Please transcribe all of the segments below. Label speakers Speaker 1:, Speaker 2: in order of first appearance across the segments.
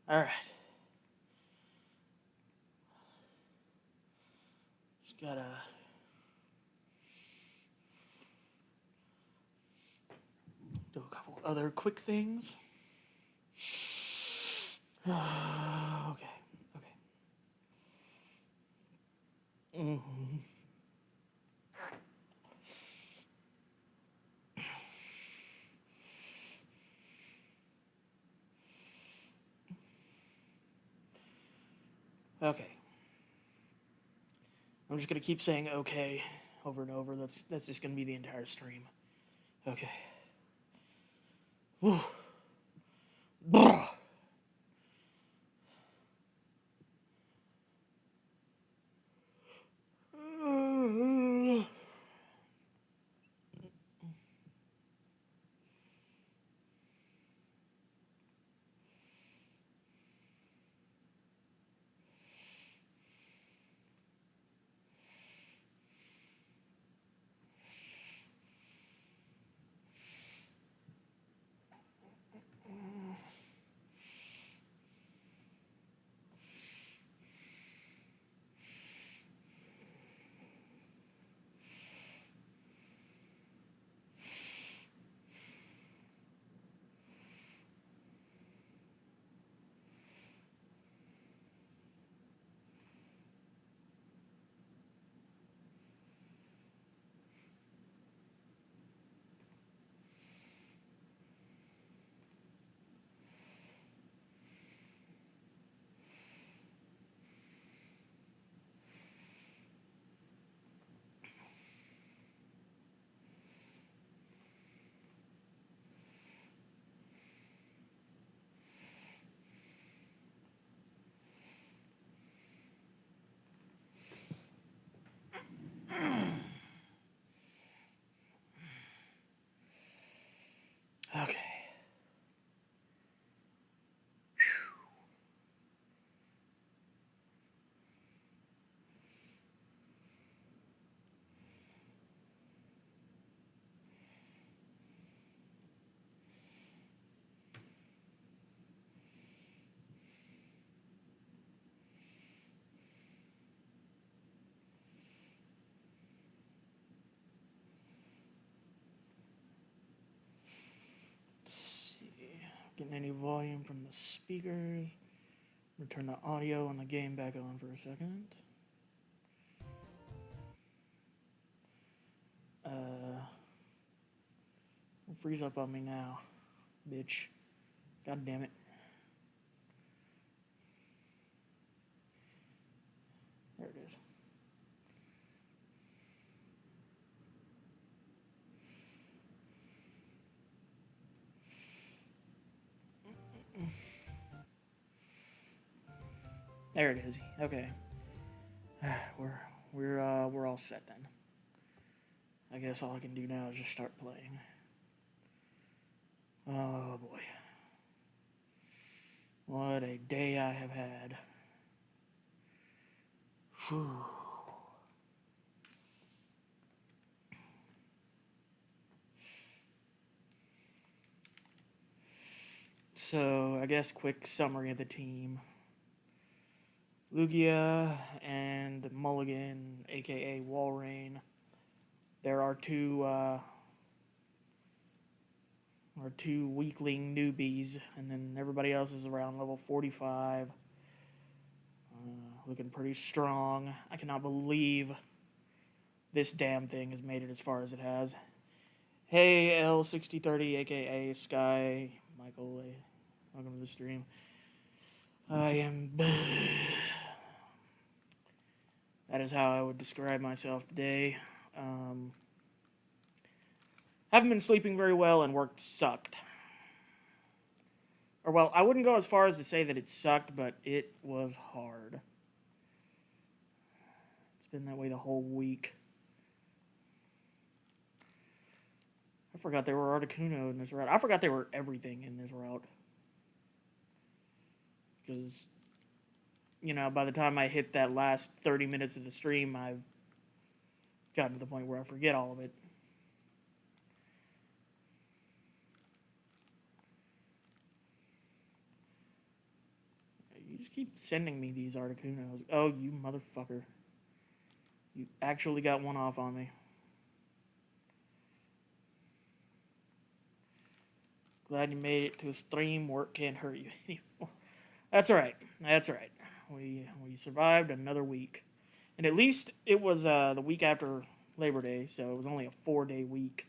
Speaker 1: All right. Just gotta do a couple other quick things. Okay. Mm-hmm. Okay. I'm just gonna keep saying okay over and over. That's just gonna be the entire stream. Okay. Whew. Okay. Let's see. Getting any volume from the speakers. Return the audio and the game back on for a second. Freeze up on me now, bitch. God damn it. There it is. There it is. Okay. We're all set then. I guess all I can do now is just start playing. Oh boy. What a day I have had. Whew. So, I guess quick summary of the team. Lugia and Mulligan, aka Walrein. There are two weakling newbies, and then everybody else is around level 45. Looking pretty strong. I cannot believe this damn thing has made it as far as it has. Hey, L6030, aka Sky, Michael, welcome to the stream. I am. That is how I would describe myself today. Haven't been sleeping very well, and work sucked. Or, well, I wouldn't go as far as to say that it sucked, but it was hard. It's been that way the whole week. I forgot there were Articuno in this route. I forgot there were everything in this route. Because, you know, by the time I hit that last 30 minutes of the stream, I've gotten to the point where I forget all of it. You just keep sending me these Articunos. Oh, you motherfucker. You actually got one off on me. Glad you made it to a stream. Work can't hurt you anymore. That's right. That's right. We survived another week. And at least it was the week after Labor Day, so it was only a 4-day week.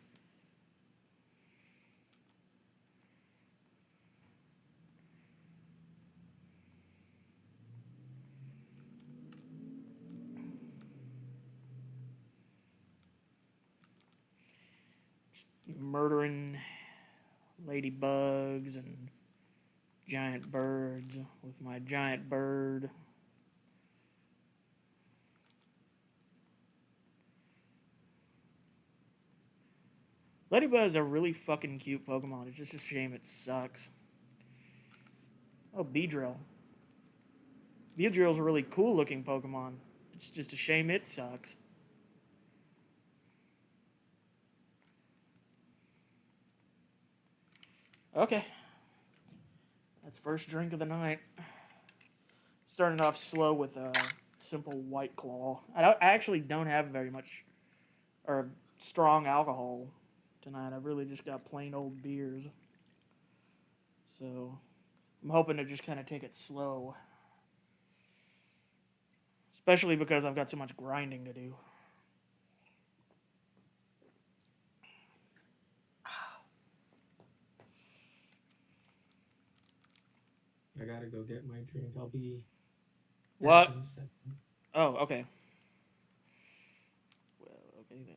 Speaker 1: Murdering ladybugs and giant birds with my giant bird. Ladybug is a really fucking cute Pokemon. It's just a shame it sucks. Oh, Beedrill. Beedrill's a really cool looking Pokemon. It's just a shame it sucks. Okay. That's first drink of the night. Starting off slow with a simple White Claw. I actually don't have very much or strong alcohol tonight. I've really just got plain old beers. So I'm hoping to just kind of take it slow. Especially because I've got so much grinding to do.
Speaker 2: I gotta go get my drink. I'll be...
Speaker 1: What? Oh, okay. Well, okay then.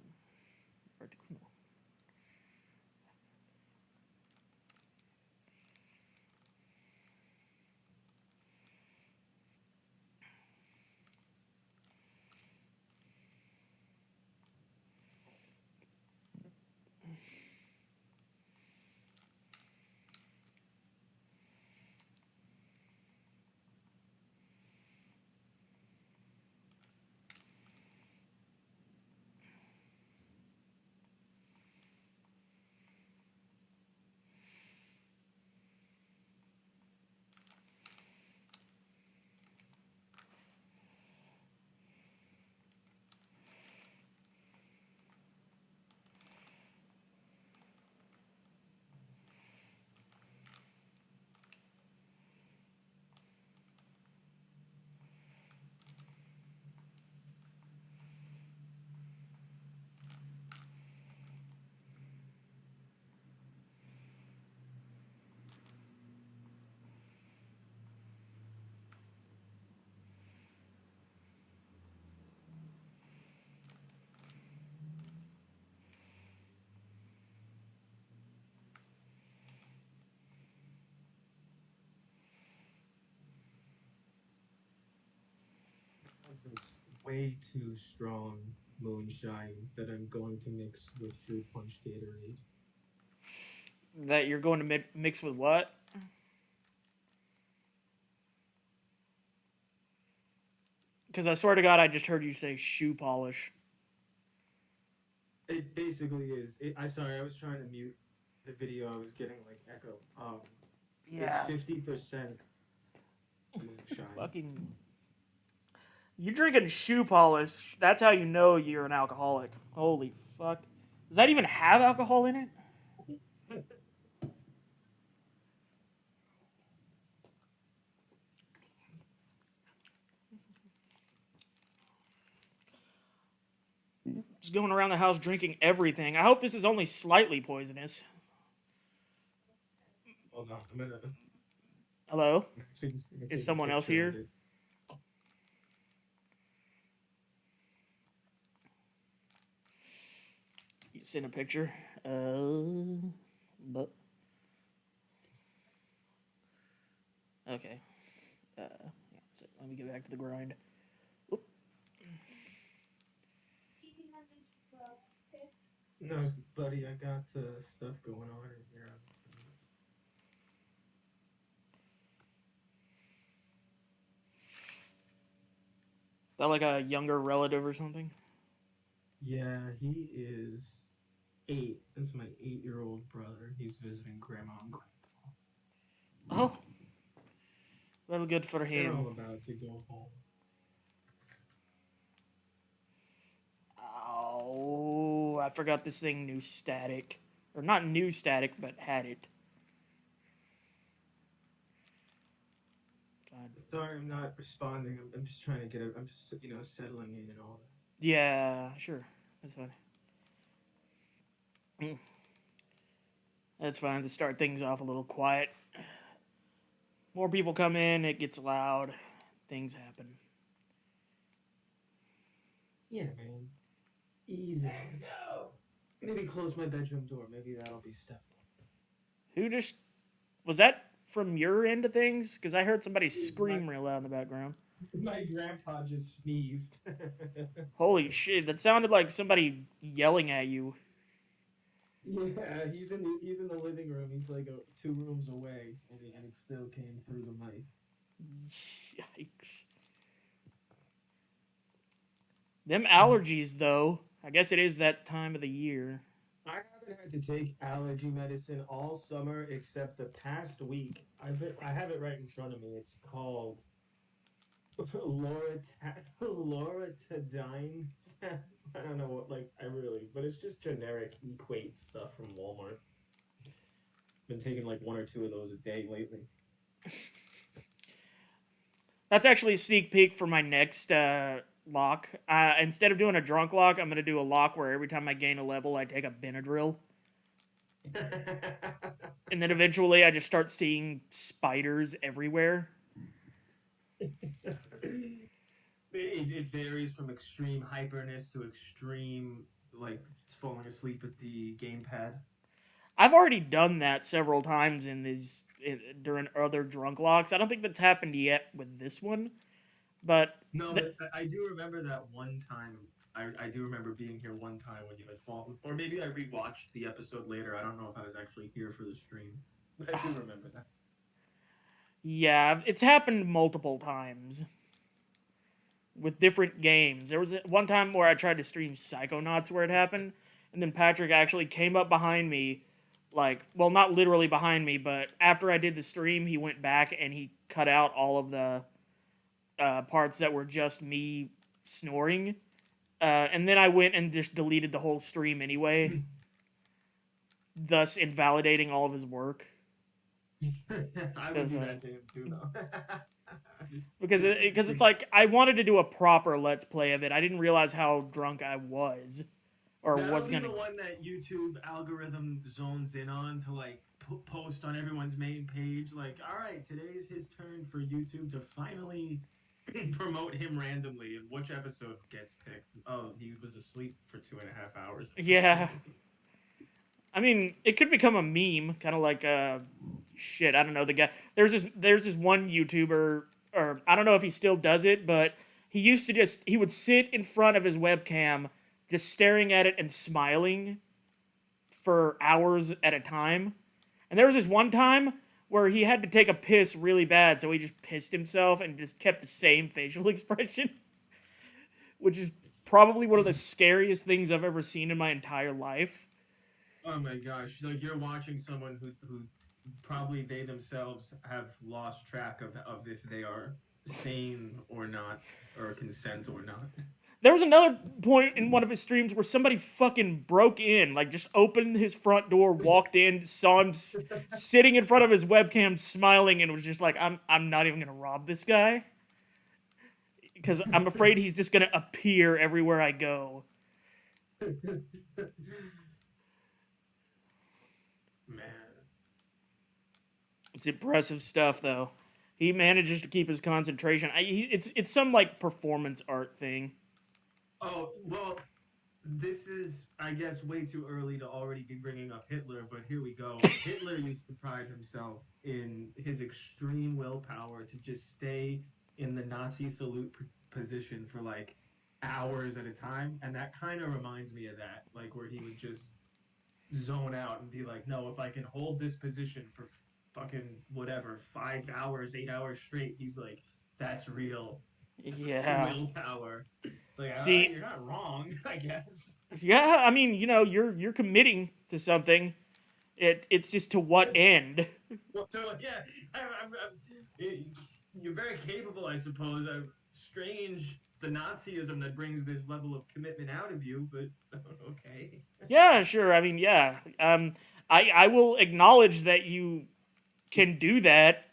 Speaker 2: This way too strong moonshine that I'm going to mix with Fruit Punch Gatorade.
Speaker 1: That you're going to mix with what? Because I swear to God, I just heard you say shoe polish.
Speaker 2: It basically is. Sorry, I was trying to mute the video. I was getting like echo.
Speaker 1: Yeah.
Speaker 2: It's 50% moonshine.
Speaker 1: Fucking. You drinking shoe polish. That's how you know you're an alcoholic. Holy fuck. Does that even have alcohol in it? Just going around the house drinking everything. I hope this is only slightly poisonous.
Speaker 2: Hold on, I'm gonna.
Speaker 1: Hello? Is someone else here? You send a picture. But okay. Let me get back to the grind. Oop.
Speaker 2: No, buddy, I got stuff going on in here.
Speaker 1: That like a younger relative or something?
Speaker 2: Yeah, he is 8. That's my 8-year-old brother. He's visiting grandma and grandpa.
Speaker 1: Oh. Well, good for
Speaker 2: They're all
Speaker 1: him.
Speaker 2: about to go home.
Speaker 1: Oh, I forgot this thing knew static. Or not new static, but had it. God.
Speaker 2: Sorry, I'm not responding. I'm just trying to get I'm just, settling in and all that.
Speaker 1: Yeah, sure. That's fine. That's fine to start things off a little quiet. More people come in, it gets loud, things happen.
Speaker 2: Yeah, man. Easy. No. Maybe close my bedroom door. Maybe that'll be step
Speaker 1: Who just. Was that from your end of things? Because I heard somebody
Speaker 2: one.
Speaker 1: scream real loud in the background.
Speaker 2: My grandpa just sneezed.
Speaker 1: Holy shit, that sounded like somebody yelling at you.
Speaker 2: Yeah, he's in the living room. He's like 2 rooms away, and it still came through the mic.
Speaker 1: Yikes. Them allergies, though. I guess it is that time of the year.
Speaker 2: I haven't had to take allergy medicine all summer except the past week. I have it right in front of me. It's called Loratadine. I don't know what, but it's just generic equate stuff from Walmart. Been taking like 1 or 2 of those a day lately.
Speaker 1: That's actually a sneak peek for my next lock. Instead of doing a Drunklocke, I'm going to do a lock where every time I gain a level, I take a Benadryl. And then eventually I just start seeing spiders everywhere.
Speaker 2: It varies from extreme hyperness to extreme, like, falling asleep at the gamepad.
Speaker 1: I've already done that several times during other Drunklocks. I don't think that's happened yet with this one, but
Speaker 2: No, but I do remember that one time. I do remember being here one time when you had fallen, or maybe I rewatched the episode later. I don't know if I was actually here for the stream, but I do remember that.
Speaker 1: yeah, it's happened multiple times with different games. There was one time where I tried to stream Psychonauts where it happened, and then Patrick actually came up behind me, like, well, not literally behind me, but after I did the stream, he went back and he cut out all of the parts that were just me snoring. And then I went and just deleted the whole stream anyway, thus invalidating all of his work.
Speaker 2: I would do that to him too, though.
Speaker 1: Because it's like I wanted to do a proper Let's Play of it. I didn't realize how drunk I was, or was gonna.
Speaker 2: That'll be the one that YouTube algorithm zones in on to like post on everyone's main page. Like, all right, today's his turn for YouTube to finally promote him randomly, and which episode gets picked? Oh, he was asleep for 2.5 hours.
Speaker 1: Yeah. I mean, it could become a meme, kind of like shit. I don't know the guy. There's this one YouTuber, or I don't know if he still does it, but he used to he would sit in front of his webcam, just staring at it and smiling for hours at a time. And there was this one time where he had to take a piss really bad, so he just pissed himself and just kept the same facial expression, which is probably one of the scariest things I've ever seen in my entire life.
Speaker 2: Oh my gosh! Like you're watching someone who probably they themselves have lost track of if they are sane or not, or consent or not.
Speaker 1: There was another point in one of his streams where somebody fucking broke in, like just opened his front door, walked in, saw him sitting in front of his webcam smiling, and was just like, I'm not even gonna rob this guy, because I'm afraid he's just gonna appear everywhere I go.
Speaker 2: Man.
Speaker 1: It's impressive stuff, though. He manages to keep his concentration. It's some like performance art thing.
Speaker 2: Oh, well, this is, I guess, way too early to already be bringing up Hitler, but here we go. Hitler used to pride himself in his extreme willpower to just stay in the Nazi salute position for, like, hours at a time, and that kind of reminds me of that, like, where he would just zone out and be like, no, if I can hold this position for fucking, whatever, 5 hours, 8 hours straight, he's like, that's real.
Speaker 1: Yeah.
Speaker 2: That's willpower. Like,
Speaker 1: See,
Speaker 2: you're not wrong, I guess.
Speaker 1: Yeah, I mean, you're committing to something. It's just to what end?
Speaker 2: Well, so yeah, You're very capable, I suppose. Strange. It's the Nazism that brings this level of commitment out of you, but okay.
Speaker 1: Yeah, sure. I mean, yeah. I will acknowledge that you can do that.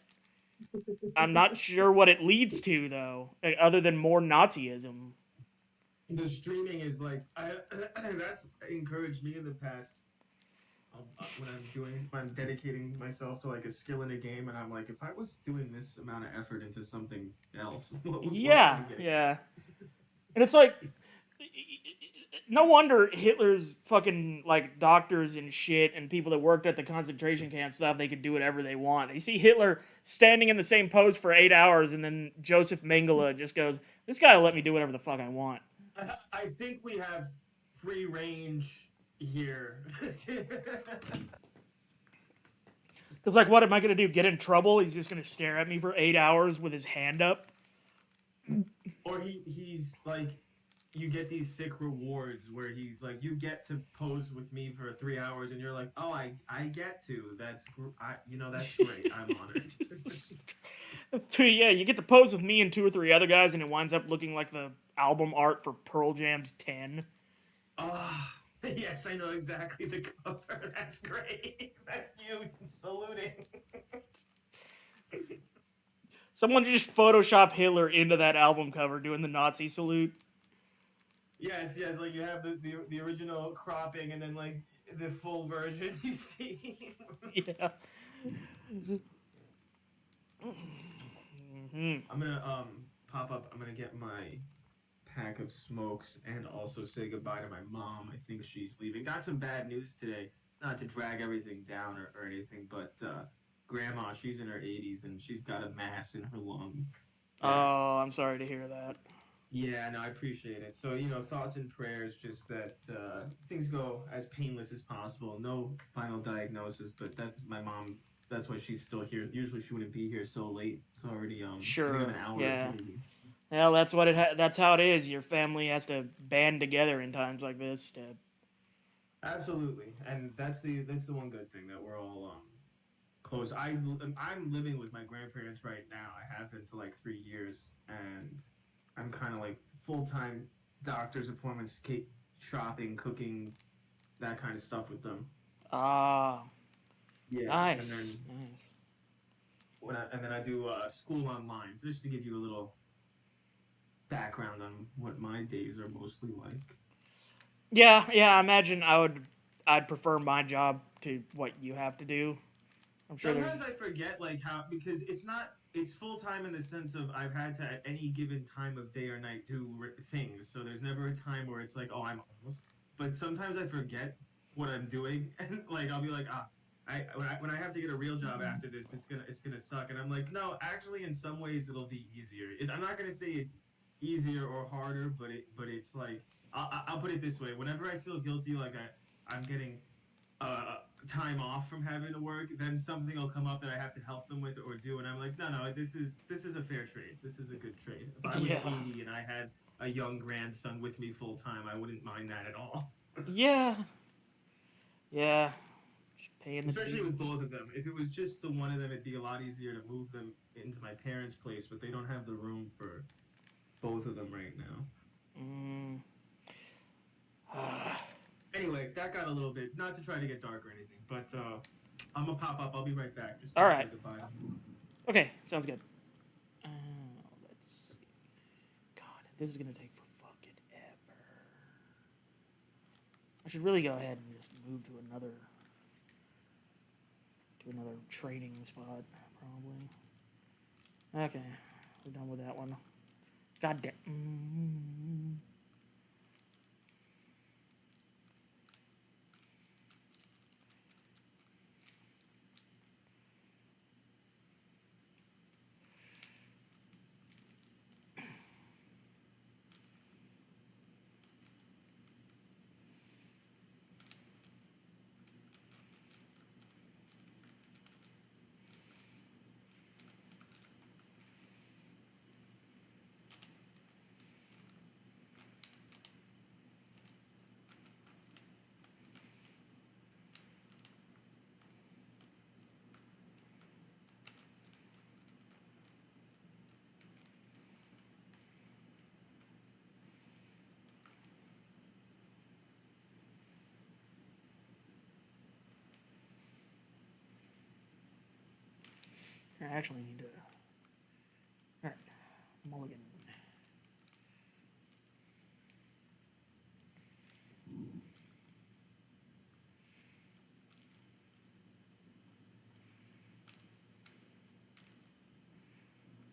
Speaker 1: I'm not sure what it leads to, though, other than more Nazism.
Speaker 2: The streaming is like that's encouraged me in the past. When I'm dedicating myself to like a skill in a game, and I'm like, if I was doing this amount of effort into something else, what would I
Speaker 1: Yeah,
Speaker 2: be getting out
Speaker 1: yeah. And it's like, no wonder Hitler's fucking like doctors and shit and people that worked at the concentration camps thought they could do whatever they want. They see Hitler standing in the same pose for 8 hours, and then Joseph Mengele just goes, "This guy will let me do whatever the fuck I want."
Speaker 2: I think we have free range here.
Speaker 1: Because like, what am I gonna do? Get in trouble? He's just gonna stare at me for 8 hours with his hand up.
Speaker 2: Or he's like, you get these sick rewards where he's like, you get to pose with me for 3 hours, and you're like, oh, I get to. That's great. I'm honored.
Speaker 1: So, yeah, you get to pose with me and 2 or 3 other guys, and it winds up looking like the album art for Pearl Jam's 10.
Speaker 2: Ah, yes, I know exactly the cover. That's great. That's you saluting.
Speaker 1: Someone just Photoshop Hitler into that album cover doing the Nazi salute.
Speaker 2: Yes, yes, like you have the original cropping and then like the full version you see.
Speaker 1: Yeah.
Speaker 2: I'm gonna pop up. I'm gonna get my pack of smokes and also say goodbye to my mom. I think she's leaving. Got some bad news today. Not to drag everything down or anything, but grandma, she's in her 80s and she's got a mass in her lung.
Speaker 1: Oh, I'm sorry to hear that.
Speaker 2: Yeah, no, I appreciate it. So, thoughts and prayers, just that things go as painless as possible. No final diagnosis, but that's my mom. That's why she's still here. Usually, she wouldn't be here so late. It's already I think I'm
Speaker 1: Sure.
Speaker 2: an hour
Speaker 1: Yeah.
Speaker 2: ahead of you.
Speaker 1: Well, that's what that's how it is. Your family has to band together in times like this to.
Speaker 2: Absolutely, and that's the one good thing that we're all close. I'm living with my grandparents right now. I have been for like 3 years, and I'm kind of like full time doctor's appointments, cake shopping, cooking, that kind of stuff with them.
Speaker 1: Ah,
Speaker 2: Yeah, and
Speaker 1: nice,
Speaker 2: then
Speaker 1: nice.
Speaker 2: I do school online, so just to give you a little background on what my days are mostly like.
Speaker 1: Yeah, yeah. I imagine I'd prefer my job to what you have to do. I'm sure
Speaker 2: Sometimes
Speaker 1: there's.
Speaker 2: I forget like how because it's full time in the sense of I've had to at any given time of day or night do things. So there's never a time where it's like, oh, I'm almost. But sometimes I forget what I'm doing, and like I'll be like, when I have to get a real job after this, it's gonna suck. And I'm like, no, actually, in some ways it'll be easier. I'm not gonna say it's easier or harder, but it's like I'll put it this way: whenever I feel guilty, like I'm getting time off from having to work, then something will come up that I have to help them with or do, and I'm like, no, this is a fair trade. This is a good trade. If I was
Speaker 1: Yeah,
Speaker 2: 80 and I had a young grandson with me full time, I wouldn't mind that at all.
Speaker 1: yeah, yeah. Just paying the
Speaker 2: Especially with
Speaker 1: dues.
Speaker 2: both of them. If it was just the one of them, it'd be a lot easier to move them into my parents' place, but they don't have the room for both of them right now.
Speaker 1: Mm.
Speaker 2: Anyway, that got a little bit, not to try to get dark or anything, but I'm gonna pop up. I'll be right back. Just
Speaker 1: All
Speaker 2: want to
Speaker 1: right.
Speaker 2: say goodbye.
Speaker 1: Okay, sounds good. Let's see. God, this is gonna take for fucking ever. I should really go ahead and just move to another training spot, probably. Okay, we're done with that one. God damn. I actually need to... Alright, mulligan.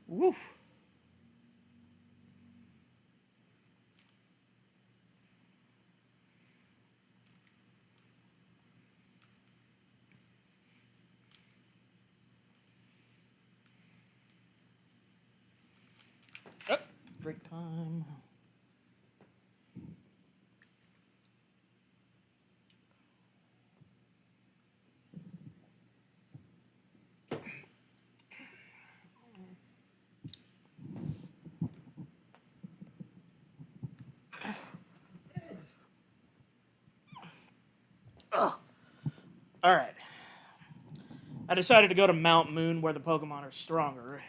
Speaker 1: Woof. Oh, break time. Ugh. Alright. I decided to go to Mount Moon where the Pokemon are stronger.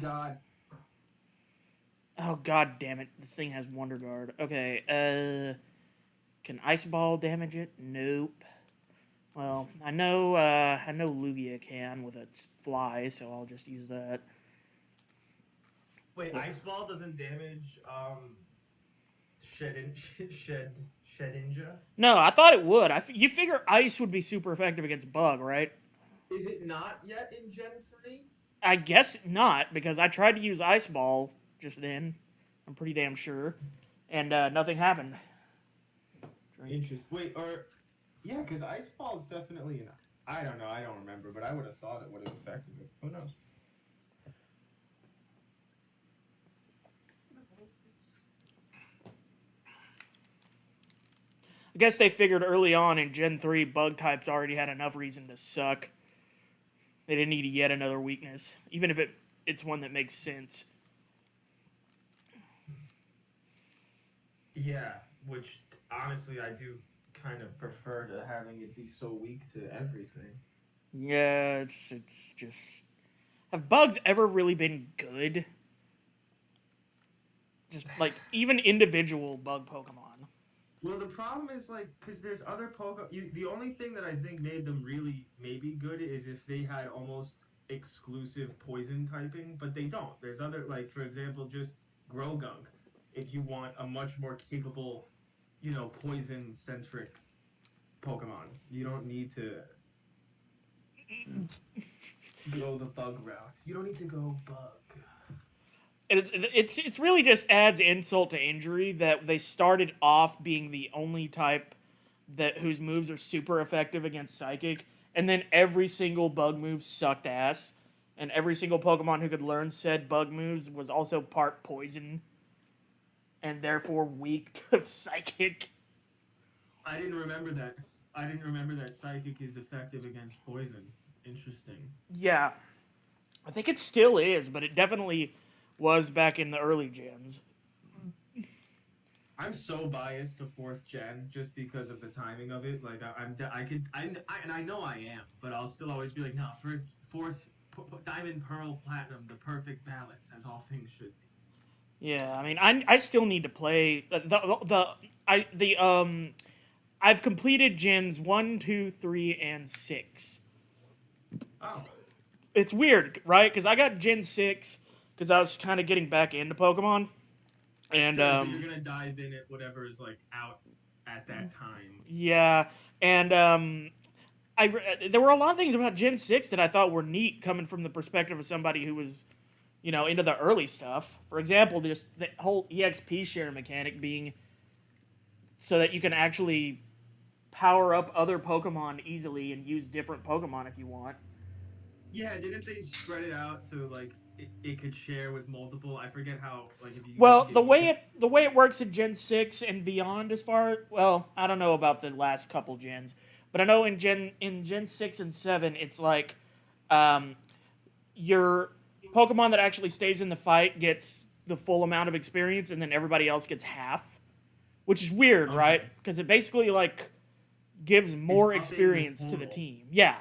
Speaker 2: God.
Speaker 1: Oh, god damn it. This thing has Wonder Guard. Okay, can Ice Ball damage it? Nope. Well, I know Lugia can with its fly, so I'll just use that.
Speaker 2: Wait, Ice Ball doesn't damage Shedinja?
Speaker 1: No, I thought it would. You figure Ice would be super effective against Bug, right?
Speaker 2: Is it not yet in Gen 3?
Speaker 1: I guess not, because I tried to use Ice Ball just then. I'm pretty damn sure. And nothing happened.
Speaker 2: Interesting. Wait, or... Yeah, because Ice Ball is definitely an... I don't know, I don't remember, but I would have thought it would have affected it. Who knows?
Speaker 1: I guess they figured early on in Gen 3, Bug types already had enough reason to suck. They didn't need yet another weakness, even if it's one that makes sense.
Speaker 2: Yeah, which, honestly, I do kind of prefer to having it be so weak to everything.
Speaker 1: Yeah, it's just... Have Bugs ever really been good? Just, like, even individual Bug Pokemon.
Speaker 2: Well, the problem is, like, because there's other Pokemon... The only thing that I think made them really maybe good is if they had almost exclusive poison typing, but they don't. There's other, like, for example, just Growgunk. If you want a much more capable, poison-centric Pokemon. You don't need to go the bug route. You don't need to go bug.
Speaker 1: It's really just adds insult to injury that they started off being the only type whose moves are super effective against Psychic, and then every single bug move sucked ass, and every single Pokemon who could learn said bug moves was also part poison, and therefore weak to Psychic.
Speaker 2: I didn't remember that. I didn't remember that Psychic is effective against poison. Interesting.
Speaker 1: Yeah. I think it still is, but it definitely was back in the early gens.
Speaker 2: I'm so biased to 4th gen just because of the timing of it. Like, I know I am, but I'll still always be like, no, fourth Diamond, Pearl, Platinum, the perfect balance, as all things should be.
Speaker 1: Yeah, I mean, I still need to play I've completed gens 1, 2, 3, and 6.
Speaker 2: Oh.
Speaker 1: It's weird, right? Because I got Gen 6 because I was kind of getting back into Pokemon. And
Speaker 2: so you're gonna dive in at whatever is like out at that time.
Speaker 1: Yeah, and there were a lot of things about Gen 6 that I thought were neat coming from the perspective of somebody who was, into the early stuff. For example, just the whole EXP share mechanic being so that you can actually power up other Pokemon easily and use different Pokemon if you want.
Speaker 2: Yeah, didn't they spread it out so like it could share with multiple? I forget how. Like if you.
Speaker 1: Well, the way it works in Gen 6 and beyond, I don't know about the last couple gens, but I know in Gen 6 and 7, it's like, your Pokemon that actually stays in the fight gets the full amount of experience, and then everybody else gets half, which is weird,
Speaker 2: Okay.
Speaker 1: right? Because it basically like gives more experience to the team. Yeah.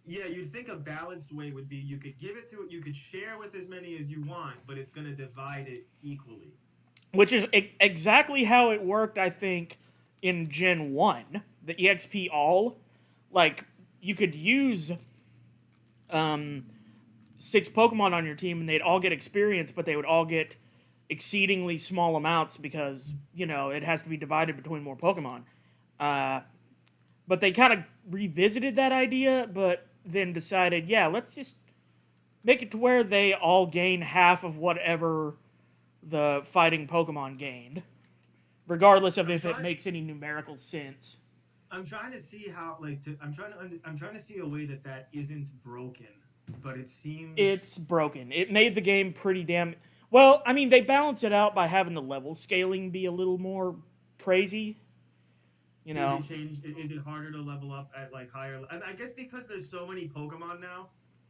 Speaker 2: Yeah, you'd think a balanced way would be you could you could share with as many as you want, but it's going to divide it equally.
Speaker 1: Which is exactly how it worked, I think, in Gen 1. The EXP all. Like, you could use 6 Pokemon on your team, and they'd all get experience, but they would all get exceedingly small amounts because, you know, it has to be divided between more Pokemon. But they kind of revisited that idea, but then decided, yeah, let's just make it to where they all gain half of whatever the fighting Pokemon gained, regardless of if it makes any numerical sense.
Speaker 2: I'm trying to see how, like, I'm trying to see a way that isn't broken, but it seems
Speaker 1: It's broken. It made the game pretty damn. Well, I mean, they balance it out by having the level scaling be a little more crazy. You know.
Speaker 2: Is it harder to level up at like higher? And I guess because there's so many Pokemon now,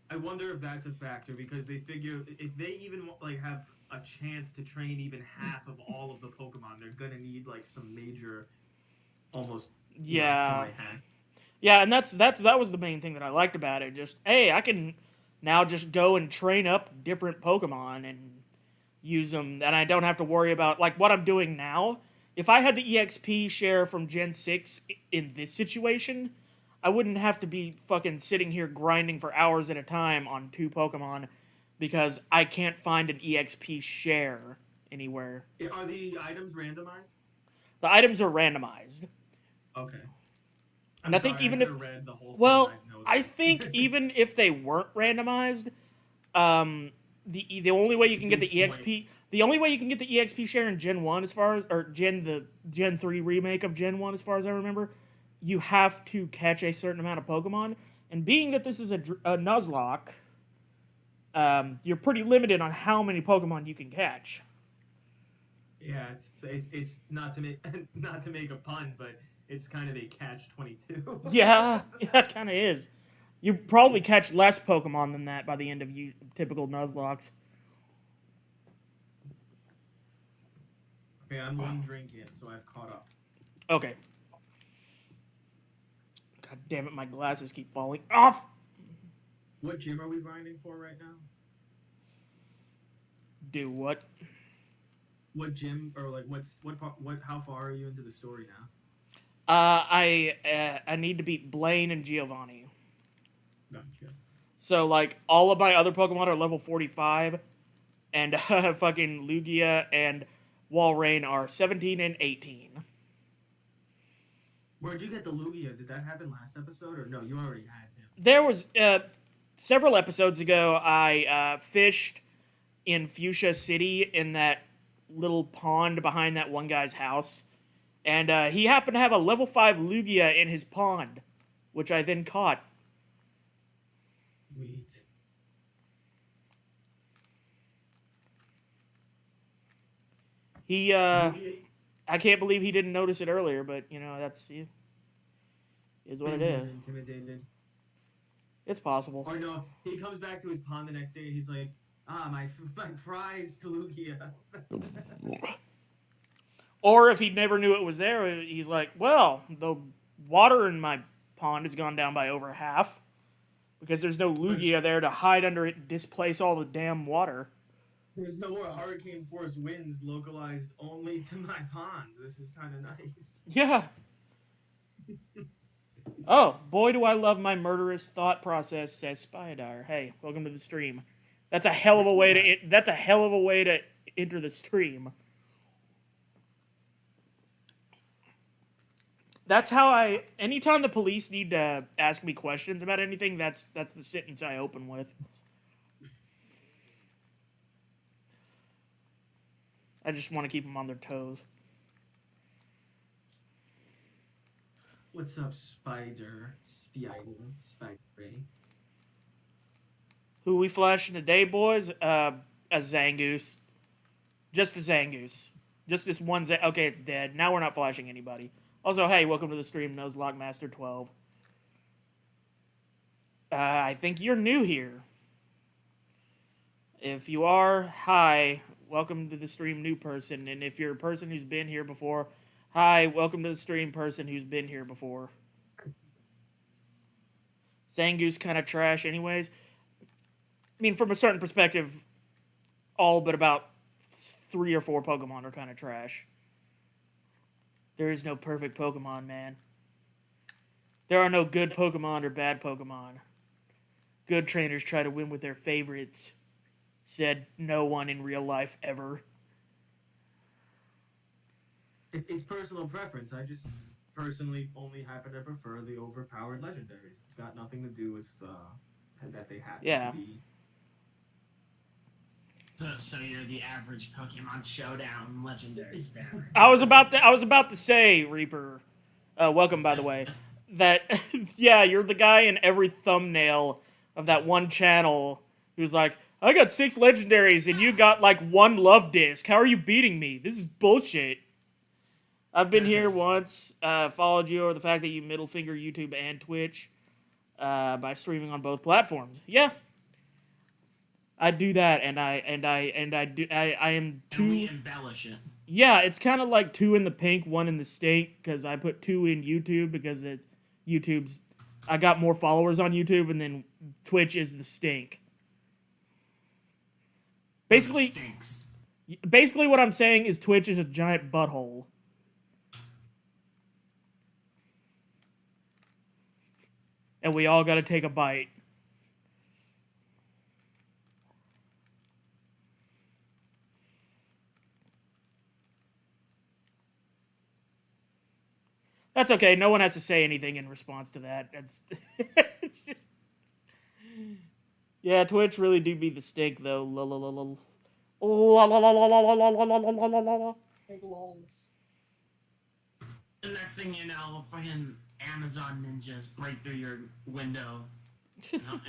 Speaker 2: I wonder if that's a factor because they figure if they even like have a chance to train even half of all of the Pokemon, they're gonna need like some major, almost semi-hack.
Speaker 1: Yeah, and that was the main thing that I liked about it. Just hey, I can now just go and train up different Pokemon and use them, and I don't have to worry about like what I'm doing now. If I had the EXP share from Gen 6 in this situation, I wouldn't have to be fucking sitting here grinding for hours at a time on 2 Pokemon because I can't find an EXP share anywhere.
Speaker 2: Are the items randomized?
Speaker 1: The items are randomized.
Speaker 2: Okay.
Speaker 1: And I think even if I think even if they weren't randomized, the only way you can get the EXP the only way you can get the EXP share in Gen 1 as far as or Gen 3 remake of Gen 1 as far as I remember, you have to catch a certain amount of Pokemon, and being that this is a nuzlocke, you're pretty limited on how many Pokemon you can catch.
Speaker 2: Yeah, it's not to make a pun, but it's kind of a catch-22.
Speaker 1: Yeah, it kind of is. You probably catch less Pokemon than that by the end of typical Nuzlockes.
Speaker 2: Okay, I'm 1 drink in, so I've caught up.
Speaker 1: Okay. God damn it, my glasses keep falling off.
Speaker 2: What gym are we grinding for right now?
Speaker 1: Do what?
Speaker 2: What gym or like what? How far are you into the story now?
Speaker 1: I need to beat Blaine and Giovanni.
Speaker 2: Gotcha.
Speaker 1: So like all of my other Pokemon are level 45, and fucking Lugia and Walrein are 17 and 18.
Speaker 2: Where'd you get the Lugia? Did that happen last episode or no? You already had him.
Speaker 1: There was several episodes ago. I fished in Fuchsia City in that little pond behind that one guy's house, and he happened to have a level 5 Lugia in his pond, which I then caught.
Speaker 2: Sweet.
Speaker 1: He I can't believe he didn't notice it earlier, but you know that's is what it is.
Speaker 2: Intimidated.
Speaker 1: It's possible.
Speaker 2: Or no, he comes back to his pond the next day and he's like, my prize Lugia.
Speaker 1: Or if he never knew it was there, he's like, well, the water in my pond has gone down by over half because there's no Lugia there to hide under it and displace all the damn water.
Speaker 2: There's no more hurricane force winds localized only to my pond. This is kind of nice.
Speaker 1: Yeah. Oh, boy, do I love my murderous thought process, says Spydar. Hey, welcome to the stream. That's a hell of a way to enter the stream. That's how anytime the police need to ask me questions about anything, that's the sentence I open with. I just want to keep them on their toes.
Speaker 2: What's up, Spider?
Speaker 1: Who we flashing today, boys? A Zangoose. Just a Zangoose. Just this one okay, it's dead. Now we're not flashing anybody. Also, hey, welcome to the stream, Nuzlocke Master 12. I think you're new here. If you are, hi. Welcome to the stream, new person. And if you're a person who's been here before, hi, welcome to the stream, person who's been here before. Zangoose kind of trash anyways. I mean, from a certain perspective, all but about 3 or 4 Pokemon are kind of trash. There is no perfect Pokemon, man. There are no good Pokemon or bad Pokemon. Good trainers try to win with their favorites. Said no one in real life ever.
Speaker 2: It's personal preference. I just personally only happen to prefer the overpowered legendaries. It's got nothing to do with that they happen to
Speaker 1: Yeah.
Speaker 2: be.
Speaker 3: So you're the average Pokemon Showdown legendary spammer.
Speaker 1: I was about to say, Reaper. Welcome, by the way. That yeah, you're the guy in every thumbnail of that one channel who's like, I got 6 legendaries and you got like 1 love disc. How are you beating me? This is bullshit. I've been here once, followed you over the fact that you middle finger YouTube and Twitch by streaming on both platforms. Yeah, I do that, and I am too.
Speaker 3: And we embellish it.
Speaker 1: Yeah, it's kind of like 2 in the pink, 1 in the stink, because I put 2 in YouTube because it's YouTube's. I got more followers on YouTube, and then Twitch is the stink. Basically, what I'm saying is Twitch is a giant butthole. And we all gotta take a bite. That's okay. No one has to say anything in response to that. It's just... Yeah, Twitch really do be the stink, though.
Speaker 4: Big lols.
Speaker 3: The next thing you know, fucking Amazon ninjas break through your window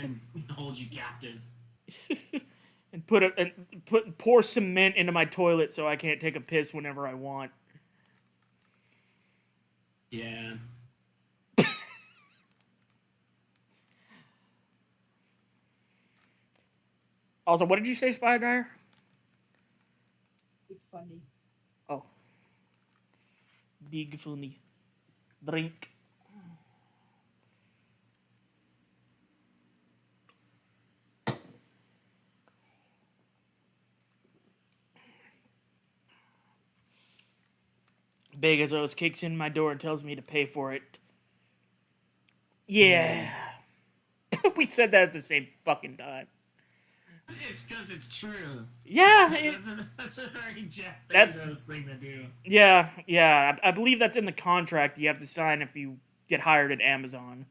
Speaker 3: and hold you captive.
Speaker 1: And pour cement into my toilet so I can't take a piss whenever I want.
Speaker 3: Yeah.
Speaker 1: Also, what did you say, Spy Dryer?
Speaker 4: Big funny.
Speaker 1: Oh. Big funny. Drink. Bezos kicks in my door and tells me to pay for it. Yeah. We said that at the same fucking time.
Speaker 3: It's because it's true.
Speaker 1: Yeah.
Speaker 3: That's a very Jeff
Speaker 1: That's-
Speaker 3: Bezos thing to do.
Speaker 1: Yeah. I believe that's in the contract you have to sign if you get hired at Amazon.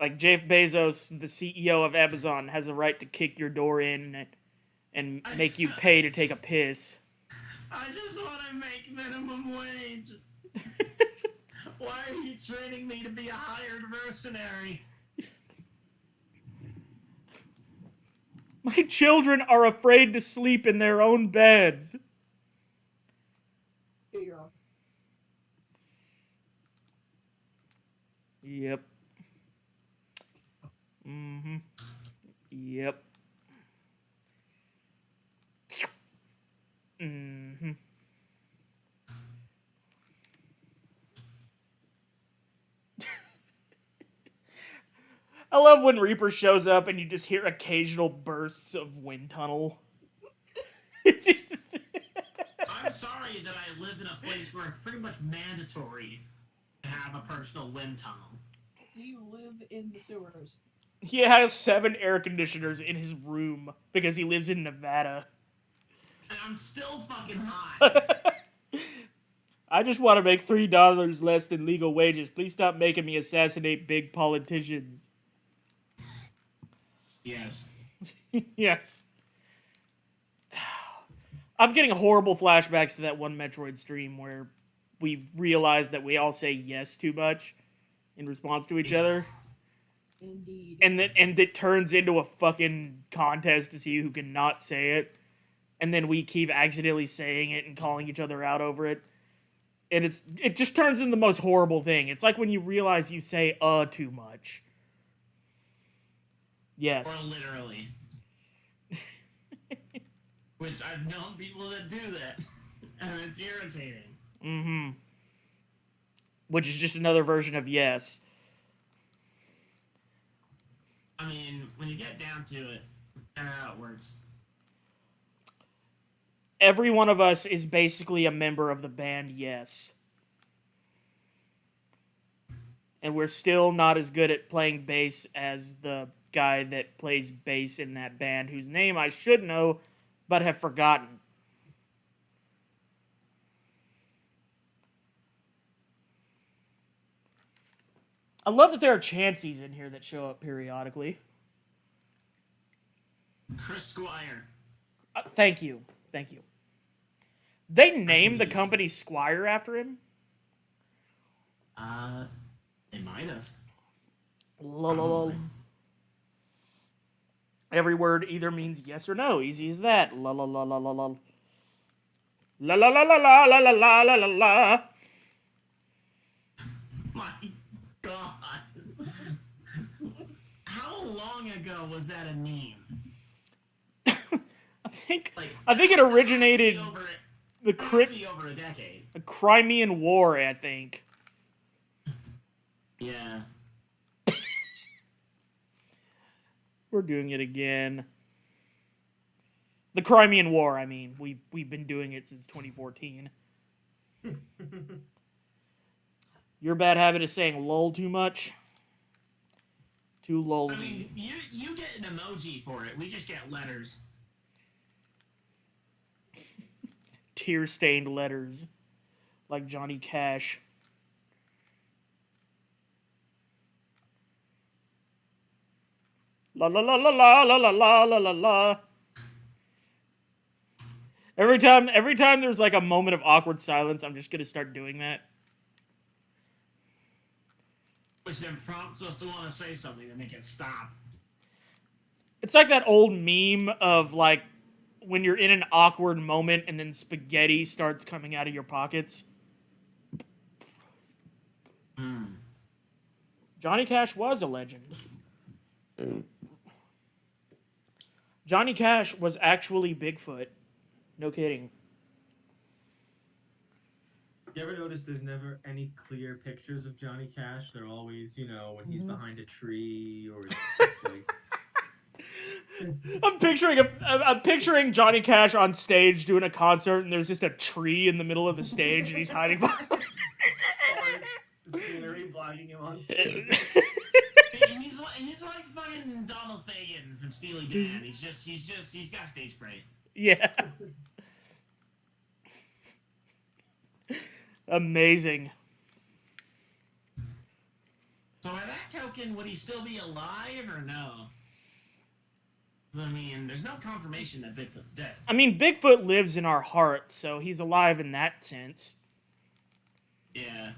Speaker 1: Like, Jeff Bezos, the CEO of Amazon, has a right to kick your door in and make you pay to take a piss.
Speaker 3: I just want to make minimum wage. Why are you training me to be a hired mercenary?
Speaker 1: My children are afraid to sleep in their own beds.
Speaker 4: Here you are.
Speaker 1: Yep. Mm-hmm. Yep. Mm-hmm. I love when Reaper shows up and you just hear occasional bursts of wind tunnel.
Speaker 3: I'm sorry that I live in a place where it's pretty much mandatory to have a personal wind tunnel.
Speaker 4: Do you live in the sewers?
Speaker 1: He has 7 air conditioners in his room because he lives in Nevada.
Speaker 3: And I'm still fucking hot.
Speaker 1: I just want to make $3 less than legal wages. Please stop making me assassinate big politicians.
Speaker 3: Yes.
Speaker 1: Yes. I'm getting horrible flashbacks to that one Metroid stream where we realized that we all say yes too much in response to each other.
Speaker 4: Indeed.
Speaker 1: And it turns into a fucking contest to see who can not say it. And then we keep accidentally saying it and calling each other out over it. And it just turns into the most horrible thing. It's like when you realize you say too much. Yes.
Speaker 3: Or literally. Which I've known people that do that. And it's irritating.
Speaker 1: Mm-hmm. Which is just another version of yes.
Speaker 3: I mean, when you get down to it, that's how it works.
Speaker 1: Every one of us is basically a member of the band Yes. and we're still not as good at playing bass as the guy that plays bass in that band, whose name I should know, but have forgotten. I love that there are Chanseys in here that show up periodically.
Speaker 3: Chris Squire.
Speaker 1: Thank you. Thank you. They named the company Squire after him?
Speaker 3: They might have.
Speaker 1: Lol. Every word either means yes or no. Easy as that. La la la la la la. La la la la la la la la la la la.
Speaker 3: My God. How long ago was that a meme?
Speaker 1: I think it originated
Speaker 3: Over
Speaker 1: the
Speaker 3: over a decade.
Speaker 1: the Crimean War, I think.
Speaker 3: Yeah.
Speaker 1: We're doing it again. The Crimean War, I mean. We've been doing it since 2014. Your bad habit is saying lol too much. Too lolsy.
Speaker 3: I mean, you get an emoji for it. We just get letters.
Speaker 1: Tear-stained letters. Like Johnny Cash. La la la la la la la la la la la. Every time there's like a moment of awkward silence, I'm just gonna start doing that.
Speaker 3: Which then prompts us to want to say something to make it stop.
Speaker 1: It's like that old meme of like when you're in an awkward moment and then spaghetti starts coming out of your pockets. Johnny Cash was a legend. Johnny Cash was actually Bigfoot. No kidding.
Speaker 2: You ever notice there's never any clear pictures of Johnny Cash? They're always, you know, when he's behind a tree or it's like...
Speaker 1: I'm picturing Johnny Cash on stage doing a concert, and there's just a tree in the middle of the stage, and he's hiding behind.
Speaker 2: The scenery blocking him on stage.
Speaker 3: And he's like fucking Donald Fagen from Steely Dan. He's got stage fright.
Speaker 1: Yeah. Amazing.
Speaker 3: So by that token, would he still be alive or no? I mean, there's no confirmation that Bigfoot's dead.
Speaker 1: I mean, Bigfoot lives in our hearts, so he's alive in that sense.
Speaker 3: Yeah.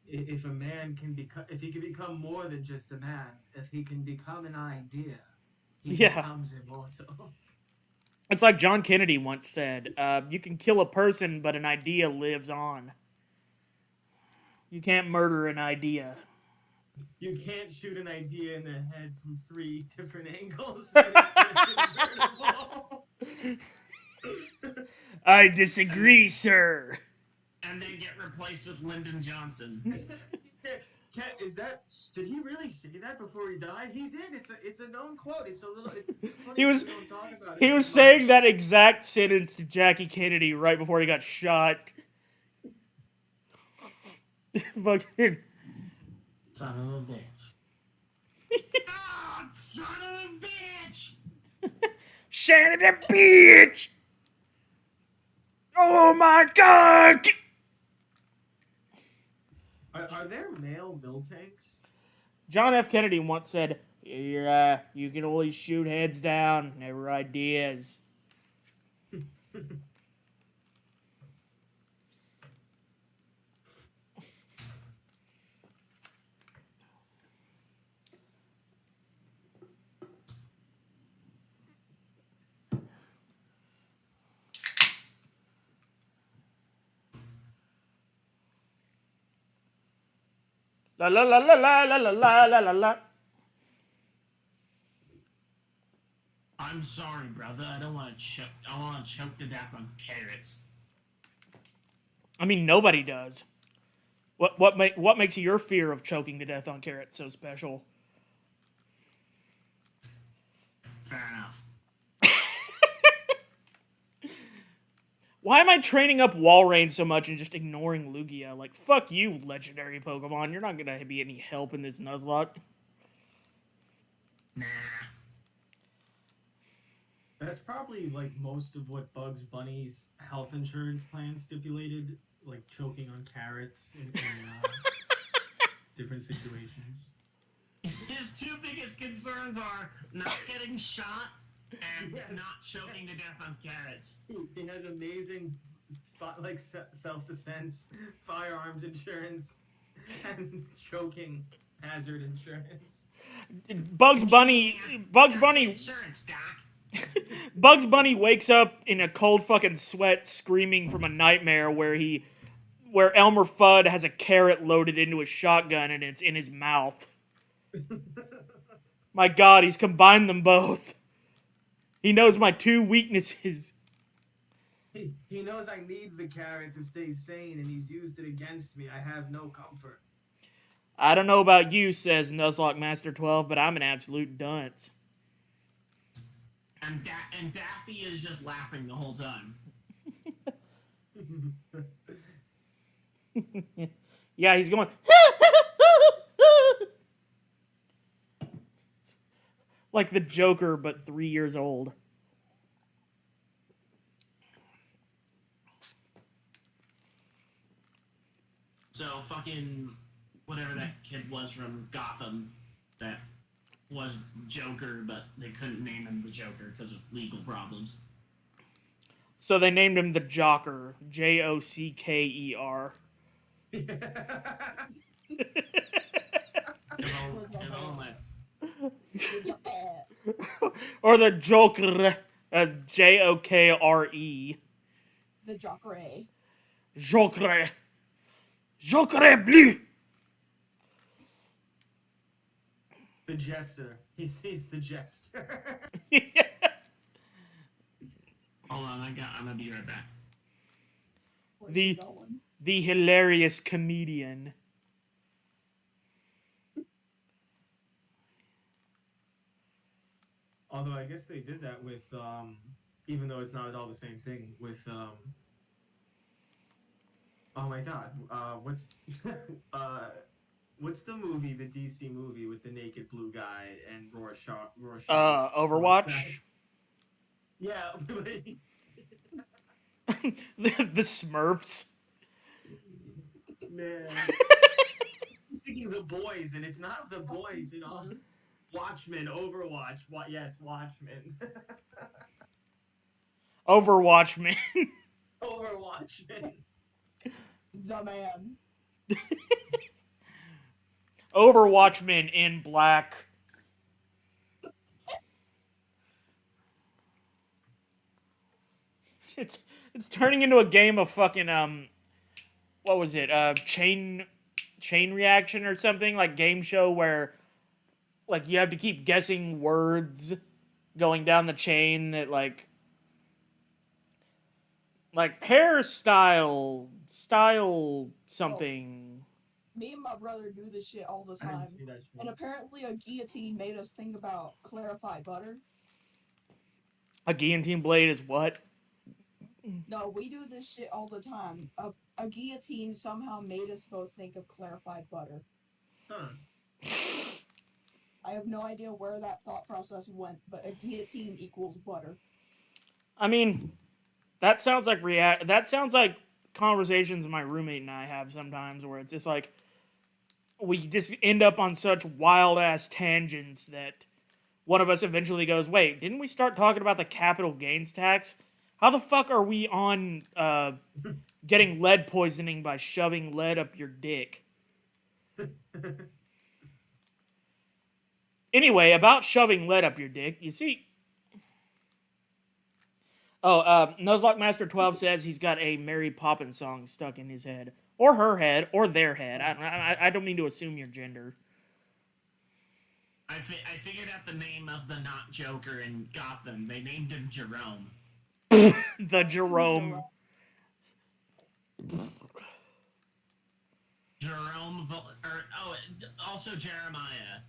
Speaker 2: If a man can become, if he can become more than just a man, if he can become an idea, he becomes immortal.
Speaker 1: It's like John Kennedy once said, you can kill a person, but an idea lives on. You can't murder an idea.
Speaker 2: You can't shoot an idea in the head from 3 different angles.
Speaker 1: I disagree, sir.
Speaker 3: And then get replaced with Lyndon Johnson.
Speaker 2: Did he really say that before he died? He did. It's a known quote. It's a little. It's funny
Speaker 1: He was-
Speaker 2: we don't talk about it
Speaker 1: He was
Speaker 2: as
Speaker 1: saying
Speaker 2: much.
Speaker 1: that exact sentence to Jackie Kennedy right before he got shot. Fucking.
Speaker 3: Son of a bitch. Oh, son of a bitch!
Speaker 1: Shannon the bitch! Oh my god!
Speaker 2: Are there male mill tanks?
Speaker 1: John F. Kennedy once said, you can always shoot heads down, never ideas. La la la la la la la la la la la.
Speaker 3: I'm sorry, brother. I don't want to choke. I want to choke to death on carrots.
Speaker 1: I mean, nobody does. What makes your fear of choking to death on carrots so special?
Speaker 3: Fair enough.
Speaker 1: Why am I training up Walrein so much and just ignoring Lugia? Like, fuck you, legendary Pokemon. You're not gonna be any help in this Nuzlocke.
Speaker 3: Nah.
Speaker 2: That's probably like most of what Bugs Bunny's health insurance plan stipulated, like choking on carrots in different situations.
Speaker 3: His two biggest concerns are not getting shot and
Speaker 2: Yes.
Speaker 3: not choking to death on carrots.
Speaker 2: He has amazing, like self-defense, firearms insurance, and choking hazard insurance.
Speaker 1: Bugs Bunny
Speaker 3: Insurance, Doc.
Speaker 1: Bugs Bunny wakes up in a cold fucking sweat screaming from a nightmare where Elmer Fudd has a carrot loaded into his shotgun and it's in his mouth. My god, he's combined them both. He knows my two weaknesses.
Speaker 2: He knows I need the carrot to stay sane, and he's used it against me. I have no comfort.
Speaker 1: I don't know about you, says Nuzlocke Master 12, but I'm an absolute dunce.
Speaker 3: And Daffy is just laughing the whole time.
Speaker 1: Yeah, he's going... like the Joker, but 3 years old.
Speaker 3: So fucking whatever that kid was from Gotham that was Joker, but they couldn't name him the Joker because of legal problems.
Speaker 1: So they named him the Jocker. Jocker. Or the Joker. Jokre.
Speaker 4: The Jockeray.
Speaker 1: Joker. Joker bleu.
Speaker 2: The jester. He's the jester.
Speaker 3: Hold on, I'm gonna be right back.
Speaker 4: Where's
Speaker 1: The-
Speaker 4: he going?
Speaker 1: The hilarious comedian.
Speaker 2: Although I guess they did that with, even though it's not at all the same thing, with, oh my god, what's the movie, the DC movie with the naked blue guy and Rorschach?
Speaker 1: Overwatch.
Speaker 2: Yeah,
Speaker 1: The Smurfs.
Speaker 2: man. I'm thinking The Boys, and it's not The Boys, you know. Watchmen, Overwatch. Yes, Watchmen.
Speaker 1: Overwatchmen.
Speaker 2: Overwatchmen.
Speaker 4: The man.
Speaker 1: Overwatchmen in black. It's turning into a game of fucking what was it? Chain reaction or something, like game show where like you have to keep guessing words going down the chain that like hairstyle, style something.
Speaker 4: Me and my brother do this shit all the
Speaker 2: I didn't
Speaker 4: time.
Speaker 2: see that show.
Speaker 4: And apparently a guillotine made us think about clarified butter.
Speaker 1: A guillotine blade is what?
Speaker 4: No, we do this shit all the time. A guillotine somehow made us both think of clarified butter.
Speaker 2: Huh.
Speaker 4: I have no idea where that thought process went, but a guillotine equals butter.
Speaker 1: I mean, that sounds like conversations my roommate and I have sometimes where it's just like we just end up on such wild ass tangents that one of us eventually goes, "Wait, didn't we start talking about the capital gains tax? How the fuck are we on getting lead poisoning by shoving lead up your dick?" Anyway, about shoving lead up your dick, you see... Oh, Nuzlocke Master 12 says he's got a Mary Poppins song stuck in his head. Or her head, or their head. I don't mean to assume your gender.
Speaker 3: I figured out the name of the not Joker in Gotham. They named him Jerome.
Speaker 1: The Jerome.
Speaker 3: Also Jeremiah.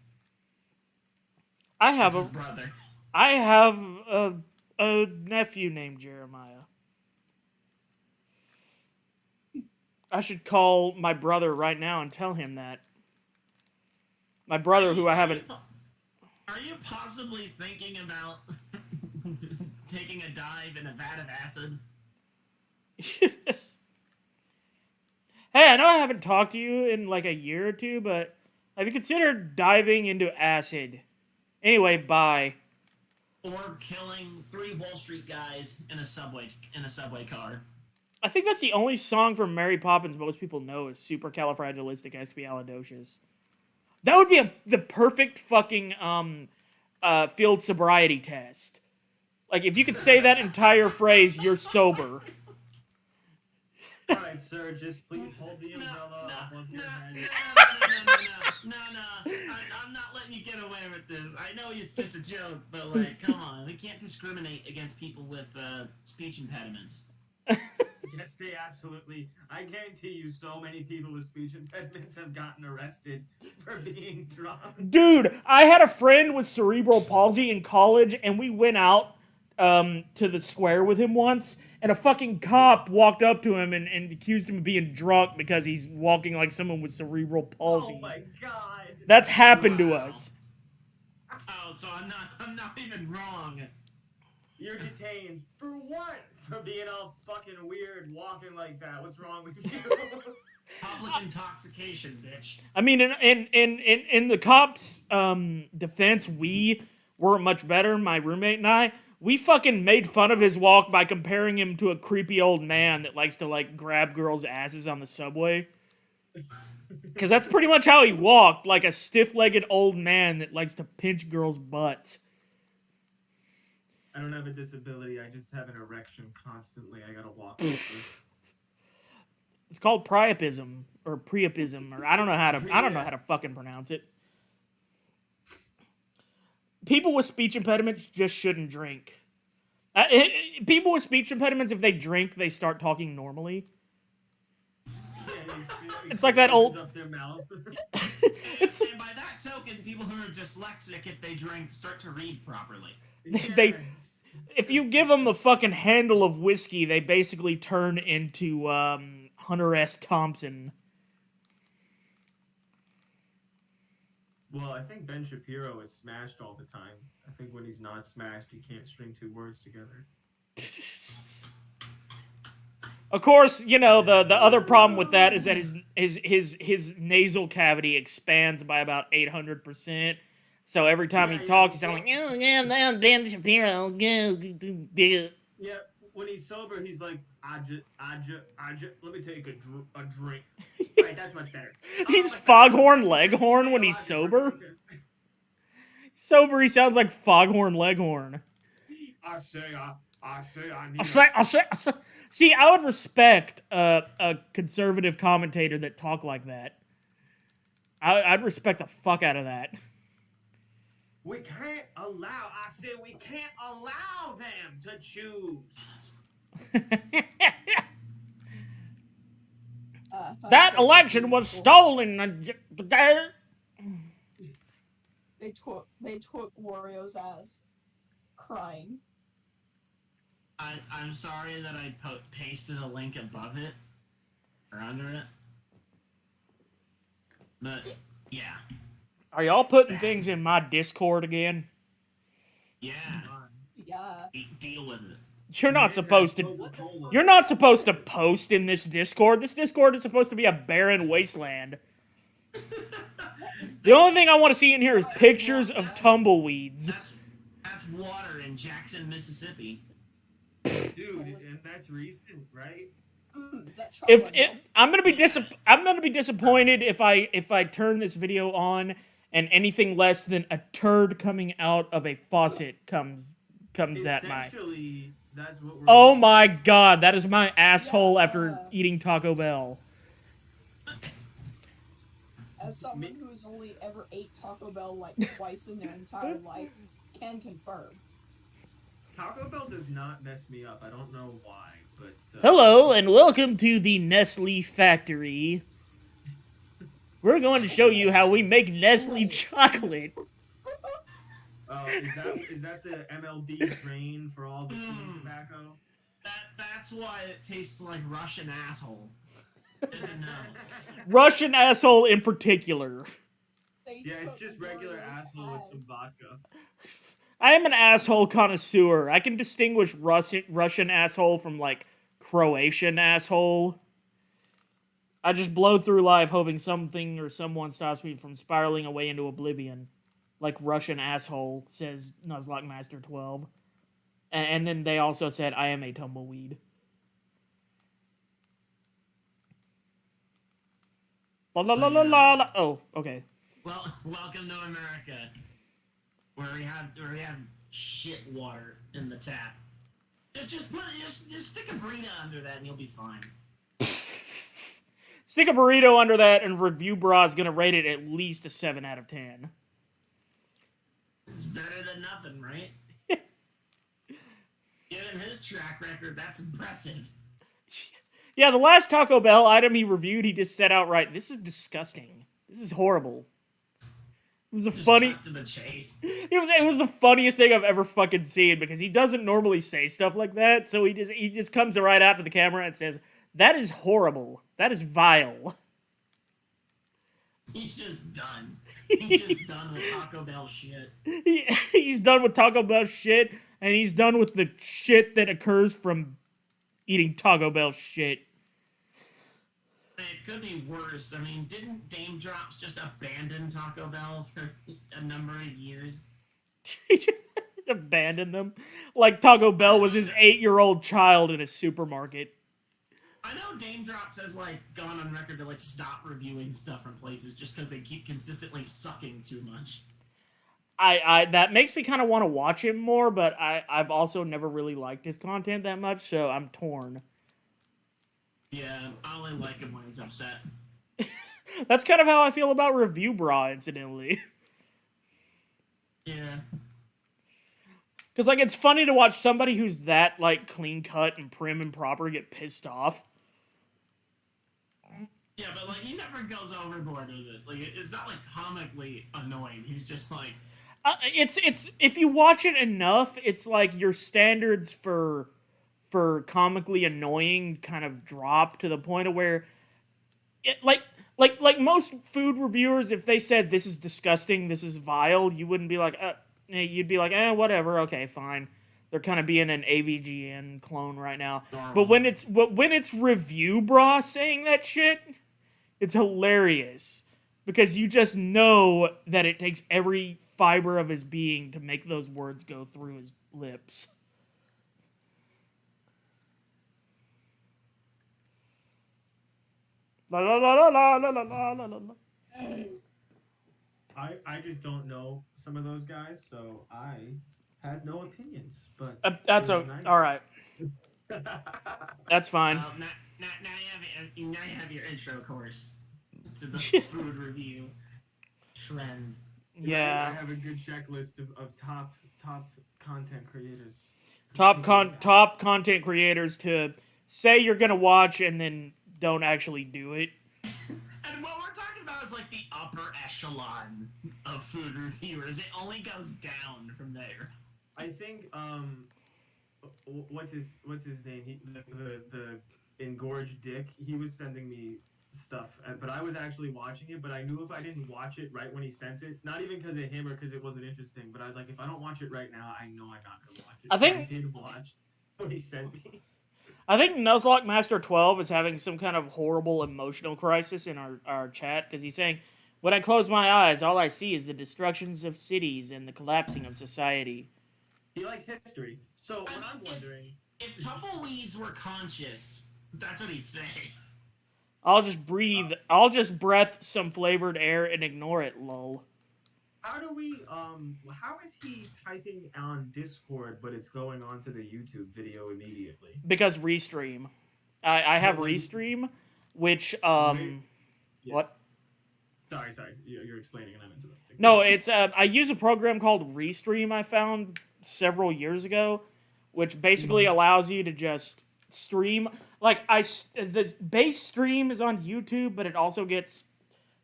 Speaker 1: I have
Speaker 3: His brother.
Speaker 1: I have a nephew named Jeremiah. I should call my brother right now and tell him that. My brother, who I haven't...
Speaker 3: Are you possibly thinking about taking a dive in a vat of acid?
Speaker 1: Hey, I know I haven't talked to you in like a year or two, but have you considered diving into acid? Anyway, bye.
Speaker 3: Or killing 3 Wall Street guys in a subway car.
Speaker 1: I think that's the only song from Mary Poppins most people know is Supercalifragilisticexpialidocious. That would be the perfect fucking field sobriety test. Like, if you could say that entire phrase, you're sober.
Speaker 2: Alright, sir, just please hold the umbrella above your head.
Speaker 3: No. I'm not letting you get away with this. I know it's just a joke, but, like, come on. We can't discriminate against people with speech impediments.
Speaker 2: Yes, they absolutely. I guarantee you so many people with speech impediments have gotten arrested for being drunk.
Speaker 1: Dude, I had a friend with cerebral palsy in college, and we went out to the square with him once, and a fucking cop walked up to him and accused him of being drunk because he's walking like someone with cerebral palsy.
Speaker 2: Oh my god.
Speaker 1: That's happened to us.
Speaker 3: Oh, so I'm not even wrong.
Speaker 2: You're detained. For what? For being all fucking weird walking like that. What's wrong with you?
Speaker 3: Public intoxication, bitch.
Speaker 1: I mean, in the cops' defense, we weren't much better, my roommate and I. We fucking made fun of his walk by comparing him to a creepy old man that likes to, like, grab girls' asses on the subway. Because that's pretty much how he walked, like a stiff-legged old man that likes to pinch girls' butts.
Speaker 2: I don't have a disability. I just have an erection constantly. I gotta walk. It's
Speaker 1: called priapism or priapism, or I don't know how to fucking pronounce it. People with speech impediments just shouldn't drink. People with speech impediments, if they drink, they start talking normally. It's like that old.
Speaker 2: Up their mouth.
Speaker 3: And by that token, people who are dyslexic, if they drink, start to read properly.
Speaker 1: If you give them the fucking handle of whiskey, they basically turn into Hunter S. Thompson.
Speaker 2: Well, I think Ben Shapiro is smashed all the time. I think when he's not smashed, he can't string 2 words together.
Speaker 1: Of course, you know, the other problem with that is that his nasal cavity expands by about 800%. So every time he talks, he sounds like, oh, yeah, that's Ben Shapiro.
Speaker 2: Yeah, when he's sober, he's like, I just, let me take a drink. Right, that's much better.
Speaker 1: He's Foghorn Leghorn when he's sober. Sober, he sounds like Foghorn Leghorn.
Speaker 2: I say,
Speaker 1: See, I would respect a conservative commentator that talked like that. I'd respect the fuck out of that.
Speaker 2: We can't allow them to choose.
Speaker 1: That election was stolen.
Speaker 4: They took Wario's ass crying.
Speaker 3: I'm sorry that I pasted a link above it or under it, but yeah.
Speaker 1: Are y'all putting things in my Discord again?
Speaker 3: Yeah.
Speaker 4: Yeah.
Speaker 3: Deal with it.
Speaker 1: You're not supposed to post in this Discord. This Discord is supposed to be a barren wasteland. The only thing I want to see in here is pictures of tumbleweeds.
Speaker 3: That's water in Jackson, Mississippi.
Speaker 2: Dude, and that's recent, right?
Speaker 1: I'm gonna be disappointed if I turn this video on and anything less than a turd coming out of a faucet comes at my.
Speaker 2: That's what we're.
Speaker 1: Oh my god, that is my asshole after eating Taco Bell.
Speaker 4: As someone who's only ever ate Taco Bell like twice in their entire life, can confirm.
Speaker 2: Taco Bell does not mess me up. I don't know why, but...
Speaker 1: Hello, and welcome to the Nestle factory. We're going to show you how we make Nestle chocolate.
Speaker 2: Oh, is that the MLB strain for all the chewing tobacco?
Speaker 3: That's why it tastes like Russian asshole.
Speaker 1: Russian asshole in particular.
Speaker 4: They
Speaker 2: Yeah, it's
Speaker 4: took
Speaker 2: just regular
Speaker 4: Warrior's
Speaker 2: asshole with
Speaker 4: eyes.
Speaker 2: some vodka.
Speaker 1: I am an asshole connoisseur. I can distinguish Russian asshole from, like, Croatian asshole. I just blow through life hoping something or someone stops me from spiraling away into oblivion. Like Russian asshole, says Nuzlocke Master 12. And then they also said, I am a tumbleweed. La la la la la la. Oh, okay.
Speaker 3: Well, welcome to America, where we have shit water in the tap. Just stick a burrito under that and you'll be fine.
Speaker 1: Stick a burrito under that, and Review Bra is gonna rate it at least a 7 out of 10.
Speaker 3: It's better than nothing, right? Given his track record, that's impressive.
Speaker 1: Yeah, the last Taco Bell item he reviewed, he just said outright, "This is disgusting. This is horrible." It was a
Speaker 3: Just
Speaker 1: funny.
Speaker 3: cut to the chase.
Speaker 1: It was the funniest thing I've ever fucking seen, because he doesn't normally say stuff like that, so he just comes right out to the camera and says, "That is horrible. That is vile."
Speaker 3: He's just done. He's just done with Taco Bell shit.
Speaker 1: He's done with Taco Bell shit, and he's done with the shit that occurs from eating Taco Bell shit.
Speaker 3: It could be worse. I mean, didn't Dame Drops just abandon Taco Bell for a number of years?
Speaker 1: He just abandoned them. Like Taco Bell was his 8-year-old child in a supermarket.
Speaker 3: I know Dame Drops has, like, gone on record to, like, stop reviewing stuff from places just because they keep consistently sucking too much.
Speaker 1: I that makes me kind of want to watch him more, but I've also never really liked his content that much, so I'm torn.
Speaker 3: Yeah, I only like him when he's upset.
Speaker 1: That's kind of how I feel about Review Bra, incidentally.
Speaker 3: Yeah.
Speaker 1: Because, like, it's funny to watch somebody who's that, like, clean-cut and prim and proper get pissed off.
Speaker 3: Yeah, but, like, he never goes overboard with it. Like, it's not, like, comically annoying. He's just, like...
Speaker 1: It's if you watch it enough, it's like your standards for comically annoying kind of drop to the point of where it, like most food reviewers, if they said this is disgusting, this is vile, you wouldn't be like you'd be like, whatever, okay, fine. They're kind of being an AVGN clone right now. But when it's Review Bra saying that shit, it's hilarious, because you just know that it takes every fiber of his being to make those words go through his lips. La la la la la la la la la.
Speaker 2: I just don't know some of those guys, so I had no opinions. But
Speaker 1: That's
Speaker 2: it was nice.
Speaker 1: all right. That's fine.
Speaker 3: Now you have your intro course to the food review trend.
Speaker 1: Yeah.
Speaker 2: I have a good checklist of top content creators.
Speaker 1: Top content creators to say you're gonna watch and then don't actually do it.
Speaker 3: And what we're talking about is like the upper echelon of food reviewers. It only goes down from there.
Speaker 2: I think what's his name? The engorged dick. He was sending me stuff, but I was actually watching it. But I knew if I didn't watch it right when he sent it, not even because of him or because it wasn't interesting, but I was like, if I don't watch it right now, I know I'm not gonna watch it.
Speaker 1: I think-
Speaker 2: I did watch what he sent me.
Speaker 1: I think Nuzlocke Master 12 is having some kind of horrible emotional crisis in our chat, because he's saying, when I close my eyes, all I see is the destructions of cities and the collapsing of society.
Speaker 2: He likes history, so what I'm wondering.
Speaker 3: If tumbleweeds were conscious, that's what he'd say.
Speaker 1: I'll just breathe. I'll just breath some flavored air and ignore it, lol.
Speaker 2: How do we, how is he typing on Discord, but it's going on to the YouTube video immediately?
Speaker 1: Because Restream. I have Restream, which,
Speaker 2: Yeah.
Speaker 1: What?
Speaker 2: Sorry, you're explaining and I'm interrupting.
Speaker 1: No, it's, I use a program called Restream I found several years ago, which basically allows you to just stream. Like, the base stream is on YouTube, but it also gets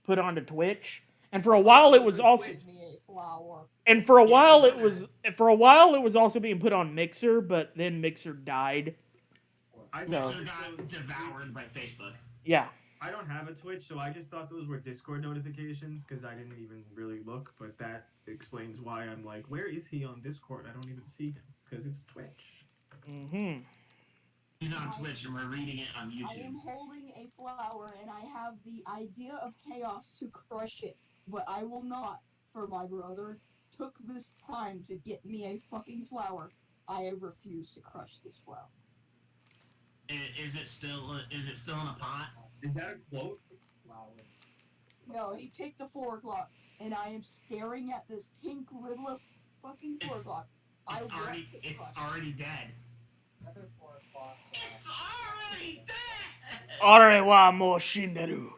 Speaker 1: put onto Twitch. And for a while it was also... And for a while it was also being put on Mixer, but then Mixer died.
Speaker 2: I
Speaker 1: No.
Speaker 3: So got devoured by Facebook.
Speaker 1: Yeah.
Speaker 2: I don't have a Twitch, so I just thought those were Discord notifications because I didn't even really look. But that explains why I'm like, where is he on Discord? I don't even see him because it's Twitch.
Speaker 1: Mm-hmm.
Speaker 3: He's on Twitch and we're reading it on
Speaker 4: I
Speaker 3: YouTube.
Speaker 4: am holding a flower and I have the idea of chaos to crush it, but I will not, for my brother took this time to get me a fucking flower. I refuse to crush this flower.
Speaker 3: Is it still in a pot?
Speaker 2: Is that a quote?
Speaker 4: No, he picked a 4 o'clock, and I am staring at this pink little fucking 4 o'clock.
Speaker 3: It's already dead.
Speaker 5: Another 4 o'clock.
Speaker 3: It's already dead.
Speaker 1: Arewa mo shinderu.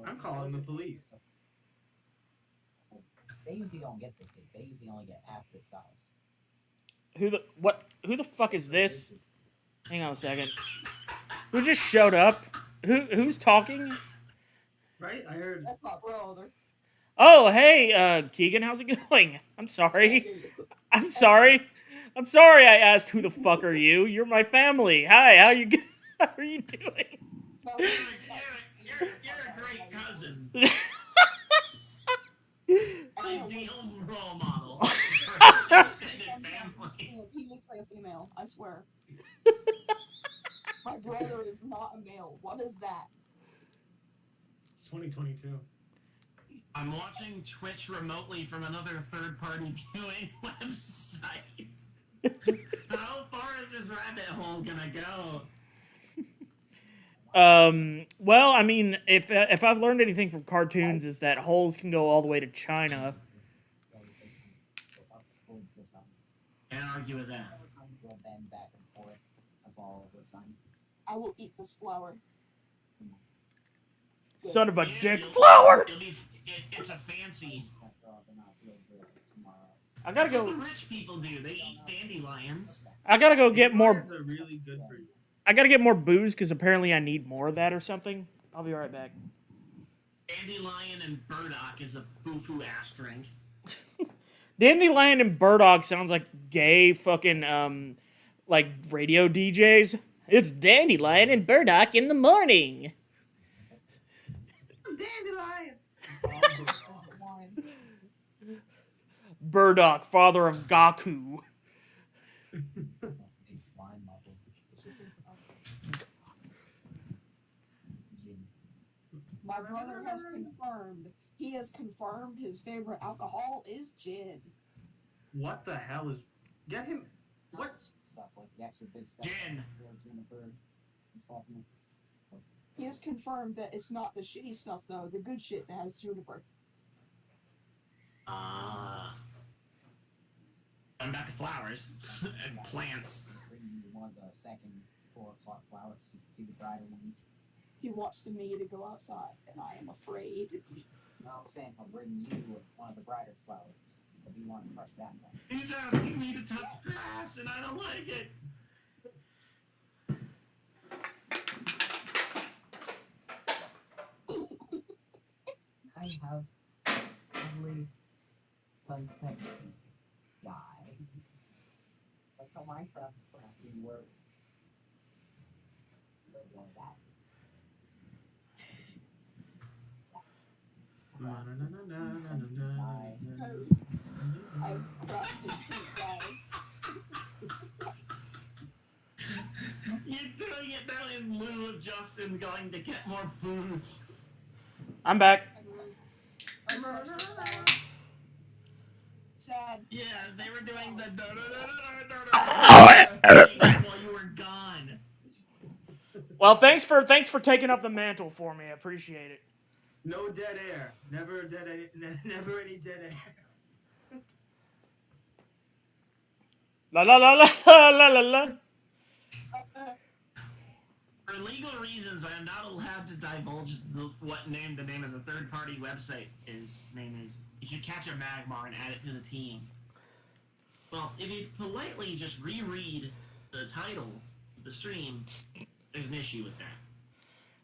Speaker 2: I'm calling the police.
Speaker 5: They usually don't get this big. They usually only get half this size.
Speaker 1: Who the fuck is this? Hang on a second. Who just showed up? Who's talking?
Speaker 2: Right? I heard.
Speaker 4: That's my brother.
Speaker 1: Oh, hey, Keegan, how's it going? I'm sorry. I'm sorry. I'm sorry I asked who the fuck are you? You're my family. Hi, how are you doing?
Speaker 3: You're a great cousin. Ideal role model for extended family.
Speaker 4: He looks like a female, I swear. My brother is not a male. What is that?
Speaker 2: It's 2022.
Speaker 3: I'm watching Twitch remotely from another third-party viewing website. How far is this rabbit hole gonna go?
Speaker 1: Well, I mean, if I've learned anything from cartoons, is that holes can go all the way to China.
Speaker 3: Can't argue with that.
Speaker 5: Will bend back and forth to follow the sun.
Speaker 4: I will eat this flower.
Speaker 1: Son of a
Speaker 3: Yeah,
Speaker 1: dick
Speaker 3: you'll-
Speaker 1: flower!
Speaker 3: It's a fancy.
Speaker 1: I gotta
Speaker 3: That's what the
Speaker 1: go.
Speaker 3: rich people do. They eat dandelions.
Speaker 1: I gotta go get more.
Speaker 2: Dandelions are really good for you.
Speaker 1: I gotta get more booze because apparently I need more of that or something. I'll be right back.
Speaker 3: Dandelion and burdock is a foo-foo ass drink.
Speaker 1: Dandelion and burdock sounds like gay fucking like radio DJs. It's Dandelion and burdock in the morning.
Speaker 2: Dandelion.
Speaker 1: Burdock, father of Gaku.
Speaker 4: My brother has confirmed. He has confirmed his favorite alcohol is gin.
Speaker 2: What the hell is? Get him. What?
Speaker 5: Stuff like the actual big stuff.
Speaker 3: Gin.
Speaker 4: He has confirmed that it's not the shitty stuff though, the good shit that has juniper.
Speaker 3: I'm back to flowers and plants.
Speaker 5: Bring you one of the second 4 o'clock flowers so you can see the brighter ones.
Speaker 4: He wants me to go outside, and I am afraid.
Speaker 5: No, I'm saying I'll bring you one of the brighter flowers. If you want to crush that one.
Speaker 3: He's asking me to touch grass and I don't like it.
Speaker 5: I have only sunset guy. That's how Minecraft crafting works. There's one of that.
Speaker 4: I've crafted pink guy.
Speaker 3: You're doing it now in lieu of Justin going to get more booze.
Speaker 1: I'm back.
Speaker 4: Sad.
Speaker 3: Yeah, they were doing the while you were gone.
Speaker 1: Well, thanks for taking up the mantle for me. I appreciate it.
Speaker 2: No dead air. Never dead. Never any dead air.
Speaker 1: La la la la la la la.
Speaker 3: For legal reasons, I am not allowed to divulge the name of the third-party website name is. You should catch a Magmar and add it to the team. Well, if you politely just reread the title of the stream, there's an issue with that.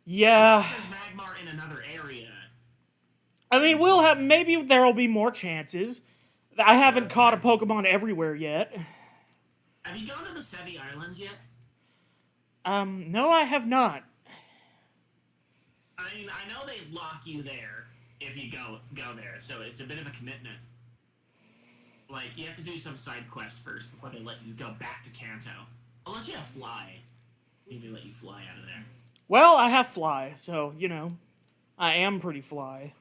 Speaker 1: Yeah.
Speaker 3: It says Magmar in another area.
Speaker 1: I mean, maybe there'll be more chances. I haven't caught a Pokemon everywhere yet.
Speaker 3: Have you gone to the Sevi Islands yet?
Speaker 1: No, I have not.
Speaker 3: I mean, I know they lock you there if you go there, so it's a bit of a commitment. Like, you have to do some side quest first before they let you go back to Kanto. Unless you have fly. Maybe let you fly out of there.
Speaker 1: Well, I have fly, so, you know, I am pretty fly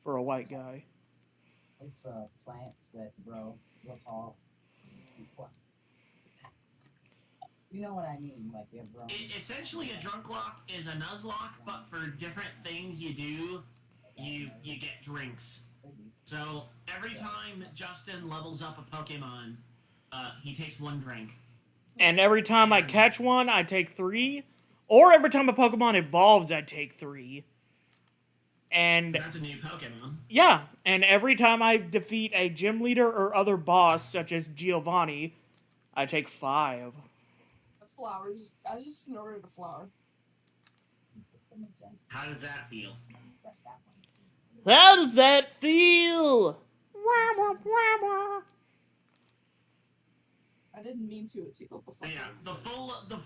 Speaker 1: for a white guy.
Speaker 5: It's plants that grow real tall. You know what I mean? Like they're growing.
Speaker 3: Essentially, a Drunklocke is a nuzlocke, but for different things you do, you get drinks. So every time Justin levels up a Pokemon, he takes 1 drink.
Speaker 1: And every time I catch one, I take 3. Or every time a Pokemon evolves, I take 3. And
Speaker 3: That's a new Pokemon.
Speaker 1: yeah, and every time I defeat a gym leader or other boss, such as Giovanni, I take 5.
Speaker 4: Flower. I just snorted a flower.
Speaker 3: How does that feel?
Speaker 1: How does that feel? Wah, wah, wah, wah.
Speaker 4: I didn't mean to. It tickled the fuck
Speaker 3: Yeah,
Speaker 4: out of me.
Speaker 3: the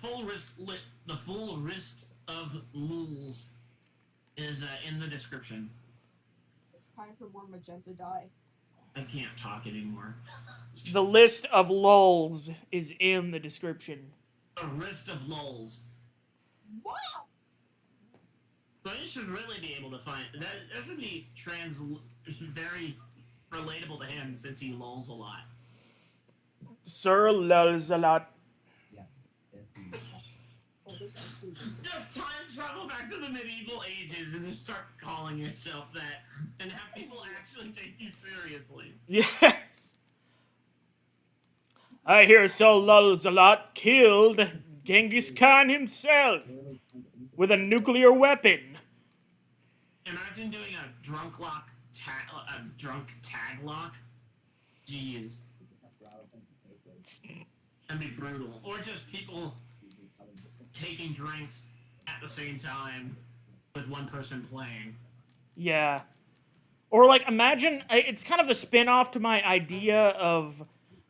Speaker 3: full list of rules is in the description.
Speaker 4: It's time for more magenta dye.
Speaker 3: I can't talk anymore.
Speaker 1: The list of lulz is in the description.
Speaker 3: A list of lulz.
Speaker 4: Wow!
Speaker 3: So you should really be able to find that should be very relatable to him since he lulls a lot.
Speaker 1: Sir lulz a lot.
Speaker 5: Yeah.
Speaker 4: Oh, this actually-
Speaker 3: Just time travel back to the medieval ages and just start calling yourself that and have people actually take you seriously.
Speaker 1: Yes. I hear Sir lulz a lot killed Genghis Khan himself with a nuclear weapon.
Speaker 3: Imagine doing a Drunklocke drunk tag lock. Jeez. That'd be brutal. Or just people taking drinks at the same time with one person playing.
Speaker 1: Yeah. Or, like, imagine, it's kind of a spin-off to my idea of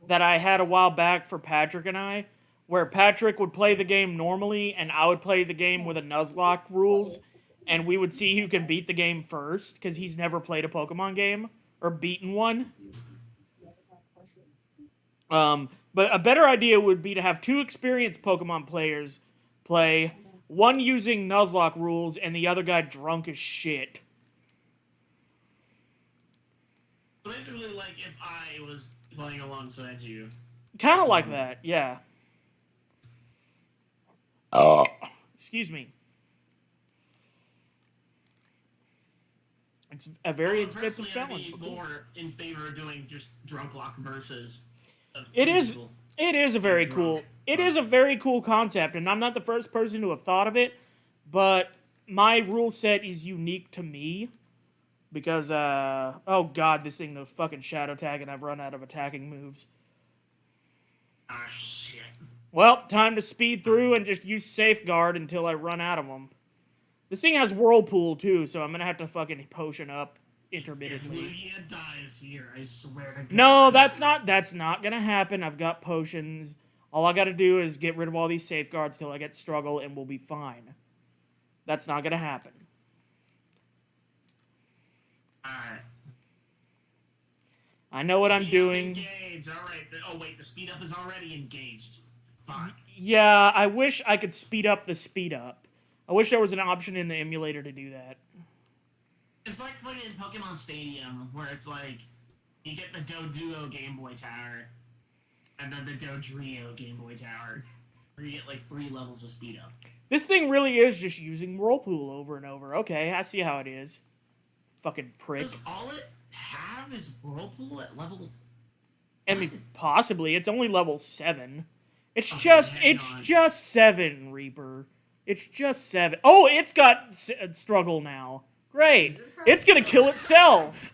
Speaker 1: that I had a while back for Patrick and I, where Patrick would play the game normally, and I would play the game with a nuzlocke rules, and we would see who can beat the game first, because he's never played a Pokemon game, or beaten one. But a better idea would be to have 2 experienced Pokemon players play, one using nuzlocke rules, and the other guy drunk as shit.
Speaker 3: Basically, like if I was playing alongside you.
Speaker 1: Kind of like that, yeah. Excuse me. It's a very expensive
Speaker 3: Personally,
Speaker 1: challenge.
Speaker 3: I'd be more in favor of doing just Drunklocke versus.
Speaker 1: It is.
Speaker 3: People.
Speaker 1: It is a very
Speaker 3: Drunk.
Speaker 1: cool. It is a very cool concept, and I'm not the first person to have thought of it, but my rule set is unique to me because oh god, this thing knows fucking shadow tag, and I've run out of attacking moves.
Speaker 3: Ah shit.
Speaker 1: Well, time to speed through and just use safeguard until I run out of them. This thing has whirlpool too, so I'm gonna have to fucking potion up
Speaker 3: If
Speaker 1: intermittently.
Speaker 3: Lugia dies here, I swear to God.
Speaker 1: No, that's not gonna happen. I've got potions. All I gotta do is get rid of all these safeguards till I get struggle, and we'll be fine. That's not gonna happen.
Speaker 3: Alright.
Speaker 1: I know what I'm doing.
Speaker 3: Engage. Alright. Oh wait, the speed up is already engaged. Fuck.
Speaker 1: Yeah, I wish I could speed up the speed up. I wish there was an option in the emulator to do that.
Speaker 3: It's like fucking Pokemon Stadium, where it's like, you get the Doduo Game Boy Tower, and then the Dodrio Game Boy Tower, where you get like 3 levels of speed up.
Speaker 1: This thing really is just using whirlpool over and over. Okay, I see how it is. Fucking prick.
Speaker 3: Does all it have is Whirlpool at level...
Speaker 1: I mean, possibly. It's only level 7. It's
Speaker 3: Okay,
Speaker 1: just,
Speaker 3: hang
Speaker 1: it's
Speaker 3: on.
Speaker 1: just 7, Reaper. It's just 7. Oh, it's got struggle now. Great. It's gonna kill itself.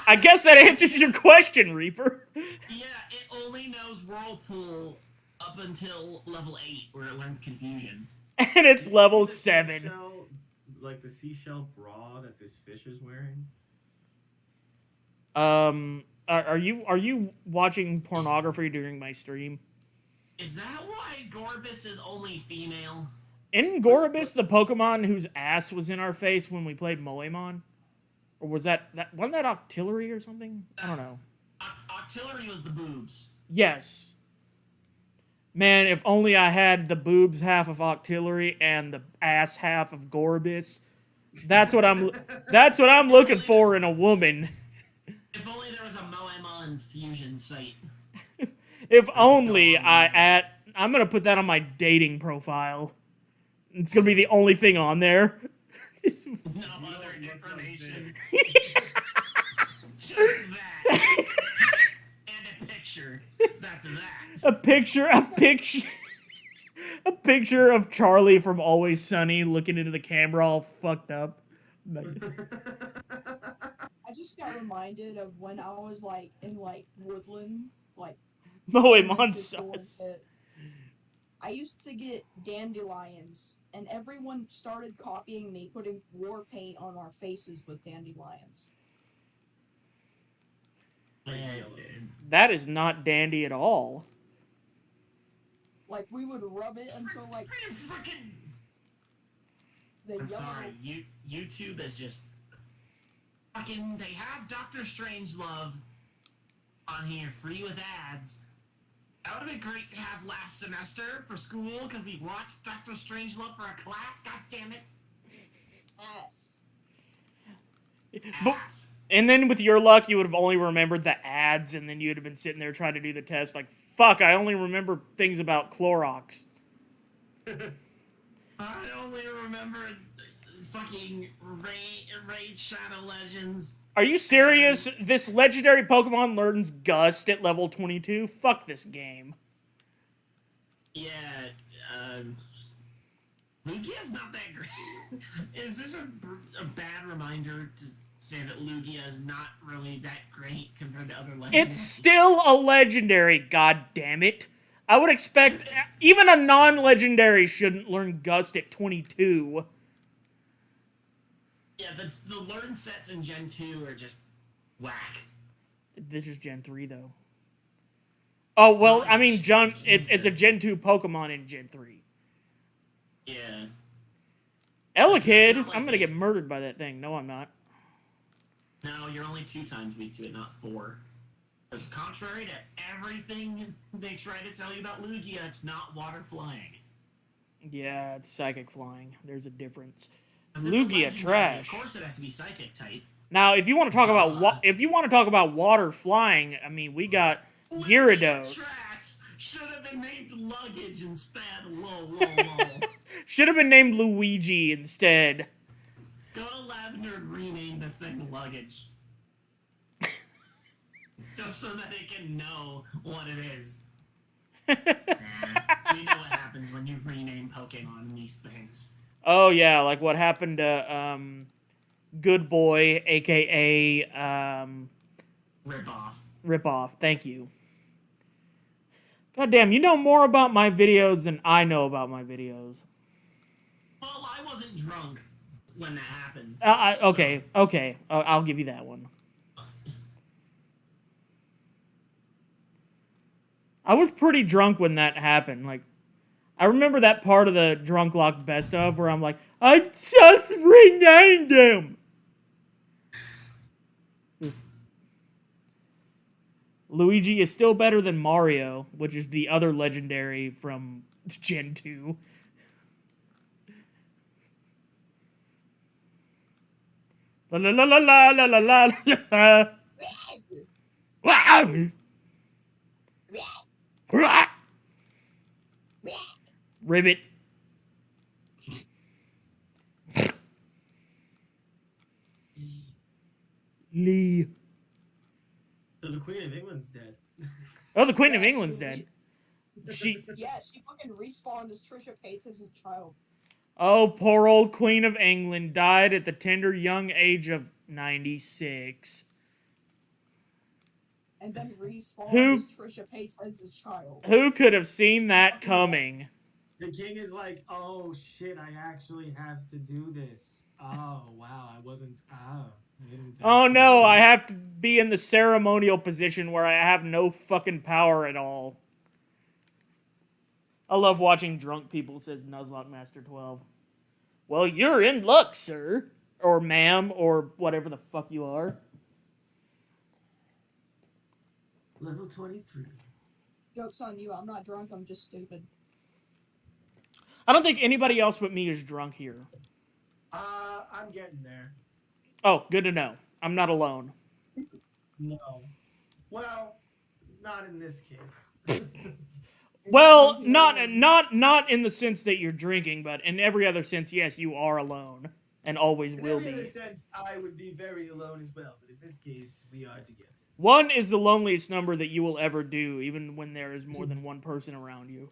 Speaker 1: I guess that answers your question, Reaper.
Speaker 3: Yeah, it only knows Whirlpool up until level 8, where it learns Confusion.
Speaker 1: And it's level
Speaker 2: The
Speaker 1: 7.
Speaker 2: seashell- like the seashell bra that this fish is wearing.
Speaker 1: Are you watching pornography during my stream?
Speaker 3: Is that why Gorbis is only female?
Speaker 1: Isn't Gorobus the Pokemon whose ass was in our face when we played Moemon? Or was that wasn't that Octillery or something? I don't know.
Speaker 3: Octillery was the boobs.
Speaker 1: Yes. Man, if only I had the boobs half of Octillery and the ass half of Gorobus. That's what I'm looking for in a woman.
Speaker 3: If only there was a Moemon fusion site.
Speaker 1: If only I'm gonna put that on my dating profile. It's gonna be the only thing on there.
Speaker 3: No other information. Just that. And a picture. That's that.
Speaker 1: A picture of Charlie from Always Sunny looking into the camera all fucked up.
Speaker 4: I just got reminded of when I was like in like Woodland, like
Speaker 1: Moemon sus.
Speaker 4: I used to get dandelions, and everyone started copying me, putting war paint on our faces with dandelions.
Speaker 1: That is not dandy at all.
Speaker 4: Like, we would rub it until, like, the
Speaker 3: I'm
Speaker 4: yellow...
Speaker 3: sorry, YouTube is just fucking. They have Doctor Strangelove on here free with ads. That would have been great to have last semester for school because we watched Doctor Strangelove for a class. God damn it!
Speaker 4: Ass.
Speaker 3: Ass.
Speaker 1: And then with your luck, you would have only remembered the ads, and then you'd have been sitting there trying to do the test like, fuck, I only remember things about Clorox.
Speaker 3: I only remember fucking Raid Shadow Legends.
Speaker 1: Are you serious? This legendary Pokemon learns Gust at level 22? Fuck this game.
Speaker 3: Yeah, Lugia's not that great. Is this a bad reminder to say that Lugia is not really that great compared to other legends?
Speaker 1: It's still a legendary, god damn it. I would expect even a non-legendary shouldn't learn Gust at 22.
Speaker 3: Yeah, the learn sets in Gen 2 are just whack.
Speaker 1: This is Gen 3 though. Oh, well, I mean, it's a Gen 2 Pokemon in Gen 3.
Speaker 3: Yeah.
Speaker 1: Elekid, I'm gonna get murdered by that thing. No, I'm not.
Speaker 3: No, you're only 2 times weak to it, not 4. Because contrary to everything they try to tell you about Lugia, it's not water flying.
Speaker 1: Yeah, it's psychic flying. There's a difference.
Speaker 3: 'Cause it's a
Speaker 1: Lugia
Speaker 3: legendary,
Speaker 1: trash.
Speaker 3: Of course it has to be psychic type.
Speaker 1: Now, if you want to talk about water flying, I mean, we got Gyarados.
Speaker 3: Should have been named Luggage instead. Lol.
Speaker 1: Should have been named Luigi instead.
Speaker 3: Go to Lavender and rename this thing Luggage. Just so that it can know what it is. We know what happens when you rename Pokemon and these things.
Speaker 1: Oh yeah, like what happened to Good Boy, aka Ripoff. Thank you. God damn, you know more about my videos than I know about my videos.
Speaker 3: Well, I wasn't drunk when that happened.
Speaker 1: Okay. I'll give you that one. I was pretty drunk when that happened. Like, I remember that part of the Drunklocke best of where I'm like, I just renamed him. Luigi is still better than Mario, which is the other legendary from Gen 2. La la la la la la la la la. Ribbit. Lee.
Speaker 2: So the Queen of England's dead.
Speaker 1: Oh, the Queen of England's dead. She
Speaker 4: fucking respawned as Trisha Paytas as a child.
Speaker 1: Oh, poor old Queen of England died at the tender young age of 96.
Speaker 4: And then respawned as Trisha Paytas as a child.
Speaker 1: Who could have seen that coming?
Speaker 2: The king is like, oh shit, I actually have to do this. Oh, wow, I wasn't,
Speaker 1: Oh no, I have to be in the ceremonial position where I have no fucking power at all. I love watching drunk people says Nuzlocke Master 12. Well, you're in luck, sir. Or ma'am, or whatever the fuck you are.
Speaker 2: Level 23.
Speaker 4: Joke's on you. I'm not drunk. I'm just stupid.
Speaker 1: I don't think anybody else but me is drunk here.
Speaker 2: I'm getting there.
Speaker 1: Oh, good to know. I'm not alone.
Speaker 2: No. Well, not in this case.
Speaker 1: Well, not in the sense that you're drinking, but in every other sense, yes, you are alone and always will
Speaker 2: In every other
Speaker 1: be.
Speaker 2: sense, I would be very alone as well, but in this case, we are together.
Speaker 1: One is the loneliest number that you will ever do, even when there is more than one person around you.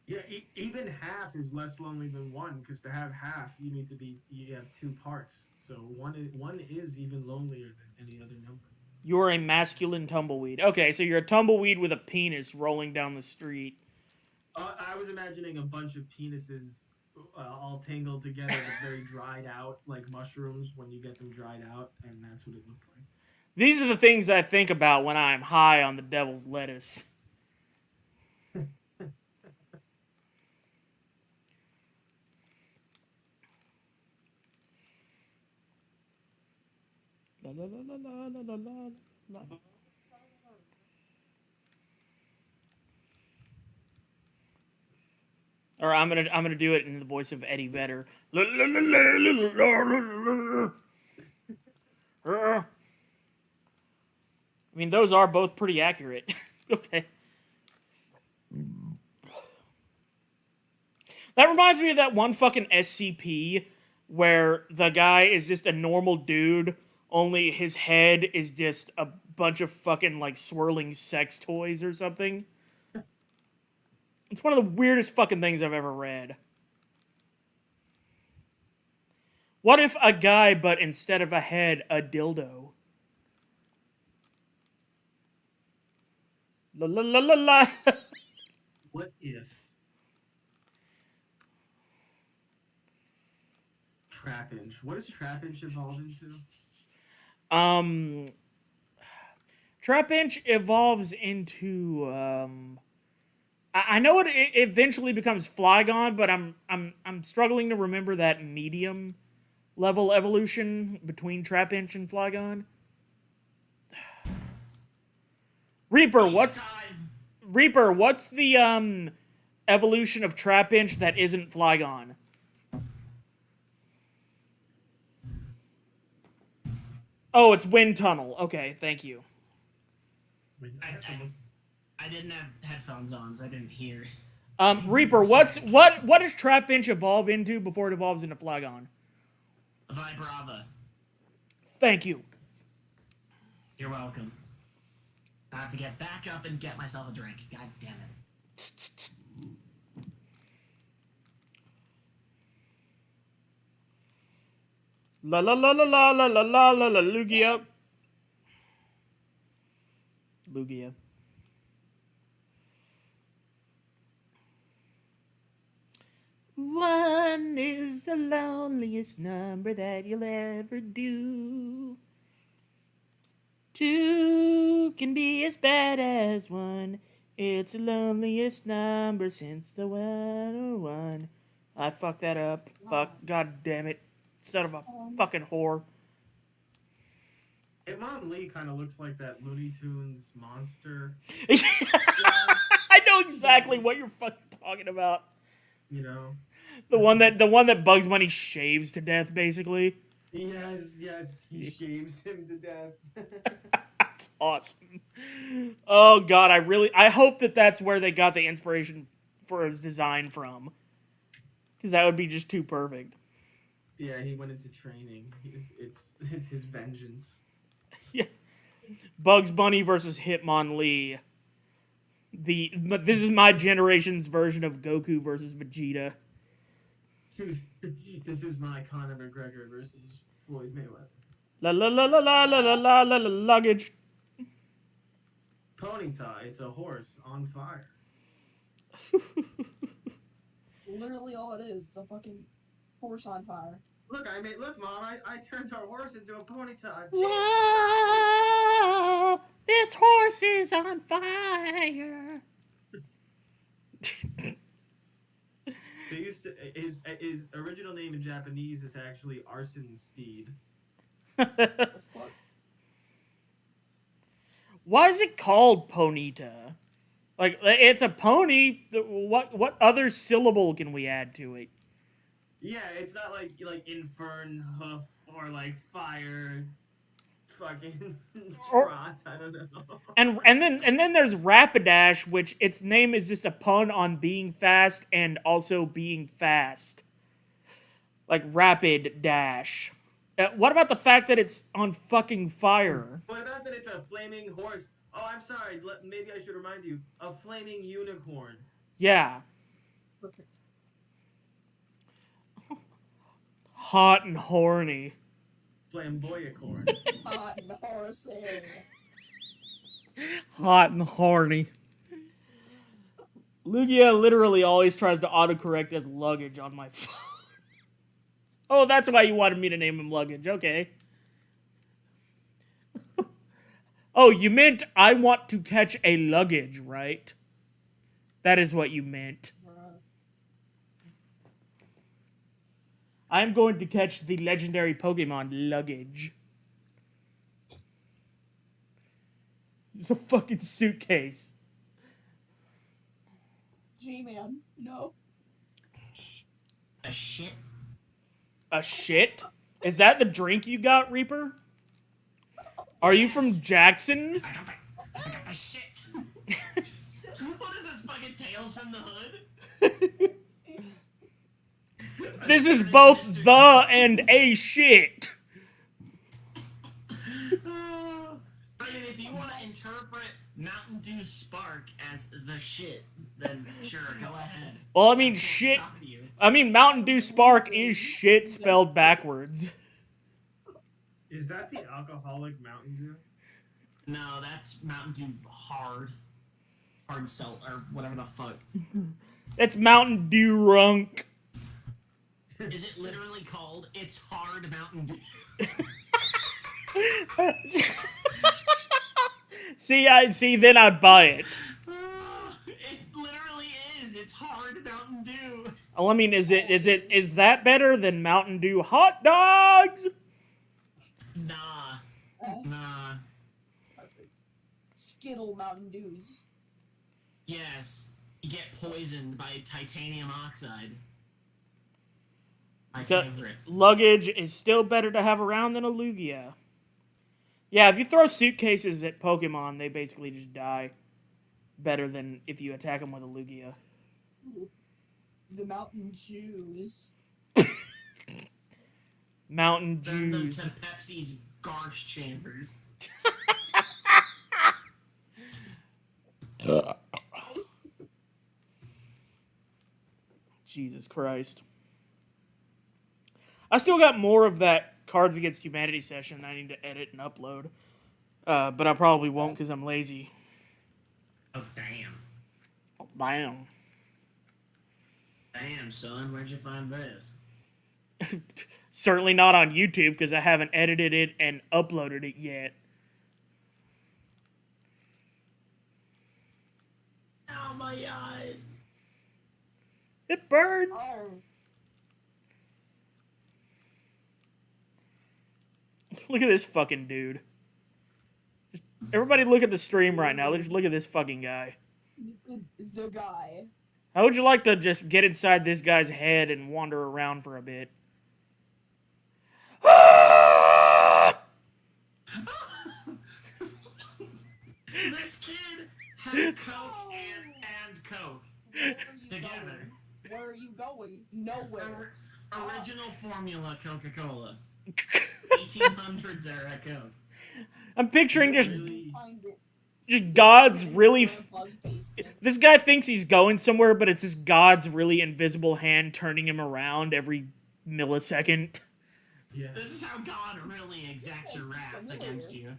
Speaker 2: Yeah, even half is less lonely than one, because to have half, you have two parts. So one is even lonelier than any other number.
Speaker 1: You're a masculine tumbleweed. Okay, so you're a tumbleweed with a penis rolling down the street.
Speaker 2: I was imagining a bunch of penises all tangled together, but very dried out, like mushrooms when you get them dried out, and that's what it looked like.
Speaker 1: These are the things I think about when I'm high on the devil's lettuce. La, la, la, la, la, la, la, la. Or I'm gonna do it in the voice of Eddie Vedder. I mean, those are both pretty accurate. Okay. That reminds me of that one fucking SCP where the guy is just a normal dude, only his head is just a bunch of fucking, like, swirling sex toys or something. It's one of the weirdest fucking things I've ever read. What if a guy, but instead of a head, a dildo? La la la la la.
Speaker 2: What if Trapinch? What does Trapinch evolve into?
Speaker 1: Trapinch evolves into I know it eventually becomes Flygon, but I'm struggling to remember that medium level evolution between Trapinch and Flygon. Reaper, what's the evolution of Trapinch that isn't Flygon? Oh, it's Wind Tunnel. Okay, thank you.
Speaker 3: I didn't have headphones on, so I didn't hear.
Speaker 1: Reaper, what does Trapinch evolve into before it evolves into Flygon?
Speaker 3: Vibrava.
Speaker 1: Thank you.
Speaker 3: You're welcome. I have to get back up and get myself a drink. God damn it.
Speaker 1: Tsk, tsk, tsk. La la la la la la la la la la Lugia. Lugia. One is the loneliest number that you'll ever do. Two can be as bad as one. It's the loneliest number since the 101. I fucked that up. Fuck. God damn it. Son of a fucking whore.
Speaker 2: Hitmonlee kind of looks like that Looney Tunes monster.
Speaker 1: I know exactly what you're fucking talking about.
Speaker 2: You know?
Speaker 1: The one that Bugs Bunny shaves to death, basically.
Speaker 2: Yes, he shaves him to death.
Speaker 1: That's awesome. Oh god, I hope that's where they got the inspiration for his design from. Because that would be just too perfect.
Speaker 2: Yeah, he went into training. It's his vengeance.
Speaker 1: Yeah. Bugs Bunny versus Hitmonlee. This is my generation's version of Goku versus Vegeta.
Speaker 2: This is my Conor McGregor versus Floyd Mayweather.
Speaker 1: La la la la la la la la la la luggage.
Speaker 2: Ponyta, it's a horse on fire.
Speaker 4: Literally all it is a fucking horse on fire.
Speaker 2: Look, Mom, I turned our horse into a Ponyta.
Speaker 1: This horse is on fire.
Speaker 2: They used to, his original name in Japanese is actually Arson Steed.
Speaker 4: The fuck?
Speaker 1: Why is it called Ponita? Like, it's a pony. What other syllable can we add to it?
Speaker 2: Yeah, it's not like infern, hoof, or like fire, fucking
Speaker 1: Or-
Speaker 2: trot. I don't know.
Speaker 1: And then there's Rapidash, which its name is just a pun on being fast and also being fast. Like Rapid Dash. What about the fact that it's on fucking fire?
Speaker 2: What about that it's a flaming horse? Oh, I'm sorry. Maybe I should remind you. A flaming unicorn.
Speaker 1: Yeah.
Speaker 4: Perfect.
Speaker 1: Hot and horny.
Speaker 2: Flamboyacorn.
Speaker 4: Hot and horsey.
Speaker 1: Hot and horny. Lugia literally always tries to autocorrect as luggage on my phone. Oh, that's why you wanted me to name him Luggage. Okay. Oh, you meant I want to catch a luggage, right? That is what you meant. I'm going to catch the legendary Pokemon Luggage. It's a fucking suitcase.
Speaker 4: G-Man, no.
Speaker 3: A shit.
Speaker 1: A shit? Is that the drink you got, Reaper? Are you from Jackson?
Speaker 3: I got the shit. What is this fucking Tales from the Hood?
Speaker 1: This is both the and a shit.
Speaker 3: I mean, if you want to interpret Mountain Dew Spark as the shit, then sure, go ahead.
Speaker 1: Well, I mean,
Speaker 3: Can't
Speaker 1: shit.
Speaker 3: stop you.
Speaker 1: I mean, Mountain Dew Spark is shit spelled backwards.
Speaker 2: Is that the alcoholic Mountain Dew?
Speaker 3: No, that's Mountain Dew Hard Salt, or whatever the fuck.
Speaker 1: That's Mountain Dew Runk.
Speaker 3: Is it literally called It's Hard Mountain Dew?
Speaker 1: See, then I'd buy it.
Speaker 3: It literally is. It's Hard Mountain Dew.
Speaker 1: Well, I mean, is that better than Mountain Dew hot dogs?
Speaker 3: Nah.
Speaker 4: Perfect. Skittle Mountain Dews.
Speaker 3: Yes. You get poisoned by titanium oxide. My
Speaker 1: The
Speaker 3: favorite.
Speaker 1: luggage is still better to have around than a Lugia. Yeah, if you throw suitcases at Pokemon, they basically just die. Better than if you attack them with a Lugia.
Speaker 4: The Mountain Dews.
Speaker 1: Mountain
Speaker 3: Send them
Speaker 1: Dews.
Speaker 3: to Pepsi's Garsh chambers.
Speaker 1: Jesus Christ. I still got more of that Cards Against Humanity session I need to edit and upload. But I probably won't because I'm lazy.
Speaker 3: Oh, damn.
Speaker 1: Damn.
Speaker 3: Damn, son, where'd you find this?
Speaker 1: Certainly not on YouTube because I haven't edited it and uploaded it yet.
Speaker 3: Ow, my eyes.
Speaker 1: It burns.
Speaker 4: Arr.
Speaker 1: Look at this fucking dude. Just, everybody look at the stream right now. Just look at this fucking guy.
Speaker 4: The guy.
Speaker 1: How would you like to just get inside this guy's head and wander around for a bit?
Speaker 3: This kid had Coke and Coke.
Speaker 4: Where are you
Speaker 3: Together.
Speaker 4: going? Where are you going? Nowhere.
Speaker 3: Original formula Coca-Cola. 1800s era Coke.
Speaker 1: I'm picturing just
Speaker 2: Really?
Speaker 4: Find it.
Speaker 1: God's really...
Speaker 4: Bug basement.
Speaker 1: This guy thinks he's going somewhere, but it's just God's really invisible hand turning him around every millisecond.
Speaker 2: Yeah.
Speaker 3: This is how God really exacts your wrath against you.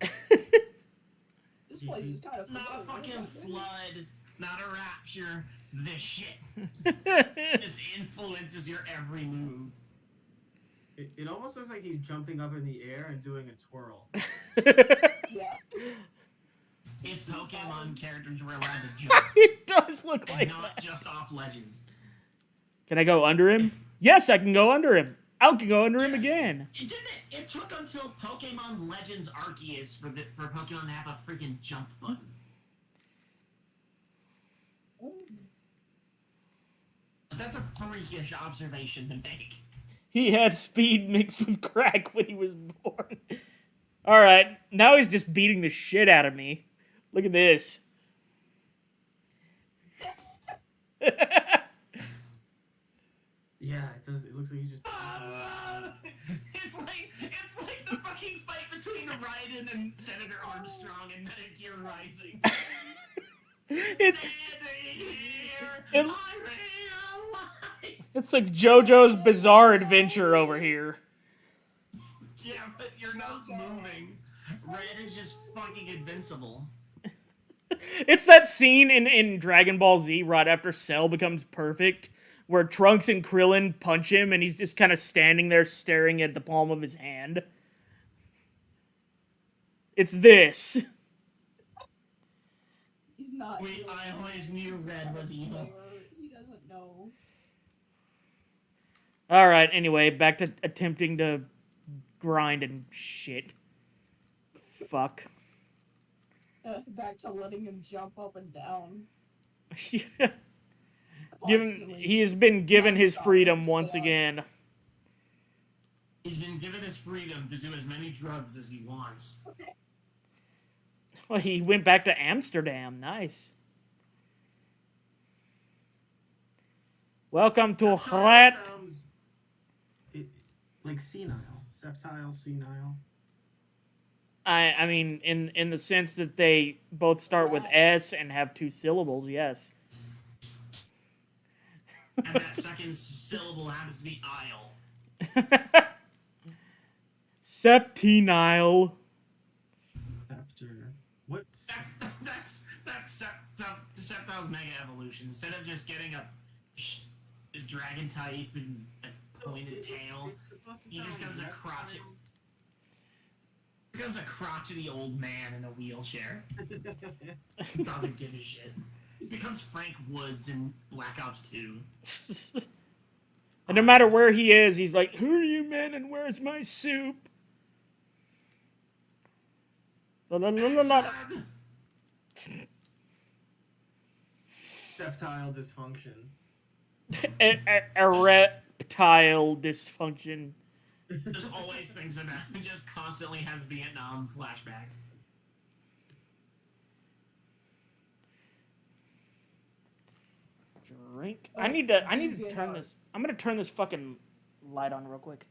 Speaker 4: This place is kind of
Speaker 3: Not a fucking flood, not a rapture, this shit. Just influences your every move.
Speaker 2: It almost looks like he's jumping up in the air and doing a twirl.
Speaker 4: Yeah.
Speaker 3: if Pokemon characters were allowed to jump
Speaker 1: It does look
Speaker 3: and
Speaker 1: like
Speaker 3: not
Speaker 1: that.
Speaker 3: just off ledges.
Speaker 1: Can I go under him? Yes, I can go under him. I can go under him again.
Speaker 3: It didn't. It took until Pokemon Legends Arceus for Pokemon to have a freaking jump button. That's a freakish observation to make.
Speaker 1: He had speed mixed with crack when he was born. Alright, now he's just beating the shit out of me. Look at this.
Speaker 2: Yeah, it does. It looks like he just.
Speaker 3: It's like the fucking fight between Raiden and Senator Armstrong in Metal Gear Rising.
Speaker 1: It-
Speaker 3: Standing here,
Speaker 1: it-
Speaker 3: I realize.
Speaker 1: It's like JoJo's Bizarre Adventure over here.
Speaker 3: Yeah, but you're not moving. Red is just fucking invincible.
Speaker 1: It's that scene in Dragon Ball Z right after Cell becomes perfect, where Trunks and Krillin punch him and he's just kind of standing there staring at the palm of his hand. It's this.
Speaker 4: He's not.
Speaker 3: I always knew Red was evil.
Speaker 4: He doesn't know.
Speaker 1: Alright, anyway, back to attempting to grind and shit. Fuck.
Speaker 4: Back to letting him jump up and down.
Speaker 1: He has been given his freedom once again.
Speaker 3: He's been given his freedom to do as many drugs as he wants.
Speaker 1: Well, he went back to Amsterdam. Nice. Welcome to
Speaker 2: That
Speaker 1: Hlat.
Speaker 2: sounds like senile, septile, senile.
Speaker 1: I mean, in the sense that they both start with S and have 2 syllables, yes.
Speaker 3: And that second syllable happens to be aisle.
Speaker 1: Septenile.
Speaker 2: Scepter. What?
Speaker 3: That's Sceptile's mega evolution. Instead of just getting a dragon type and a pointed tail,
Speaker 2: It's supposed to
Speaker 3: he just
Speaker 2: sound
Speaker 3: becomes a
Speaker 2: reptile.
Speaker 3: crotchety. Becomes a crotchety old man in a wheelchair. Doesn't give a shit. He becomes Frank Woods in Black Ops 2.
Speaker 1: And no matter where he is, he's like, "Who are you, man, and where's my soup?" La, la, la, la, la.
Speaker 2: Septile dysfunction.
Speaker 1: A reptile dysfunction.
Speaker 3: Just always thinks about it. Just constantly has Vietnam flashbacks.
Speaker 1: Drink. I need to turn this. I'm gonna turn this fucking light on real quick.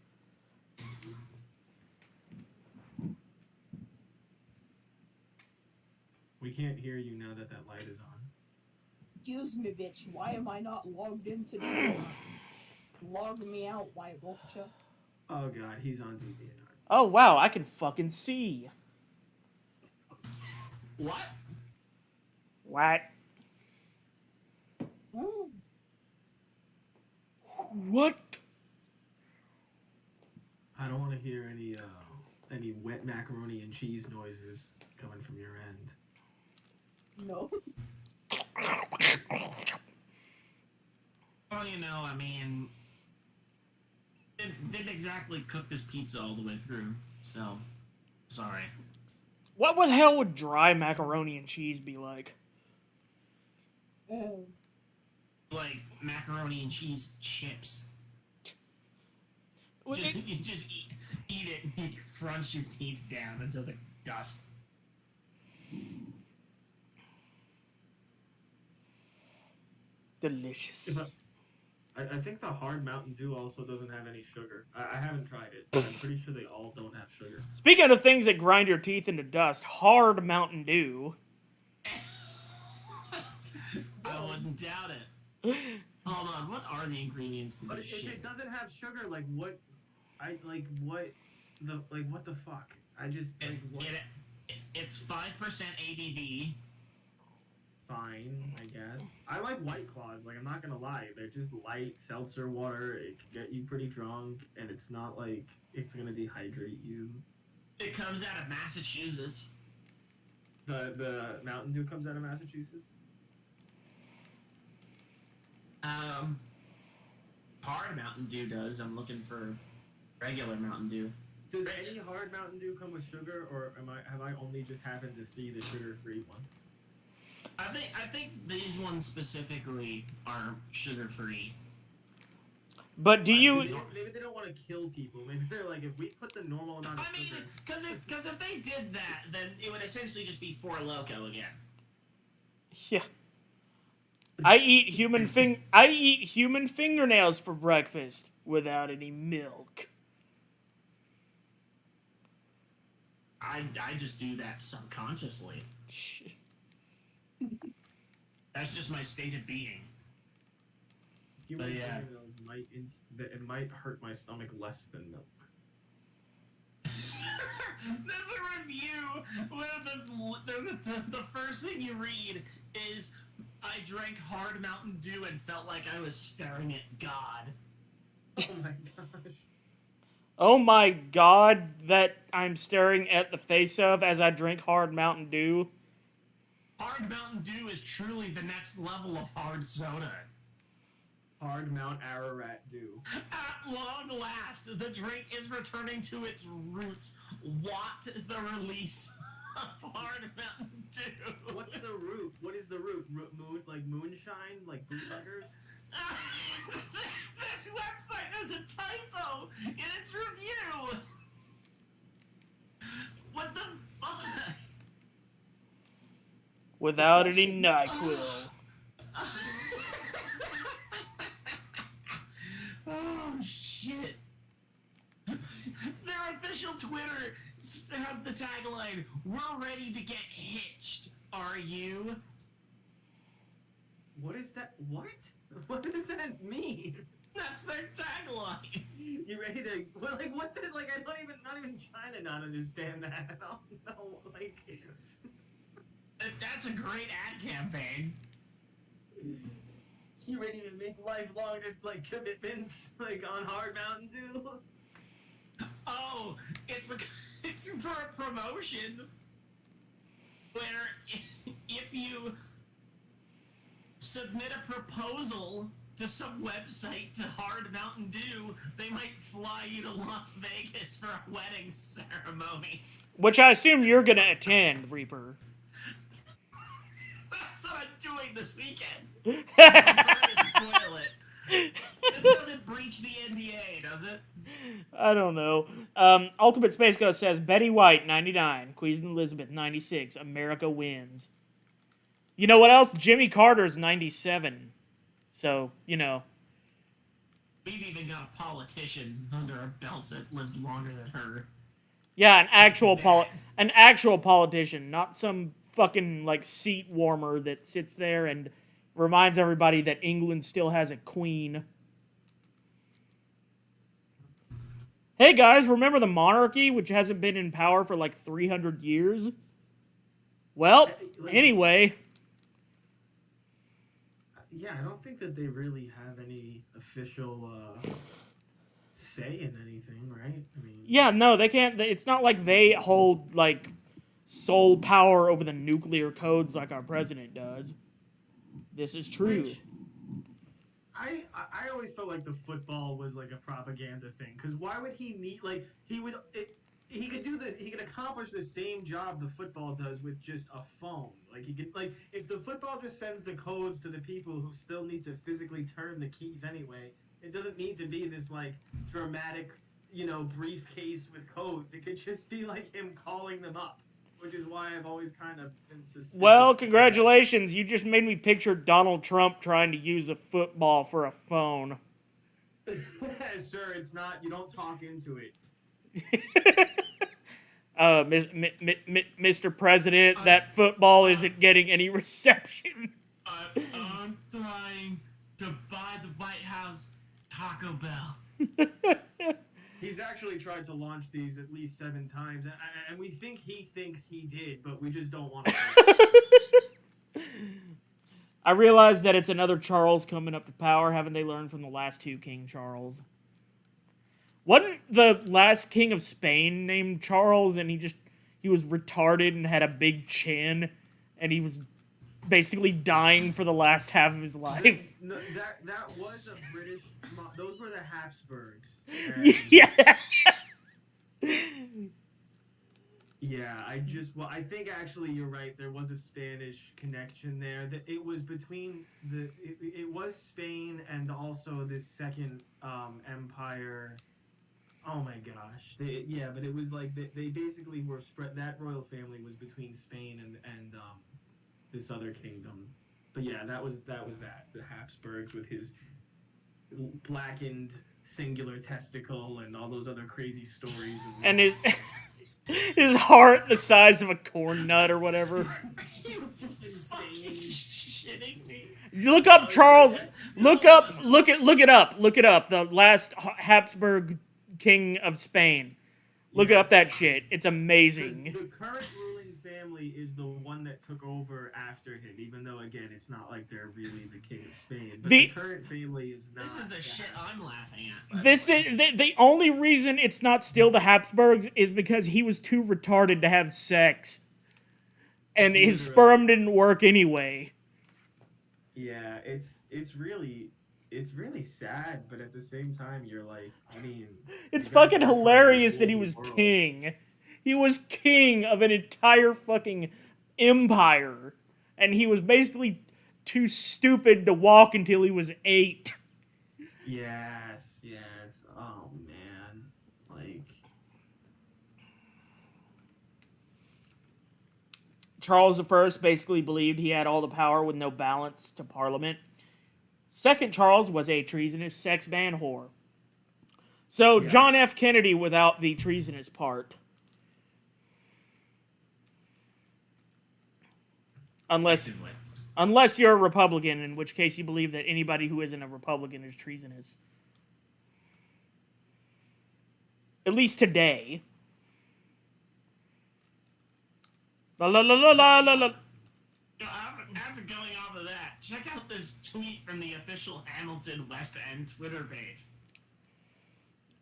Speaker 2: We can't hear you now that that light is on.
Speaker 4: Excuse me, bitch. Why am I not logged into the log me out, White Vulture?
Speaker 2: Oh god, he's on DeviantArt.
Speaker 1: Oh wow, I can fucking see.
Speaker 3: What?
Speaker 1: What?
Speaker 4: Ooh.
Speaker 1: What?
Speaker 2: I don't want to hear any wet macaroni and cheese noises coming from your end.
Speaker 4: No.
Speaker 3: Well, you know, I mean, didn't exactly cook this pizza all the way through, so sorry.
Speaker 1: What the hell would dry macaroni and cheese be like?
Speaker 3: Like macaroni and cheese chips.
Speaker 1: Well,
Speaker 3: Just,
Speaker 1: it-
Speaker 3: you just eat it and you crunch your teeth down until they're dust.
Speaker 1: Delicious.
Speaker 2: I think the hard Mountain Dew also doesn't have any sugar. I haven't tried it, but I'm pretty sure they all don't have sugar.
Speaker 1: Speaking of things that grind your teeth into dust, hard Mountain Dew.
Speaker 2: Oh.
Speaker 3: I wouldn't doubt it. Hold on, what are the ingredients to
Speaker 2: But
Speaker 3: this
Speaker 2: if
Speaker 3: shit?
Speaker 2: it doesn't have sugar, like what? What the fuck? I just like what?
Speaker 3: It's 5% ABV.
Speaker 2: Fine, I guess. I like White Claws. Like I'm not gonna lie, they're just light seltzer water. It can get you pretty drunk, and it's not like it's gonna dehydrate you.
Speaker 3: It comes out of Massachusetts.
Speaker 2: The Mountain Dew comes out of Massachusetts.
Speaker 3: Hard Mountain Dew does. I'm looking for regular Mountain Dew.
Speaker 2: Does any hard Mountain Dew come with sugar, or have I only just happened to see the sugar-free one?
Speaker 3: I think these ones specifically are sugar free.
Speaker 1: But do you?
Speaker 2: Maybe they don't want to kill people. Maybe they're like, if we put the normal amount of sugar.
Speaker 3: Because if they did that, then it would essentially just be Four Loko again.
Speaker 1: Yeah. I eat human fingernails for breakfast without any milk.
Speaker 3: I just do that subconsciously. That's just my state of being.
Speaker 2: Human
Speaker 3: yeah.
Speaker 2: fingernails it might hurt my stomach less than milk.
Speaker 3: There's a review where the first thing you read is, I drank hard Mountain Dew and felt like I was staring at God.
Speaker 2: Oh my gosh.
Speaker 1: Oh my God, that I'm staring at the face of as I drink hard Mountain Dew.
Speaker 3: Hard Mountain Dew is truly the next level of hard soda.
Speaker 2: Hard Mount Ararat Dew.
Speaker 3: At long last, the drink is returning to its roots. What the release of Hard Mountain Dew?
Speaker 2: What's the root? What is the root? Like moonshine? Like bootleggers?
Speaker 3: This website has a typo in its review. What the fuck?
Speaker 1: Without any NyQuil.
Speaker 3: Oh shit! Their official Twitter has the tagline, "We're ready to get hitched. Are you?"
Speaker 2: What is that? What? What does that mean?
Speaker 3: That's their tagline.
Speaker 2: You ready to? Well, like what? Like I don't even. Not even trying to not understand that. I don't know. Like.
Speaker 3: That's a great ad campaign.
Speaker 2: You ready to make lifelong just like commitments like on Hard Mountain Dew?
Speaker 3: Oh, it's for a promotion where if you submit a proposal to some website to Hard Mountain Dew, they might fly you to Las Vegas for a wedding ceremony.
Speaker 1: Which I assume you're gonna attend, Reaper.
Speaker 3: That's what I'm doing this weekend. I'm sorry to spoil it. This doesn't breach the NDA, does it?
Speaker 1: I don't know. Ultimate Space Ghost says, Betty White, 99. Queen Elizabeth, 96. America wins. You know what else? Jimmy Carter's 97. So, you know.
Speaker 3: We've even got a politician under our belts that lived longer than her.
Speaker 1: Yeah, an actual politician, not some fucking, like, seat warmer that sits there and reminds everybody that England still has a queen. Hey guys, remember the monarchy, which hasn't been in power for like 300 years? Well, anyway.
Speaker 2: Yeah, I don't think that they really have any official say in anything, right? I mean,
Speaker 1: Yeah, no, they can't. It's not like they hold, like, sole power over the nuclear codes like our president does. This is true.
Speaker 2: Which, I always felt like the football was like a propaganda thing, because why would he need, like, he could do this, he could accomplish the same job the football does with just a phone. Like, he could, like, if the football just sends the codes to the people who still need to physically turn the keys anyway, it doesn't need to be this, like, dramatic, you know, briefcase with codes. It could just be like him calling them up, which is why I've always kind of been suspicious.
Speaker 1: Well, congratulations. You just made me picture Donald Trump trying to use a football for a phone.
Speaker 2: Sir, it's not, you don't talk into it.
Speaker 1: Mr. President, that football isn't getting any reception.
Speaker 3: I'm trying to buy the White House Taco Bell.
Speaker 2: He's actually tried to launch these at least 7 times, and we think he thinks he did, but we just don't want to.
Speaker 1: I realize that it's another Charles coming up to power. Haven't they learned from the last 2 King Charles? Wasn't the last king of Spain named Charles, and he he was retarded and had a big chin, and he was basically dying for the last half of his life.
Speaker 2: No, that was a British. Those were the Habsburgs.
Speaker 1: Yeah.
Speaker 2: Yeah, I think actually you're right. There was a Spanish connection there. That it was between it was Spain and also this second empire. Oh my gosh. But it was like they basically were spread. That royal family was between Spain and this other kingdom. But yeah, that was that. The Habsburgs with his blackened singular testicle and all those other crazy stories.
Speaker 1: And his heart the size of a corn nut or whatever.
Speaker 3: You fucking shitting me.
Speaker 1: Look up Charles. Look it up. The last Habsburg king of Spain. Look up that shit. It's amazing.
Speaker 2: The current ruling family is the one that took over after him, even though again it's not like they're really the king of Spain. But the current family is not.
Speaker 3: This is the shit I'm laughing at.
Speaker 1: This is the only reason it's not still the Habsburgs is because he was too retarded to have sex, and his sperm didn't work anyway.
Speaker 2: Yeah, it's really sad, but at the same time, you're like, I mean,
Speaker 1: it's fucking hilarious that he was king. He was king of an entire fucking empire, and he was basically too stupid to walk until he was 8.
Speaker 2: Yes. Oh man, like
Speaker 1: Charles I basically believed he had all the power with no balance to Parliament. Second Charles was a treasonous sex ban whore. So
Speaker 2: Yeah.
Speaker 1: John F. Kennedy without the treasonous part. Unless you're a Republican, in which case you believe that anybody who isn't a Republican is treasonous. At least today. La la la la la la la.
Speaker 3: After going off of that, check out this tweet from the official Hamilton West End Twitter page.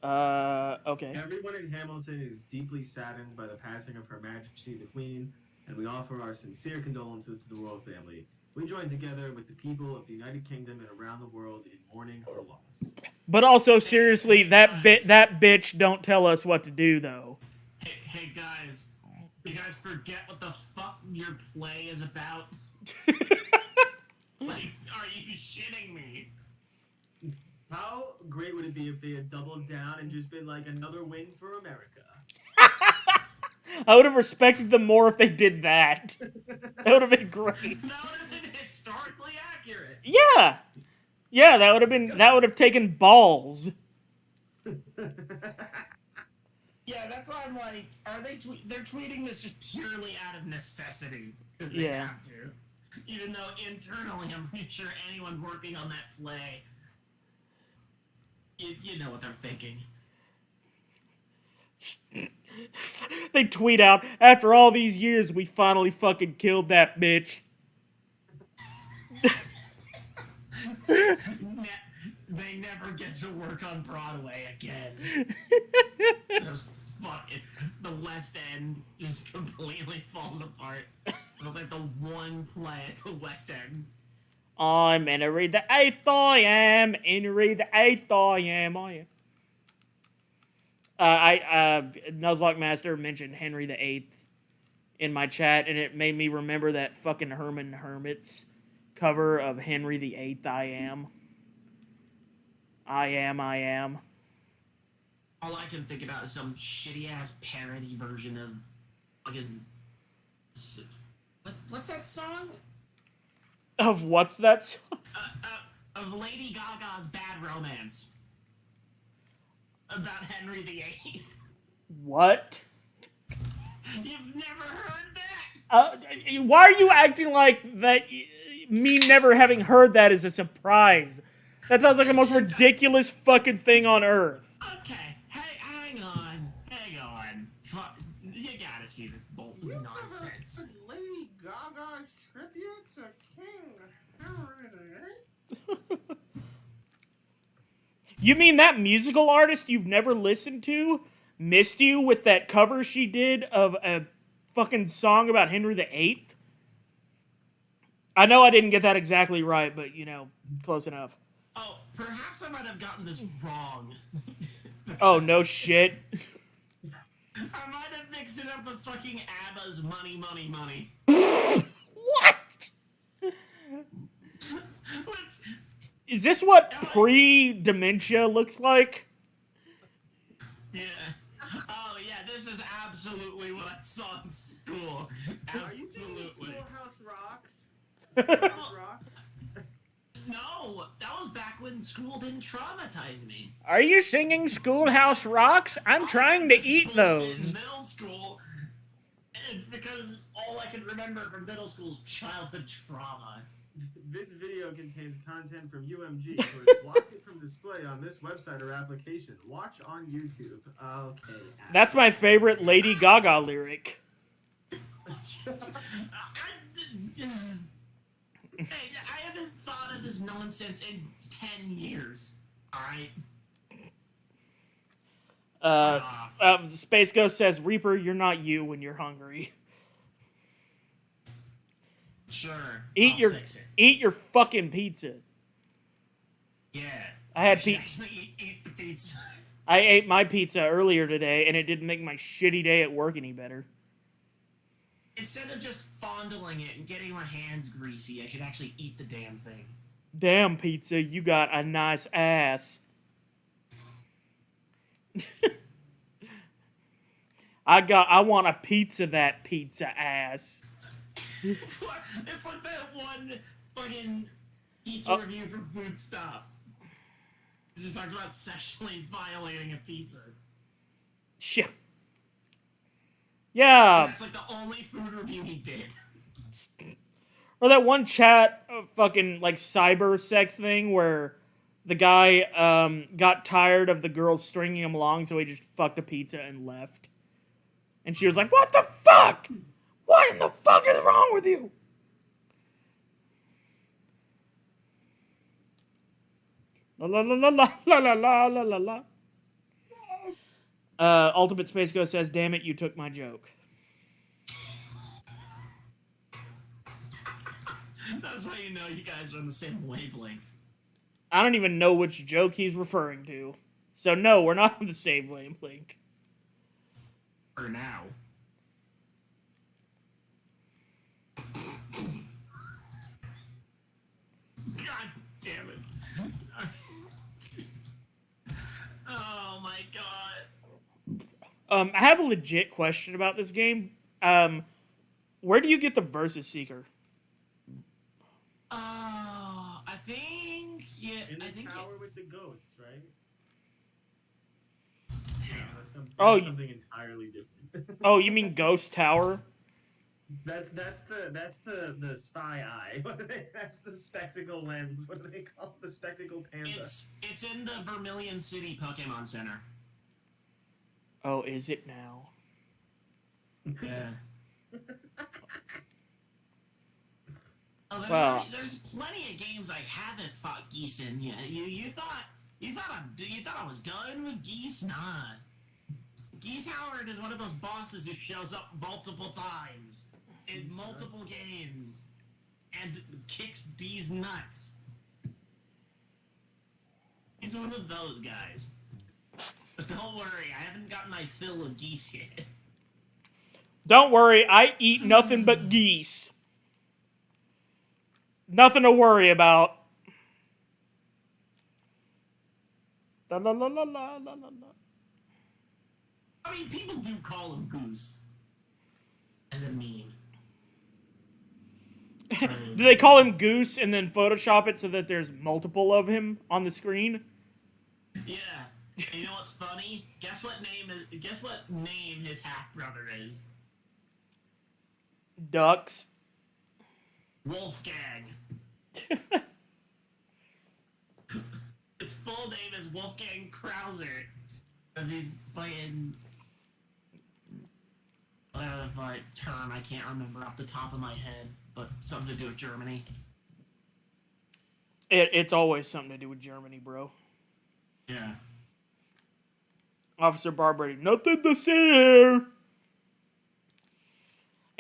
Speaker 1: Okay.
Speaker 2: everyone in Hamilton is deeply saddened by the passing of Her Majesty the Queen, and we offer our sincere condolences to the royal family. We join together with the people of the United Kingdom and around the world in mourning her loss.
Speaker 1: But also, seriously, that bitch don't tell us what to do, though.
Speaker 3: Hey guys, you guys forget what the fuck your play is about? Like, are you shitting me?
Speaker 2: How great would it be if they had doubled down and just been like, another win for America?
Speaker 1: I would have respected them more if they did that. That would have been great.
Speaker 3: That would have been historically accurate.
Speaker 1: Yeah. Yeah, that would have taken balls.
Speaker 3: Yeah, that's why I'm like, are they? They're tweeting this just purely out of necessity because they
Speaker 1: Yeah.
Speaker 3: have to. Even though internally, I'm pretty sure anyone working on that play, you know what they're thinking.
Speaker 1: They tweet out, after all these years, we finally fucking killed that bitch.
Speaker 3: They never get to work on Broadway again. Just fucking the West End just completely falls apart. It's like the one play at the West End.
Speaker 1: I'm Henry the Eighth, I am. Henry the Eighth, I am. Nuzlocke Master mentioned Henry the Eighth in my chat, and it made me remember that fucking Herman Hermits cover of Henry the Eighth, I am. I am.
Speaker 3: All I can think about is some shitty ass parody version of fucking. What's that song?
Speaker 1: Of what's that song?
Speaker 3: Of Lady Gaga's Bad Romance. About Henry VIII.
Speaker 1: What?
Speaker 3: You've never heard that?
Speaker 1: Why are you acting like that? Me never having heard that is a surprise. That sounds like the most ridiculous fucking thing on earth.
Speaker 3: Okay, hey, hang on. Fuck, you gotta see this bull nonsense.
Speaker 2: Lady Gaga's tribute to King Henry VIII?
Speaker 1: You mean that musical artist you've never listened to missed you with that cover she did of a fucking song about Henry VIII? I know I didn't get that exactly right, but, you know, close enough.
Speaker 3: Oh, perhaps I might have gotten this wrong.
Speaker 1: Oh, no shit.
Speaker 3: I might have mixed it up with fucking ABBA's Money, Money, Money.
Speaker 1: What?
Speaker 3: Which,
Speaker 1: Is this what pre-dementia looks like?
Speaker 3: yeah. Oh, yeah, this is absolutely what I saw in school.
Speaker 2: Are you thinking
Speaker 3: Absolutely.
Speaker 2: Schoolhouse Rocks? Schoolhouse Rock?
Speaker 3: No, that was back when school didn't traumatize me.
Speaker 1: Are you singing Schoolhouse Rocks? I'm trying to eat
Speaker 3: In
Speaker 1: those.
Speaker 3: middle school, it's because all I can remember from middle school is childhood trauma.
Speaker 2: This video contains content from UMG, who has blocked it from display on this website or application. Watch on YouTube. Okay.
Speaker 1: That's my favorite Lady Gaga lyric.
Speaker 3: Hey, I haven't thought of this nonsense in 10 years. Alright?
Speaker 1: Space Ghost says, Reaper, you're not you when you're hungry.
Speaker 3: Sure.
Speaker 1: Eat
Speaker 3: I'll fix it.
Speaker 1: Eat your fucking pizza.
Speaker 3: Yeah.
Speaker 1: I had
Speaker 3: should
Speaker 1: pizza.
Speaker 3: actually eat the pizza.
Speaker 1: I ate my pizza earlier today, and it didn't make my shitty day at work any better.
Speaker 3: Instead of just fondling it and getting my hands greasy, I should actually eat the damn thing.
Speaker 1: Damn, pizza, you got a nice ass. I want a pizza that pizza ass.
Speaker 3: It's like that one fucking pizza
Speaker 1: Oh.
Speaker 3: review from Food Stop. It just talks about sexually violating a pizza.
Speaker 1: Shit. Yeah.
Speaker 3: That's like the only food review he did.
Speaker 1: Or that one chat fucking like cyber sex thing where the guy got tired of the girl stringing him along, so he just fucked a pizza and left. And she was like, "What the fuck? What in the fuck is wrong with you?" La la la la la la la la la la. Ultimate Space Ghost says, "Damn it, you took my joke."
Speaker 3: That's how you know you guys are on the same wavelength.
Speaker 1: I don't even know which joke he's referring to. So no, we're not on the same wavelength.
Speaker 3: For now. God damn it. Oh my god.
Speaker 1: I have a legit question about this game. Where do you get the Versus Seeker?
Speaker 3: I think
Speaker 2: In the
Speaker 3: I think
Speaker 2: tower with the ghosts, right? That's
Speaker 1: Oh,
Speaker 2: something entirely different.
Speaker 1: Oh, you mean Ghost Tower?
Speaker 2: That's the spy eye. That's the spectacle lens. What do they call it? The spectacle panda?
Speaker 3: it's in the Vermilion City Pokemon Center.
Speaker 1: Oh, is it now?
Speaker 3: Yeah. Oh, there's plenty of games I haven't fought geese in yet. You thought I was done with geese? Nah. Geese Howard is one of those bosses who shows up multiple times in multiple games and kicks D's nuts. He's one of those guys. But don't worry, I haven't gotten my fill of geese yet.
Speaker 1: Don't worry, I eat nothing but geese. Nothing to worry about. La la la la la la la.
Speaker 3: I mean, people do call him Goose. As a meme.
Speaker 1: Do they call him Goose and then Photoshop it so that there's multiple of him on the screen?
Speaker 3: Yeah. And you know what's funny? Guess what name his half brother is?
Speaker 1: Ducks.
Speaker 3: Wolfgang. His full name is Wolfgang Krauser. Because he's playing whatever the term I can't remember off the top of my head, but something to do with Germany.
Speaker 1: It's always something to do with Germany, bro.
Speaker 3: Yeah.
Speaker 1: Officer Barbrady, nothing to see here.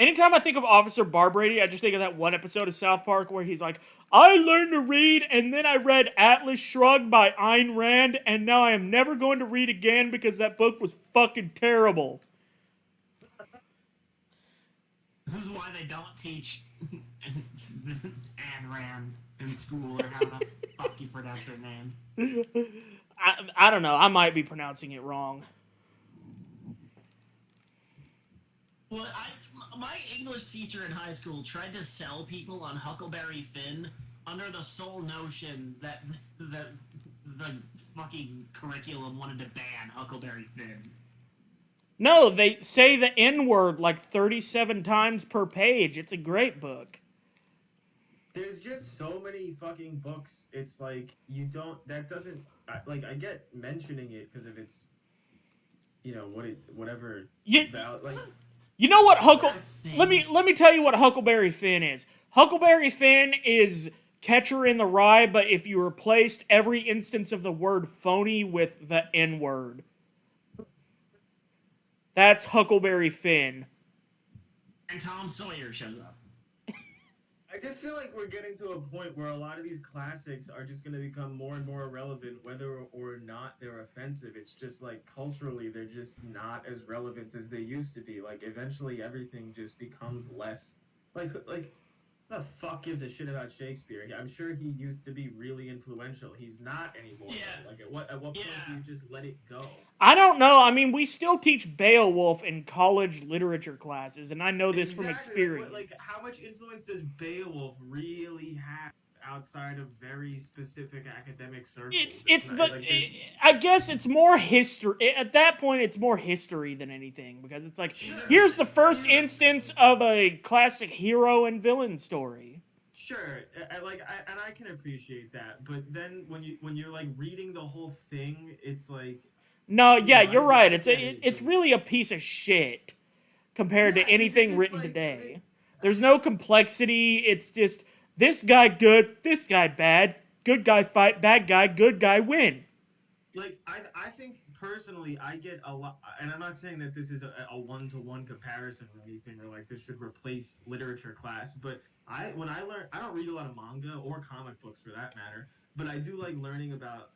Speaker 1: Anytime I think of Officer Barbrady, I just think of that one episode of South Park where he's like, I learned to read, and then I read Atlas Shrugged by Ayn Rand, and now I am never going to read again because that book was fucking terrible.
Speaker 3: This is why they don't teach Ayn Rand in school, or how the fuck you pronounce her name.
Speaker 1: I don't know. I might be pronouncing it wrong.
Speaker 3: Well, my English teacher in high school tried to sell people on Huckleberry Finn under the sole notion that the fucking curriculum wanted to ban Huckleberry Finn.
Speaker 1: No, they say the N-word like 37 times per page. It's a great book.
Speaker 2: There's just so many fucking books. It's like that doesn't like I get mentioning it because of its, whatever.
Speaker 1: You know what Let me tell you what Huckleberry Finn is. Huckleberry Finn is Catcher in the Rye, but if you replaced every instance of the word phony with the N-word. That's Huckleberry Finn.
Speaker 3: And Tom Sawyer shows up.
Speaker 2: I just feel like we're getting to a point where a lot of these classics are just going to become more and more irrelevant, whether or not they're offensive. It's just like culturally, they're just not as relevant as they used to be. Like eventually, everything just becomes less. Like the fuck gives a shit about Shakespeare? I'm sure he used to be really influential. He's not anymore.
Speaker 3: Yeah.
Speaker 2: Like at what point do you just let it go?
Speaker 1: I don't know. I mean, we still teach Beowulf in college literature classes, and I know this from experience.
Speaker 2: Like, how much influence does Beowulf really have outside of very specific academic circles?
Speaker 1: I guess it's more history. At that point, it's more history than anything, because it's like, here's the first instance of a classic hero and villain story.
Speaker 2: Sure, and I can appreciate that, but then when you're like reading the whole thing, it's like.
Speaker 1: No, yeah, you're right. It's really a piece of shit compared to anything written today. There's no complexity. It's just this guy good, this guy bad, good guy fight, bad guy, good guy win.
Speaker 2: Like I think personally, I get a lot, and I'm not saying that this is a one-to-one comparison or anything, or like this should replace literature class. But when I learn, I don't read a lot of manga or comic books for that matter. But I do like learning about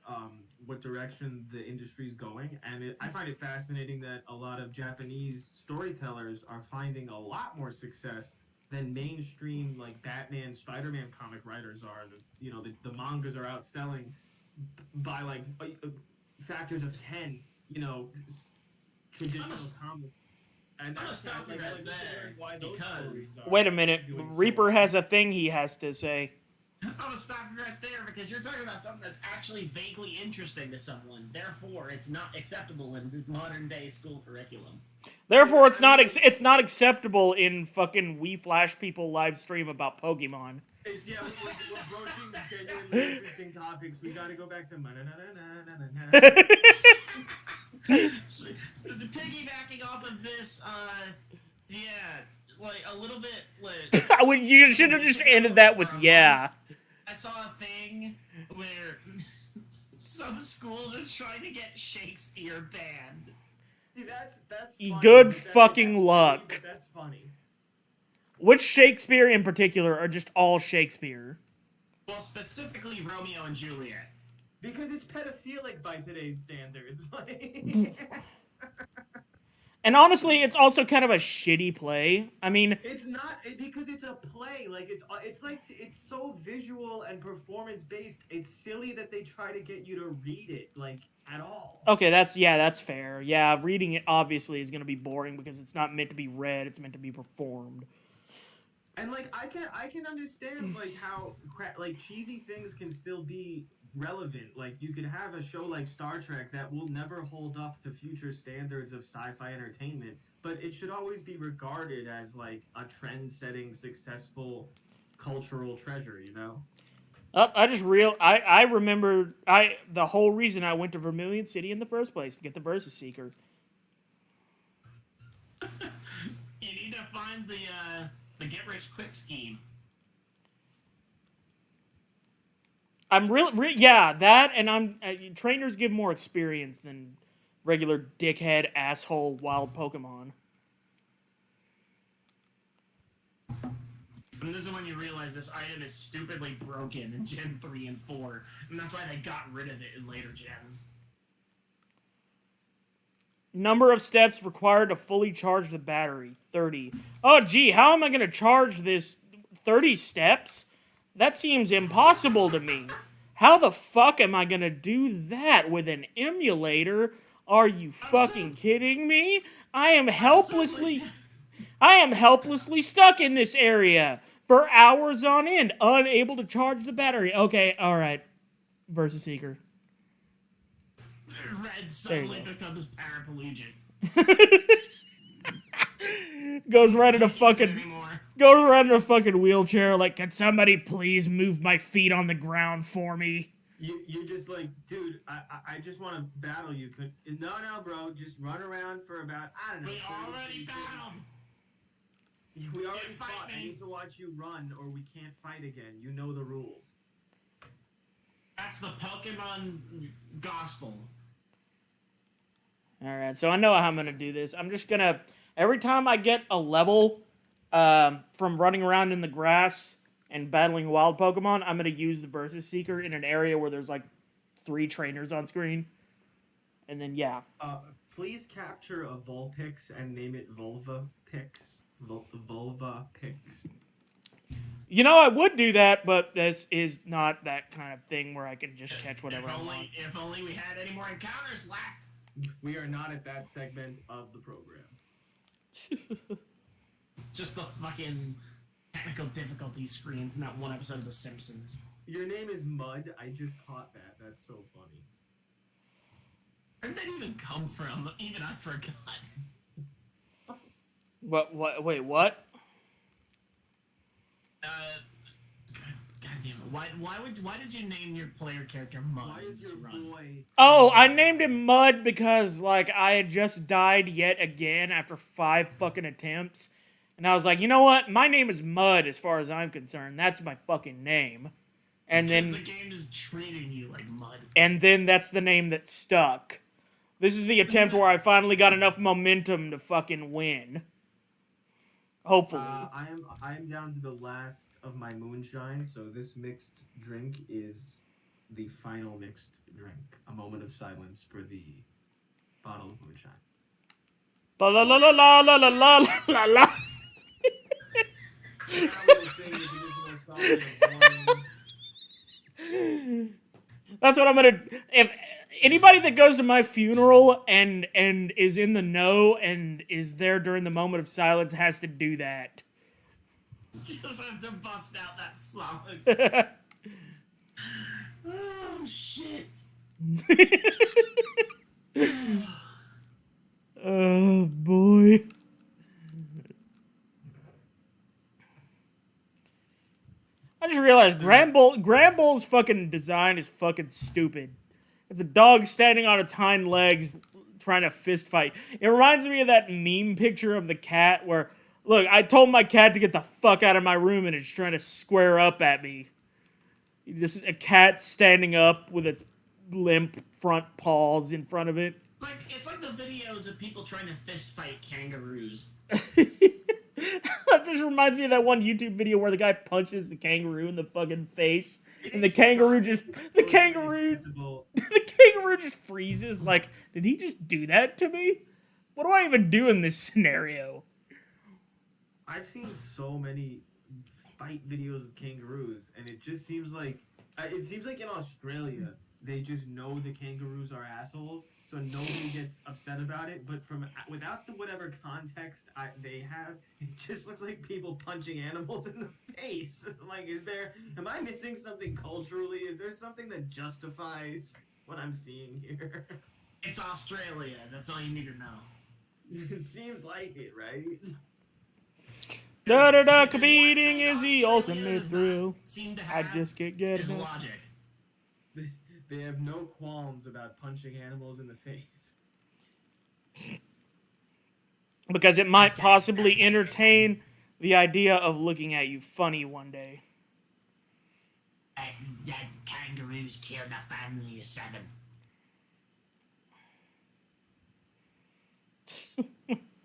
Speaker 2: what direction the industry's going, and I find it fascinating that a lot of Japanese storytellers are finding a lot more success than mainstream like Batman, Spider-Man comic writers are. The mangas are outselling by like factors of 10. Traditional comics. And
Speaker 3: I'm gonna stop you right there because.
Speaker 1: Wait a minute, Reaper has a thing he has to say.
Speaker 3: I'm gonna stop you right there because you're talking about something that's actually vaguely interesting to someone. Therefore, it's not acceptable in modern day school curriculum.
Speaker 1: Therefore, it's not acceptable in fucking We Flash People live stream about Pokemon.
Speaker 2: We're broaching genuinely interesting topics. We gotta go back to
Speaker 3: So, piggybacking off of this, like a little bit like.
Speaker 1: You should have just ended that with yeah.
Speaker 3: I saw a thing where some schools are trying to get Shakespeare banned.
Speaker 2: See, that's funny,
Speaker 1: good fucking luck.
Speaker 2: Funny, that's funny.
Speaker 1: Which Shakespeare in particular, or just all Shakespeare?
Speaker 3: Well, specifically Romeo and Juliet.
Speaker 2: Because it's pedophilic by today's standards. Like.
Speaker 1: And honestly, it's also kind of a shitty play. I mean,
Speaker 2: it's not because it's a play. Like it's so visual and performance based. It's silly that they try to get you to read it like at all.
Speaker 1: Okay, that's fair. Yeah, reading it obviously is going to be boring because it's not meant to be read. It's meant to be performed.
Speaker 2: And like I can understand like how like cheesy things can still be relevant. Like you could have a show like Star Trek that will never hold up to future standards of sci-fi entertainment, but it should always be regarded as like a trend-setting, successful cultural treasure,
Speaker 1: I remember the whole reason I went to Vermilion City in the first place to get the Versus Seeker.
Speaker 3: You need to find the get rich quick scheme.
Speaker 1: I'm that, and trainers give more experience than regular dickhead asshole wild Pokemon.
Speaker 3: And this is when you realize this item is stupidly broken in Gen 3 and 4, and that's why they got rid of it in later gens.
Speaker 1: Number of steps required to fully charge the battery, 30. Oh, gee, how am I going to charge this 30 steps? That seems impossible to me. How the fuck am I going to do that with an emulator? Are you fucking kidding me? I am helplessly stuck in this area for hours on end, unable to charge the battery. Okay, alright. Versus Seeker.
Speaker 3: Red suddenly becomes paraplegic.
Speaker 1: Goes right in a fucking...
Speaker 3: Anymore.
Speaker 1: Goes around in a fucking wheelchair like, can somebody please move my feet on the ground for me?
Speaker 2: You're just like, dude, I just want to battle you. No, bro, just run around for about, I don't know.
Speaker 3: We already battled!
Speaker 2: We already
Speaker 3: Fight
Speaker 2: fought.
Speaker 3: me.
Speaker 2: I need to watch you run or we can't fight again. You know the rules.
Speaker 3: That's the Pokemon gospel.
Speaker 1: Alright, so I know how I'm gonna do this. I'm just gonna... Every time I get a level from running around in the grass and battling wild Pokemon, I'm gonna use the Versus Seeker in an area where there's like 3 trainers on screen. And then, yeah.
Speaker 2: Please capture a Vulpix and name it Vulvapix. Vulvapix.
Speaker 1: You know, I would do that, but this is not that kind of thing where I can just catch whatever I want.
Speaker 3: If only we had any more encounters left.
Speaker 2: We are not at that segment of the program.
Speaker 3: Just the fucking technical difficulty screen from that one episode of The Simpsons.
Speaker 2: Your name is Mud. I just caught that. That's so funny.
Speaker 3: Where did that even come from? Even I forgot.
Speaker 1: What? Wait, what?
Speaker 3: God damn it! Why did you name your player character Mud?
Speaker 2: Why is your boy...
Speaker 1: Oh, I named him Mud because, like, I had just died yet again after 5 fucking attempts. And I was like, you know what? My name is Mud as far as I'm concerned. That's my fucking name. And
Speaker 3: because
Speaker 1: then...
Speaker 3: the game is treating you like mud.
Speaker 1: And then that's the name that stuck. This is the attempt where I finally got enough momentum to fucking win. Hopefully.
Speaker 2: I am down to the last of my moonshine, so this mixed drink is the final mixed drink. A moment of silence for the bottle of moonshine.
Speaker 1: La la la la la la la la la la. That's what I'm gonna... If anybody that goes to my funeral and is in the know and is there during the moment of silence has to do that.
Speaker 3: Just has to bust out that song. Oh, shit.
Speaker 1: Oh, boy. I just realized Granbull's fucking design is fucking stupid. It's a dog standing on its hind legs trying to fist fight. It reminds me of that meme picture of the cat where, look, I told my cat to get the fuck out of my room and it's trying to square up at me. Just a cat standing up with its limp front paws in front of it.
Speaker 3: It's like the videos of people trying to fist fight kangaroos.
Speaker 1: That just reminds me of that one YouTube video where the guy punches the kangaroo in the fucking face, and the kangaroo just freezes. Like, did he just do that to me? What do I even do in this scenario?
Speaker 2: I've seen so many fight videos of kangaroos, and it just seems like in Australia they just know the kangaroos are assholes, so nobody gets upset about it. But without the whatever context they have, it just looks like people punching animals in the face. Like, am I missing something culturally? Is there something that justifies what I'm seeing here?
Speaker 3: It's Australia. That's all you need to know.
Speaker 2: It seems like it, right?
Speaker 1: Da-da-da, competing is the ultimate thrill. I just can't get
Speaker 3: Is
Speaker 1: enough.
Speaker 3: logic.
Speaker 2: They have no qualms about punching animals in the face.
Speaker 1: Because it might possibly entertain the idea of looking at you funny one day.
Speaker 3: That kangaroos killed a family of 7.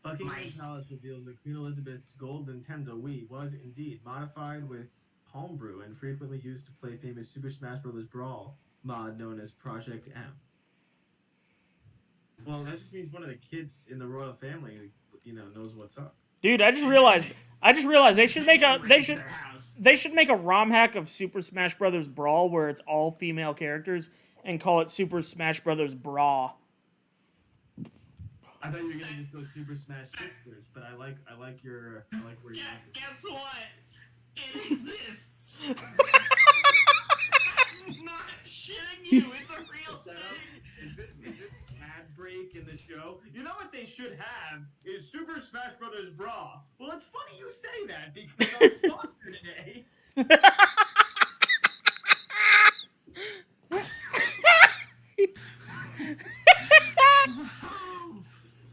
Speaker 2: Buckingham
Speaker 3: Nice.
Speaker 2: Palace reveals that Queen Elizabeth's gold Nintendo Wii was indeed modified with homebrew and frequently used to play famous Super Smash Bros. Brawl mod known as Project M. Well, that just means one of the kids in the royal family, knows what's up.
Speaker 1: Dude, I just realized they should make a
Speaker 3: Raise their house.
Speaker 1: they should make a ROM hack of Super Smash Bros. Brawl where it's all female characters and call it Super Smash Bros. Bra.
Speaker 2: I thought you were gonna just go Super Smash Sisters, but I like where you're.
Speaker 3: Yeah, guess what? It exists. I'm not shitting you. It's a real
Speaker 2: Set up.
Speaker 3: thing.
Speaker 2: Is this ad break in the show? You know what they should have is Super Smash Brothers Bra. Well, it's funny you say that because our sponsor today.
Speaker 3: Oh,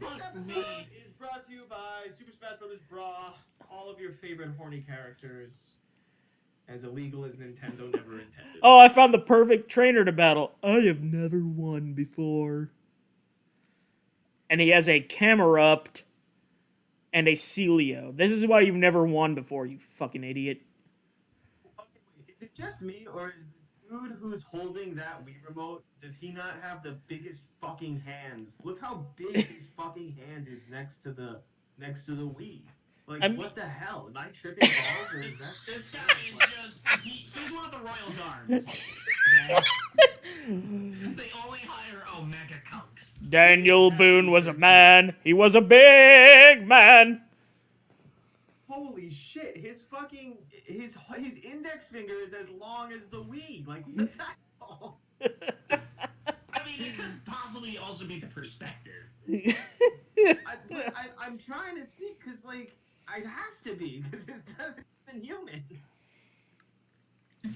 Speaker 2: This
Speaker 3: fuck
Speaker 2: episode
Speaker 3: me.
Speaker 2: is brought to you by Super Smash Brothers Bra. All of your favorite horny characters, as illegal as Nintendo never intended.
Speaker 1: Oh, I found the perfect trainer to battle. I have never won before. And he has a Camerupt and a Celio. This is why you've never won before, you fucking idiot.
Speaker 2: Okay, wait, is it just me, or is the dude who's holding that Wii remote, does he not have the biggest fucking hands? Look how big his fucking hand is next to the Wii. Like, what the hell? Am I tripping balls, or is that
Speaker 3: This guy is just, he's one of the royal guards. Okay? They only hire Omega Kunks.
Speaker 1: Daniel Boone was a man. He was a big man.
Speaker 2: Holy shit, his index finger is as long as the Wii. Like, what the hell?
Speaker 3: I mean, it could possibly also be the perspective.
Speaker 2: I'm trying to see, because, like, it has to be, because this doesn't even human.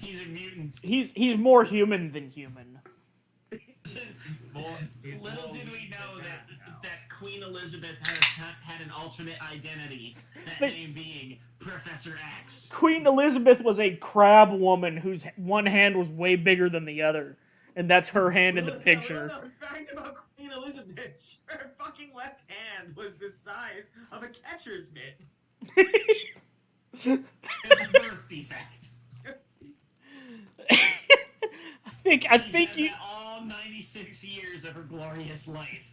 Speaker 3: He's a mutant.
Speaker 1: He's more human than human.
Speaker 3: Little did we know that Queen Elizabeth had an alternate identity, that
Speaker 1: But-
Speaker 3: name being Professor X.
Speaker 1: Queen Elizabeth was a crab woman whose one hand was way bigger than the other. And that's her hand in the picture.
Speaker 2: Well, the fact about Queen Elizabeth, her fucking left hand was the size of a catcher's mitt.
Speaker 3: It's a birth defect.
Speaker 1: I
Speaker 3: She's
Speaker 1: think
Speaker 3: had
Speaker 1: you
Speaker 3: that all 96 years of her glorious life.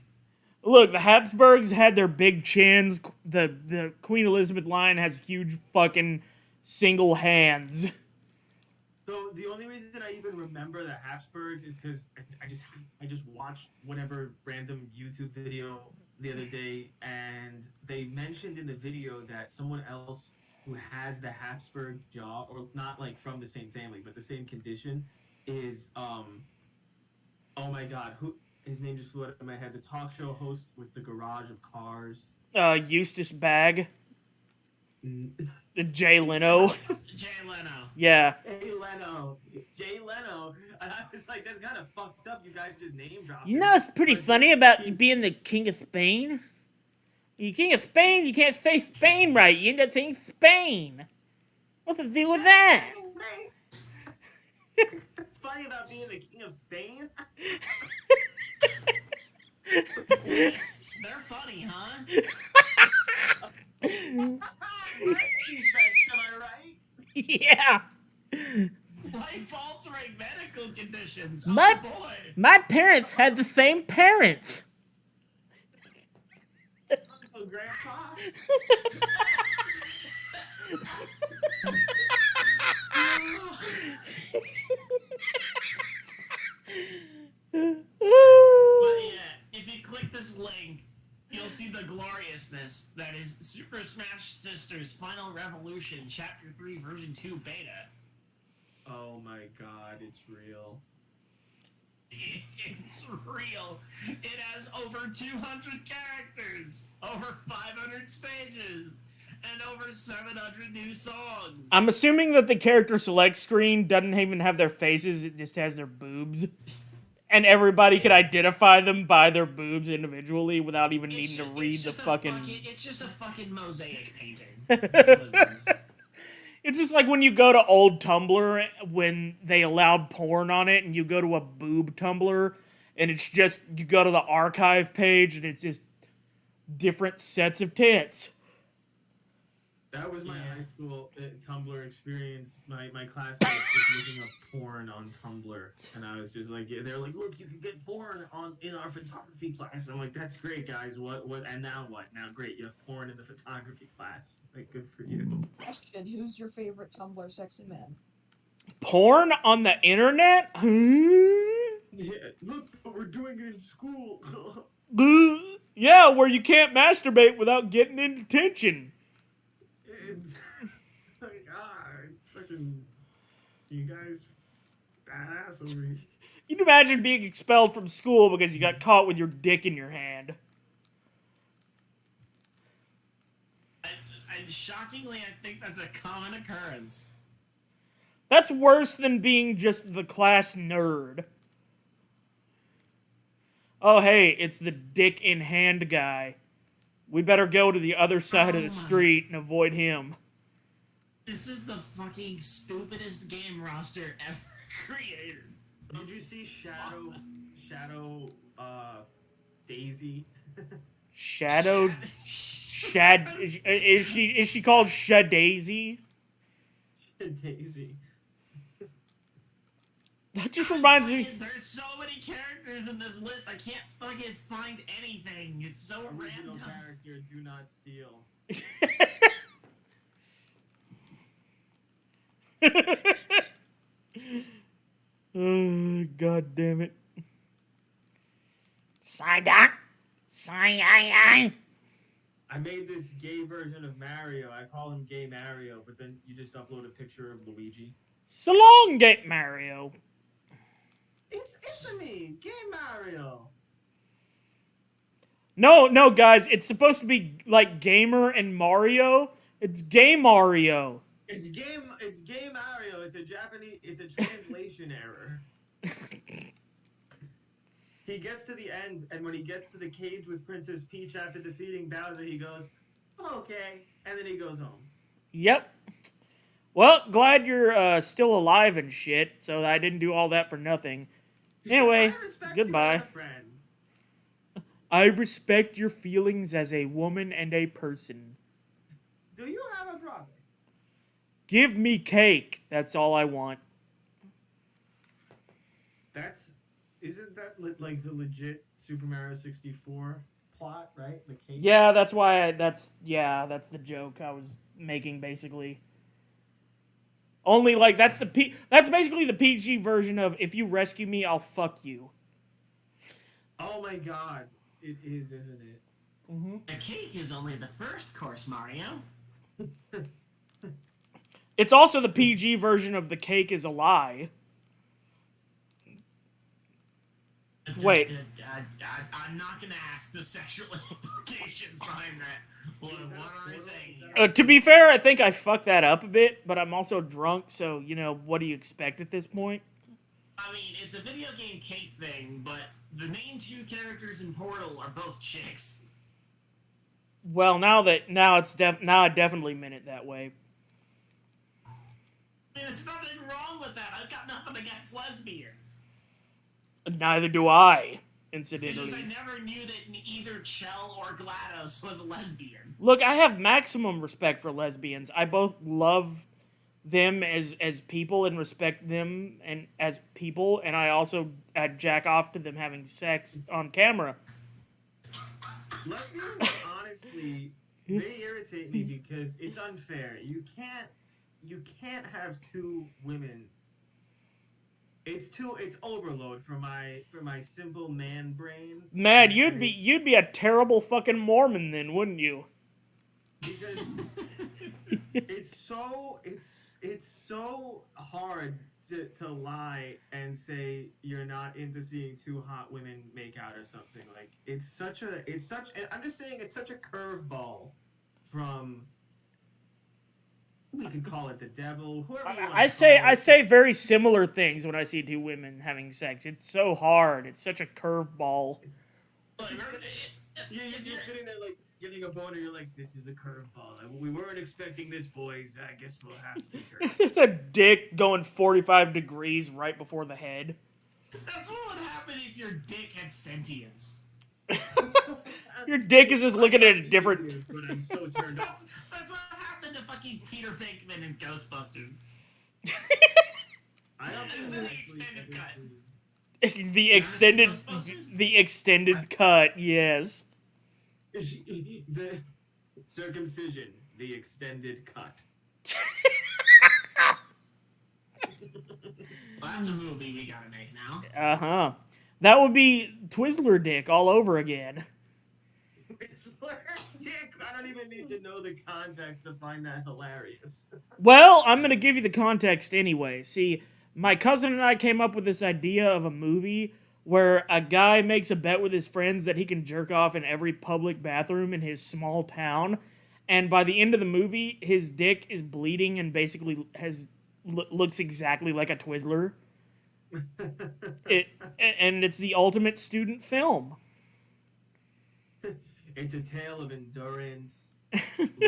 Speaker 1: look. The Habsburgs had their big chins. The Queen Elizabeth line has huge fucking single hands.
Speaker 2: So the only reason I even remember the Habsburgs is because I just watched whatever random YouTube video the other day, and they mentioned in the video that someone else who has the Habsburg jaw, or not like from the same family, but the same condition, is oh my god, who his name just flew out of my head. The talk show host with the garage of cars.
Speaker 1: Eustace Bag. Jay Leno.
Speaker 3: Jay Leno.
Speaker 1: Yeah.
Speaker 2: Jay Leno, and I was like, that's kind of fucked up. You guys just name dropped.
Speaker 1: You know, it's pretty funny about being the King of Spain. You King of Spain, you can't say Spain right. You end up saying Spain. What's the deal with that?
Speaker 2: Funny about being the king of Spain.
Speaker 3: They're funny, huh?
Speaker 2: Defense, am I right?
Speaker 1: Yeah.
Speaker 3: Life-altering medical conditions.
Speaker 1: My-
Speaker 3: Oh boy.
Speaker 1: My parents had the same parents.
Speaker 2: Oh, Grandpa.
Speaker 3: But yeah, if you click this link, you'll see the gloriousness that is Super Smash Sisters Final Revolution Chapter 3 Version 2 Beta.
Speaker 2: Oh my god, it's real.
Speaker 3: It's real. It has over 200 characters, over 500 stages, and over 700 new songs.
Speaker 1: I'm assuming that the character select screen doesn't even have their faces, it just has their boobs. And everybody could identify them by their boobs individually without even needing to read the fucking...
Speaker 3: It's just a fucking mosaic painting. That's what it is.
Speaker 1: It's just like when you go to old Tumblr when they allowed porn on it and you go to a boob Tumblr and it's just, you go to the archive page and it's just different sets of tits.
Speaker 2: That was my
Speaker 3: Yeah.
Speaker 2: high school Tumblr experience. My classmates just looking up porn on Tumblr, and I was just like, yeah, they're like, look, you can get porn in our photography class. I'm like, that's great, guys. What? And now what? Now, great, you have porn in the photography class. Like, good for you.
Speaker 4: Question: who's your favorite Tumblr sexy man?
Speaker 1: Porn on the internet?
Speaker 2: Yeah, look, we're doing it in school.
Speaker 1: Yeah, where you can't masturbate without getting in detention.
Speaker 2: It's like, fucking, you guys, badass over here.
Speaker 1: You'd imagine being expelled from school because you got caught with your dick in your hand.
Speaker 3: Shockingly, I think that's a common occurrence.
Speaker 1: That's worse than being just the class nerd. Oh, hey, it's the dick in hand guy. We better go to the other side of the street and avoid him.
Speaker 3: This is the fucking stupidest game roster ever created.
Speaker 2: Did you see Daisy?
Speaker 1: Shadow... Shad... Is she called Shadaisy?
Speaker 2: Daisy.
Speaker 1: That just reminds me...
Speaker 3: There's so many characters in this list, I can't fucking find anything. It's so
Speaker 2: Original
Speaker 3: random.
Speaker 2: character, do not steal.
Speaker 1: Oh, God damn it. Psyduck! Psy-I-I!
Speaker 2: I made this gay version of Mario. I call him Gay Mario, but then you just upload a picture of Luigi.
Speaker 1: So long, Gate Mario.
Speaker 2: It's me, Gay Mario.
Speaker 1: No, guys, it's supposed to be like Gamer and Mario. It's Gay Mario.
Speaker 2: It's Gay Mario. It's a translation error. He gets to the end, and when he gets to the cage with Princess Peach after defeating Bowser, he goes, "I'm okay," and then he goes home.
Speaker 1: Yep. Well, glad you're still alive and shit, so I didn't do all that for nothing. Anyway,
Speaker 2: I respect
Speaker 1: goodbye.
Speaker 2: you as a friend.
Speaker 1: I respect your feelings as a woman and a person.
Speaker 2: Do you have a brother?
Speaker 1: Give me cake. That's all I want.
Speaker 2: Isn't that like the legit Super Mario 64 plot, right? The cake?
Speaker 1: Yeah, that's why that's the joke I was making basically. Only like that's basically the PG version of if you rescue me, I'll fuck you.
Speaker 2: Oh my god. It is, isn't it?
Speaker 1: Mm-hmm.
Speaker 3: The cake is only the first course, Mario.
Speaker 1: It's also the PG version of the cake is a lie. Wait.
Speaker 3: I'm not gonna ask the sexual implications behind that. What are I saying here?
Speaker 1: To be fair, I think I fucked that up a bit, but I'm also drunk, so, what do you expect at this point?
Speaker 3: I mean, it's a video game cake thing, but the main two characters in Portal are both chicks.
Speaker 1: Well, now I definitely meant it that way.
Speaker 3: I mean, there's nothing wrong with that. I've got nothing against lesbians.
Speaker 1: Neither do I,
Speaker 3: It's just
Speaker 1: incidentally.
Speaker 3: I never knew that either Chell or GLaDOS was a lesbian.
Speaker 1: Look, I have maximum respect for lesbians. I both love them as people and respect them and as people, and I also jack off to them having sex on camera.
Speaker 2: Lesbians, honestly, they irritate me because it's unfair. You can't have two women. It's overload for my simple man brain.
Speaker 1: Mad, you'd be a terrible fucking Mormon then, wouldn't you?
Speaker 2: Because it's so hard to lie and say you're not into seeing two hot women make out or something. Like I'm just saying it's such a curveball from, we could call it the devil, whoever you want
Speaker 1: I
Speaker 2: to call it.
Speaker 1: say very similar things when I see two women having sex. It's so hard. It's such a curveball.
Speaker 2: You're sitting there like getting a boner. You're like, this is a curveball. We weren't expecting this, boys. I guess we'll have to.
Speaker 1: It's a dick going 45 degrees right before the head.
Speaker 3: That's what would happen if your dick had sentience.
Speaker 1: Your dick is just looking at a different.
Speaker 2: But I'm so turned off.
Speaker 3: That's what happened to fucking Peter Venkman in Ghostbusters.
Speaker 2: I don't
Speaker 3: It's
Speaker 2: think
Speaker 3: in the
Speaker 2: actually
Speaker 3: extended
Speaker 2: ever
Speaker 3: cut.
Speaker 2: seen-
Speaker 1: The extended cut. Yes.
Speaker 2: The circumcision, the extended cut.
Speaker 3: Well, that's a movie we gotta make now.
Speaker 1: That would be Twizzler dick all over again.
Speaker 2: Dick, I don't even need to know the context to find that hilarious.
Speaker 1: Well, I'm gonna give you the context anyway. See, my cousin and I came up with this idea of a movie where a guy makes a bet with his friends that he can jerk off in every public bathroom in his small town, and by the end of the movie, his dick is bleeding and basically looks exactly like a Twizzler. And it's the ultimate student film.
Speaker 2: It's a tale of endurance,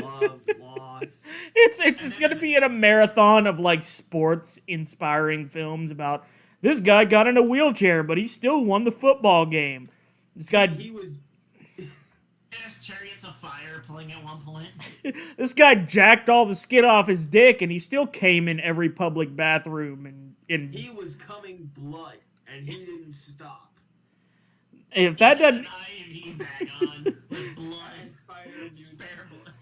Speaker 2: love, loss.
Speaker 1: It's gonna be in a marathon of like sports inspiring films about this guy got in a wheelchair, but he still won the football game. This guy
Speaker 2: He was.
Speaker 3: There's chariots of fire pulling at one point.
Speaker 1: this guy jacked all the skin off his dick, and he still came in every public bathroom. And
Speaker 2: He was coming blood, and he didn't stop.
Speaker 1: if that doesn't,
Speaker 3: An IV bag on with blood. Spare blood.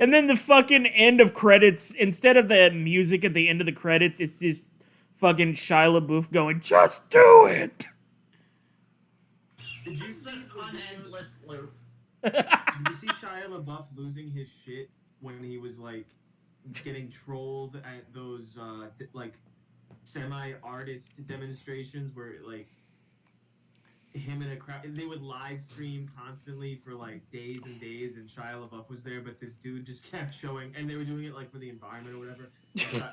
Speaker 1: and then the fucking end of credits, instead of the music at the end of the credits, it's just fucking Shia LaBeouf going, "Just do it."
Speaker 2: Did you see
Speaker 3: Just on endless loop.
Speaker 2: Did you see Shia LaBeouf losing his shit when he was like getting trolled at those like semi-artist demonstrations where like him and a crowd, they would live stream constantly for like days and days, and Shia LaBeouf was there, but this dude just kept showing, and they were doing it like for the environment or whatever.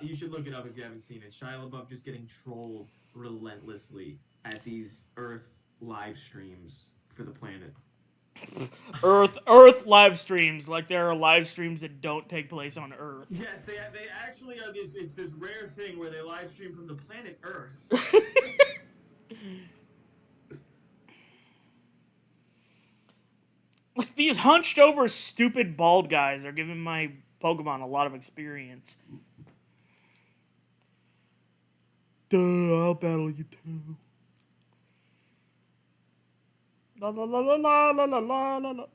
Speaker 2: You should look it up if you haven't seen it. Shia LaBeouf just getting trolled relentlessly at these Earth live streams for the planet.
Speaker 1: Earth live streams, like there are live streams that don't take place on Earth.
Speaker 2: Yes, they actually are this. It's this rare thing where they live stream from the planet Earth.
Speaker 1: These hunched over stupid bald guys are giving my Pokemon a lot of experience. Duh, I'll battle you too. La la la la la la la la la la.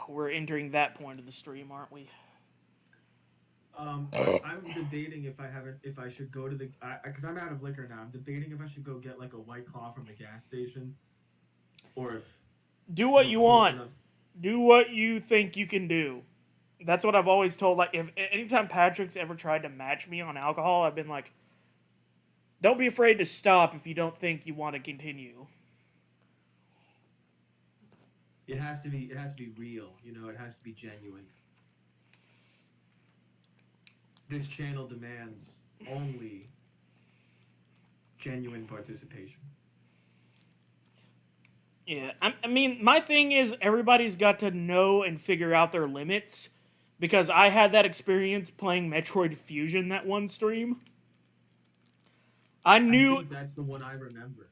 Speaker 1: We're entering that point of the stream, aren't we?
Speaker 2: I'm debating if I should go to the, because I'm out of liquor now. I'm debating if I should go get like a White Claw from the gas station, or if
Speaker 1: Do what you want.
Speaker 2: enough.
Speaker 1: Do what you think you can do. That's what I've always told. Like, if anytime Patrick's ever tried to match me on alcohol, I've been like, don't be afraid to stop if you don't think you want to continue.
Speaker 2: It has to be real. You know, it has to be genuine. This channel demands only genuine participation.
Speaker 1: Yeah, I mean, my thing is everybody's got to know and figure out their limits, because I had that experience playing Metroid Fusion that one stream. I
Speaker 2: I
Speaker 1: knew
Speaker 2: think that's the one I remember.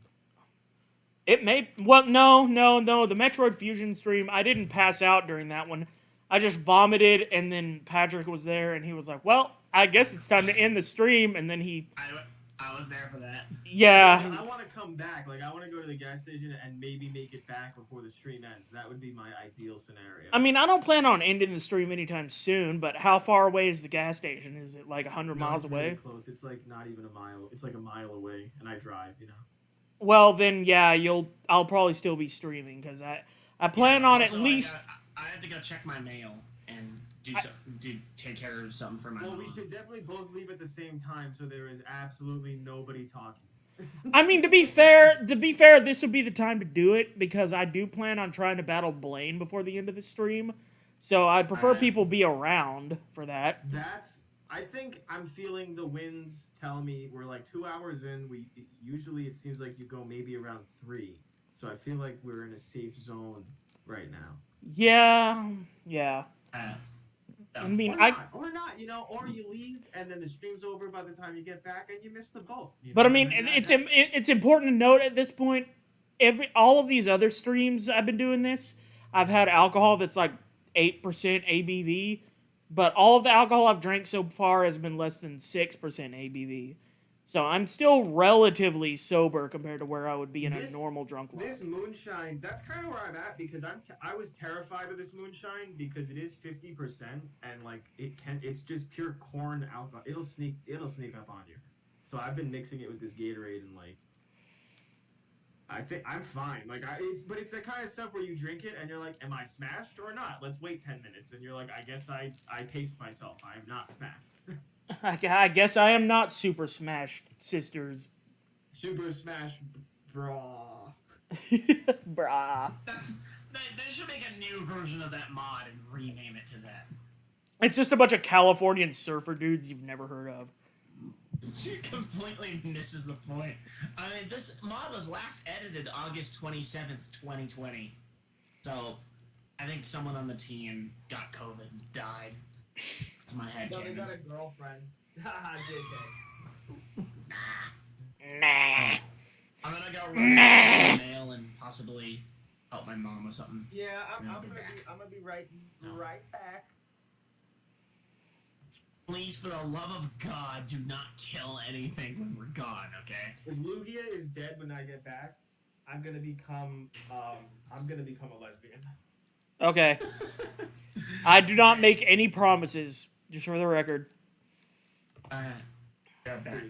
Speaker 1: it may. Well, no. The Metroid Fusion stream, I didn't pass out during that one. I just vomited, and then Patrick was there, and he was like, "Well, I guess it's time to end the stream." And then he,
Speaker 3: I was there for that.
Speaker 1: yeah,
Speaker 2: I want to come back. Like, I want to go to the gas station and maybe make it back before the stream ends. That would be my ideal scenario.
Speaker 1: I mean, I don't plan on ending the stream anytime soon, but how far away is the gas station? Is it like 100
Speaker 2: No,
Speaker 1: miles
Speaker 2: it's really
Speaker 1: away?
Speaker 2: close. It's like not even a mile. It's like a mile away, and I drive. You know.
Speaker 1: Well, then, yeah, I'll probably still be streaming, because I plan on at
Speaker 3: Also,
Speaker 1: least.
Speaker 3: I have to go check my mail and take care of something for my
Speaker 2: Well,
Speaker 3: mom.
Speaker 2: we should definitely both leave at the same time, so there is absolutely nobody talking.
Speaker 1: I mean, to be fair, this will be the time to do it, because I do plan on trying to battle Blaine before the end of the stream. So I'd prefer people be around for that.
Speaker 2: I think I'm feeling the winds telling me we're like 2 hours in. Usually it seems like you go maybe around 3. So I feel like we're in a safe zone right now.
Speaker 1: Yeah. I mean,
Speaker 2: or not, you know, or you leave and then the stream's over by the time you get back and you miss the boat. You
Speaker 1: but
Speaker 2: know?
Speaker 1: I mean,
Speaker 2: And
Speaker 1: it's important to note at this point, all of these other streams I've been doing this, I've had alcohol that's like 8% ABV, but all of the alcohol I've drank so far has been less than 6% ABV. So I'm still relatively sober compared to where I would be in a normal drunk log.
Speaker 2: This moonshine, that's kind of where I'm at because I was terrified of this moonshine because it is 50% and like it's just pure corn alcohol. It'll sneak up on you. So I've been mixing it with this Gatorade and like I think I'm fine. Like but it's that kind of stuff where you drink it and you're like, am I smashed or not? Let's wait 10 minutes and you're like, I guess I paced myself. I am not smashed.
Speaker 1: I guess I am not super smashed, sisters.
Speaker 2: Super smash, brah.
Speaker 1: Brah.
Speaker 3: They should make a new version of that mod and rename it to that.
Speaker 1: It's just a bunch of Californian surfer dudes you've never heard of.
Speaker 3: It completely misses the point. I mean, this mod was last edited August 27th, 2020. So, I think someone on the team got COVID and died. That's my head
Speaker 2: No, they
Speaker 3: canon.
Speaker 2: got a girlfriend. Haha, JK.
Speaker 1: Nah.
Speaker 3: I'm gonna go run the mail and possibly help my mom with something.
Speaker 2: Yeah, I'm
Speaker 3: I'll
Speaker 2: gonna
Speaker 3: be back.
Speaker 2: I'm gonna be right back.
Speaker 3: Please, for the love of God, do not kill anything when we're gone, okay?
Speaker 2: If Lugia is dead when I get back, I'm gonna become a lesbian.
Speaker 1: Okay. I do not make any promises, just for the record.
Speaker 3: Got back.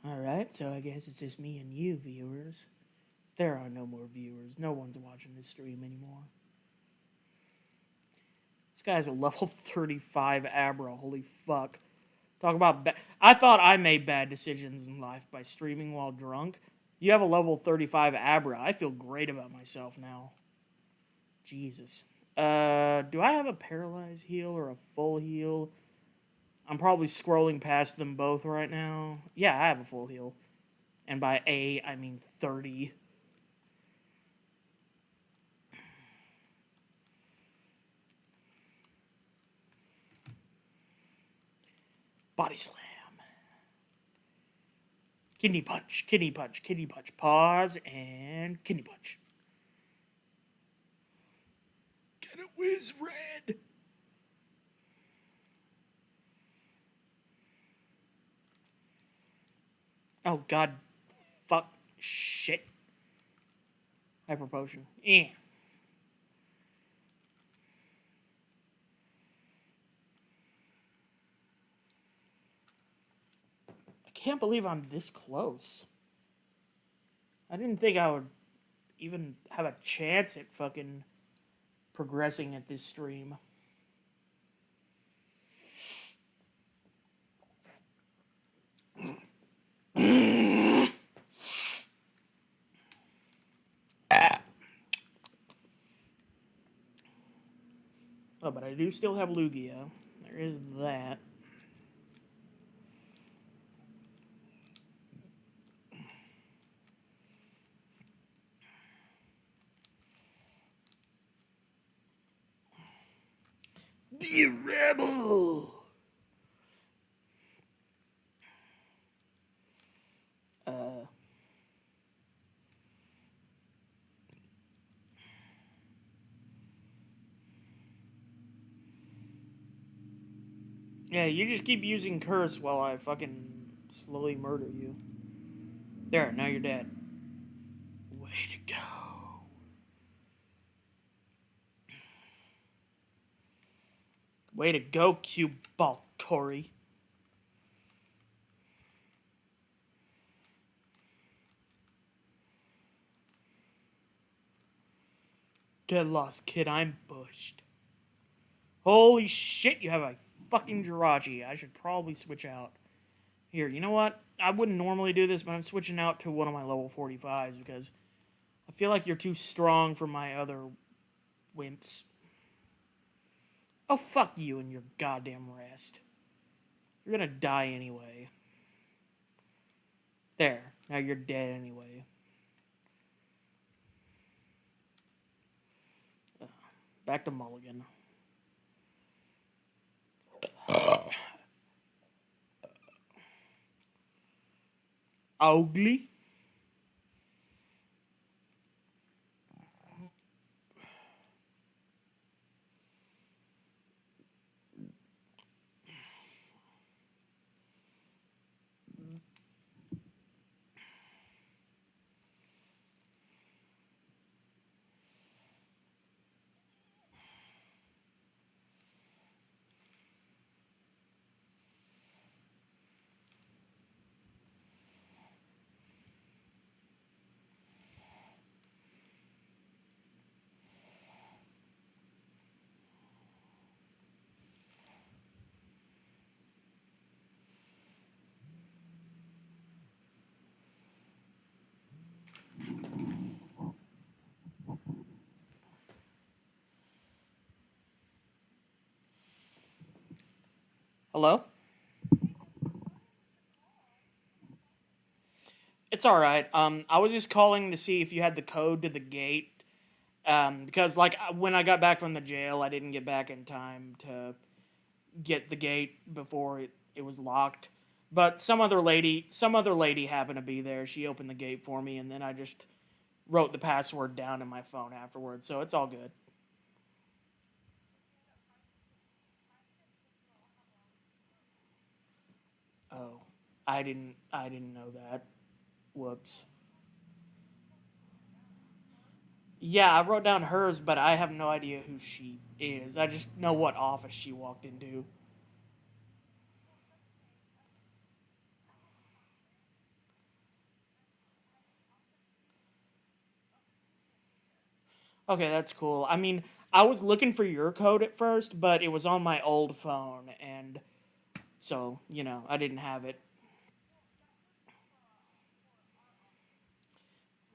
Speaker 1: Alright, so I guess it's just me and you, viewers. There are no more viewers. No one's watching this stream anymore. This guy's a level 35 Abra. Holy fuck. Talk about I thought I made bad decisions in life by streaming while drunk. You have a level 35 Abra. I feel great about myself now. Jesus. Do I have a paralyzed heal or a full heal? I'm probably scrolling past them both right now. Yeah, I have a full heal. And by A, I mean 30. Body slam. Kidney punch, kidney punch, kidney punch. Pause and kidney punch. Get it, whiz red. Oh, God. Fuck. Shit. Hyper potion. Eh. I can't believe I'm this close. I didn't think I would even have a chance at fucking progressing at this stream. Oh, but I do still have Lugia. There is that. Be a rebel! Yeah, you just keep using curse while I fucking slowly murder you. There, now you're dead. Way to go. Way to go, cue ball, Corey. Get lost, kid. I'm bushed. Holy shit, you have a fucking Jirachi. I should probably switch out. Here, you know what? I wouldn't normally do this, but I'm switching out to one of my level 45s because I feel like you're too strong for my other wimps. Oh, fuck you and your goddamn rest. You're gonna die anyway. There. Now you're dead anyway. Back to Mulligan. Ugly. Hello? It's all right. I was just calling to see if you had the code to the gate. Because like when I got back from the jail, I didn't get back in time to get the gate before it was locked. But some other lady happened to be there. She opened the gate for me, and then I just wrote the password down in my phone afterwards. So it's all good. Oh, I didn't know that. Whoops. Yeah, I wrote down hers, but I have no idea who she is. I just know what office she walked into. Okay, that's cool. I mean, I was looking for your code at first, but it was on my old phone, and so, I didn't have it.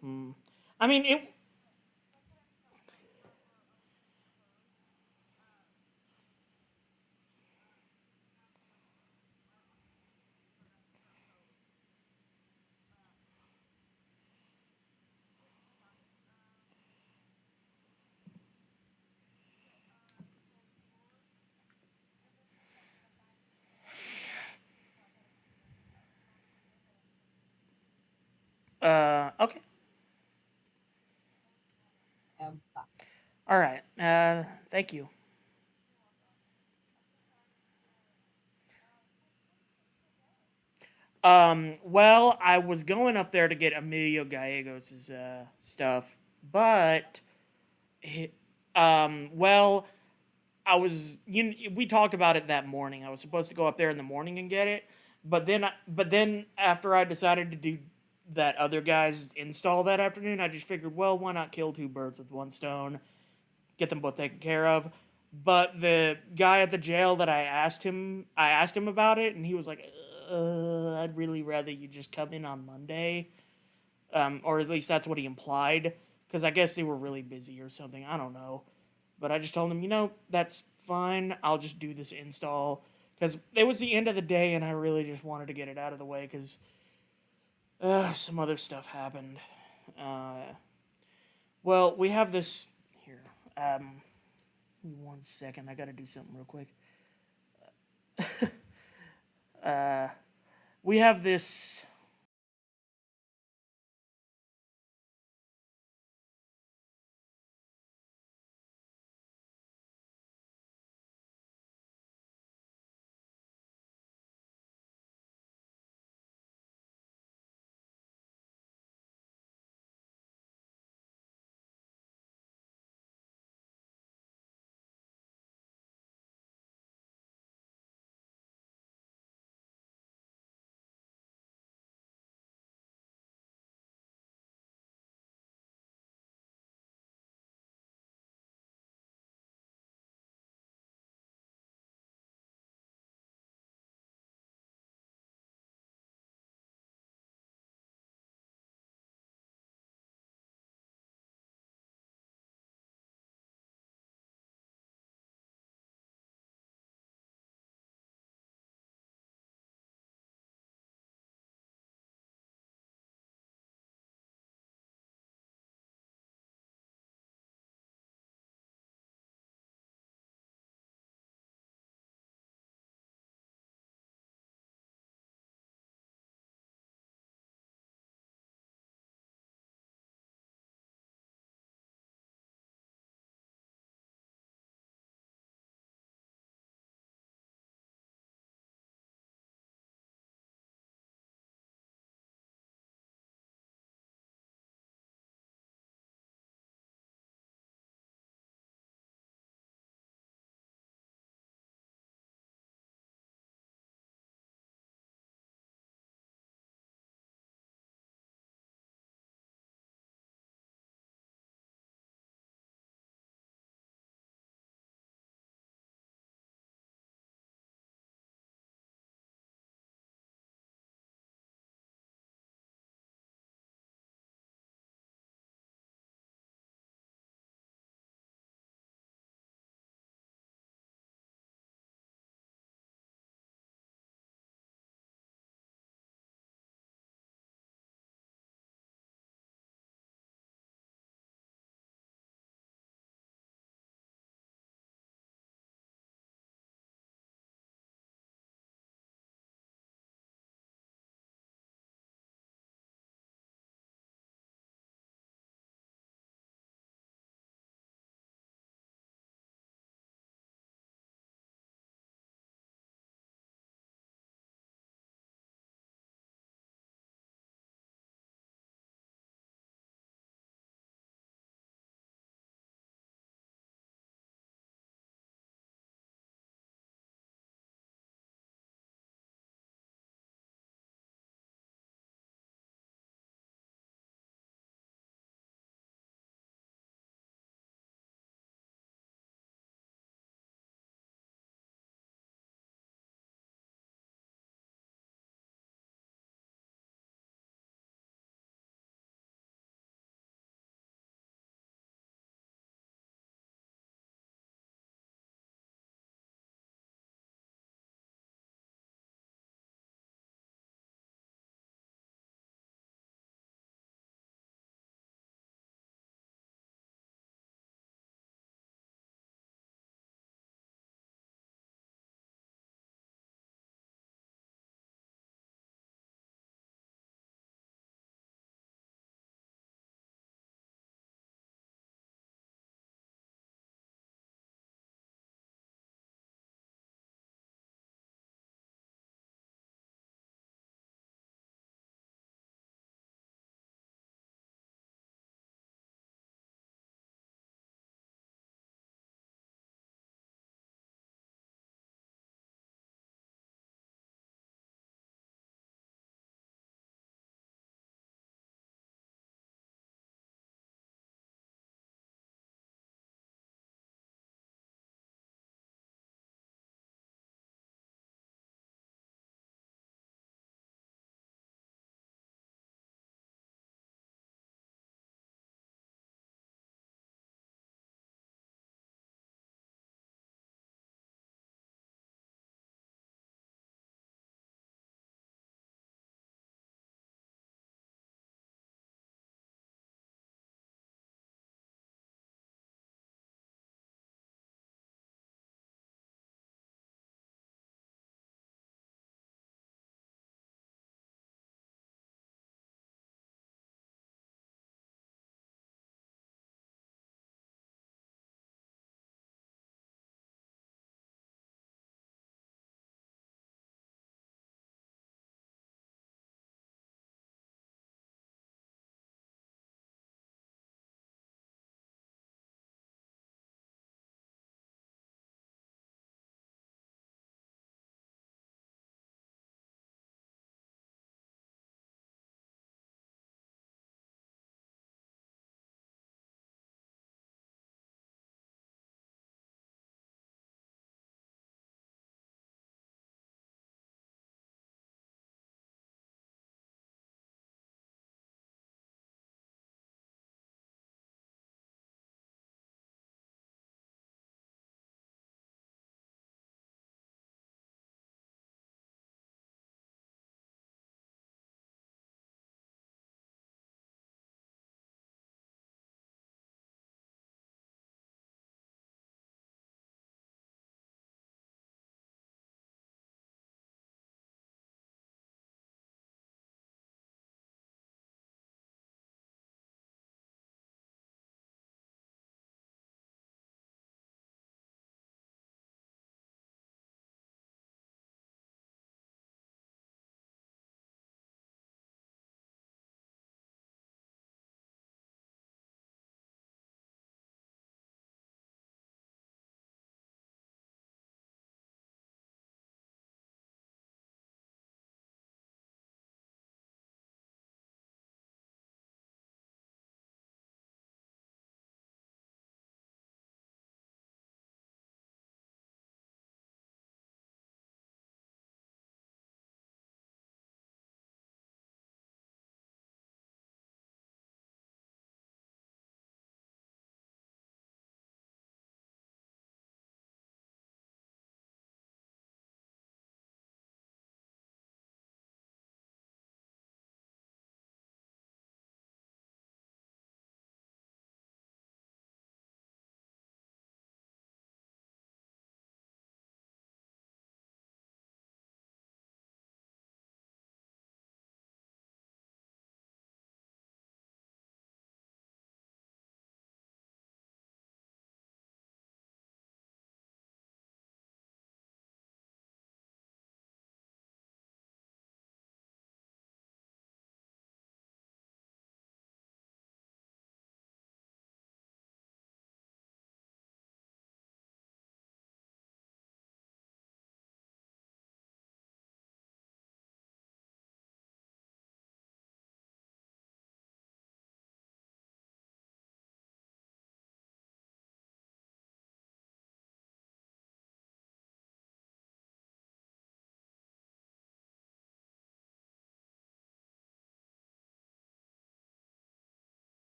Speaker 1: Hmm. I mean, okay.
Speaker 5: Bye.
Speaker 1: All right. Thank you. Well, I was going up there to get Emilio Gallegos' stuff, but, he- well, we talked about it that morning. I was supposed to go up there in the morning and get it, but then after I decided to do that other guy's install that afternoon, I just figured, well, why not kill two birds with one stone, get them both taken care of. But the guy at the jail that I asked him about it, and he was like, I'd really rather you just come in on Monday, or at least that's what he implied, because I guess they were really busy or something. I don't know. But I just told him, that's fine. I'll just do this install. Because it was the end of the day, and I really just wanted to get it out of the way because some other stuff happened. Uh, well, we have this here. Give me 1 second. I got to do something real quick. Uh, we have this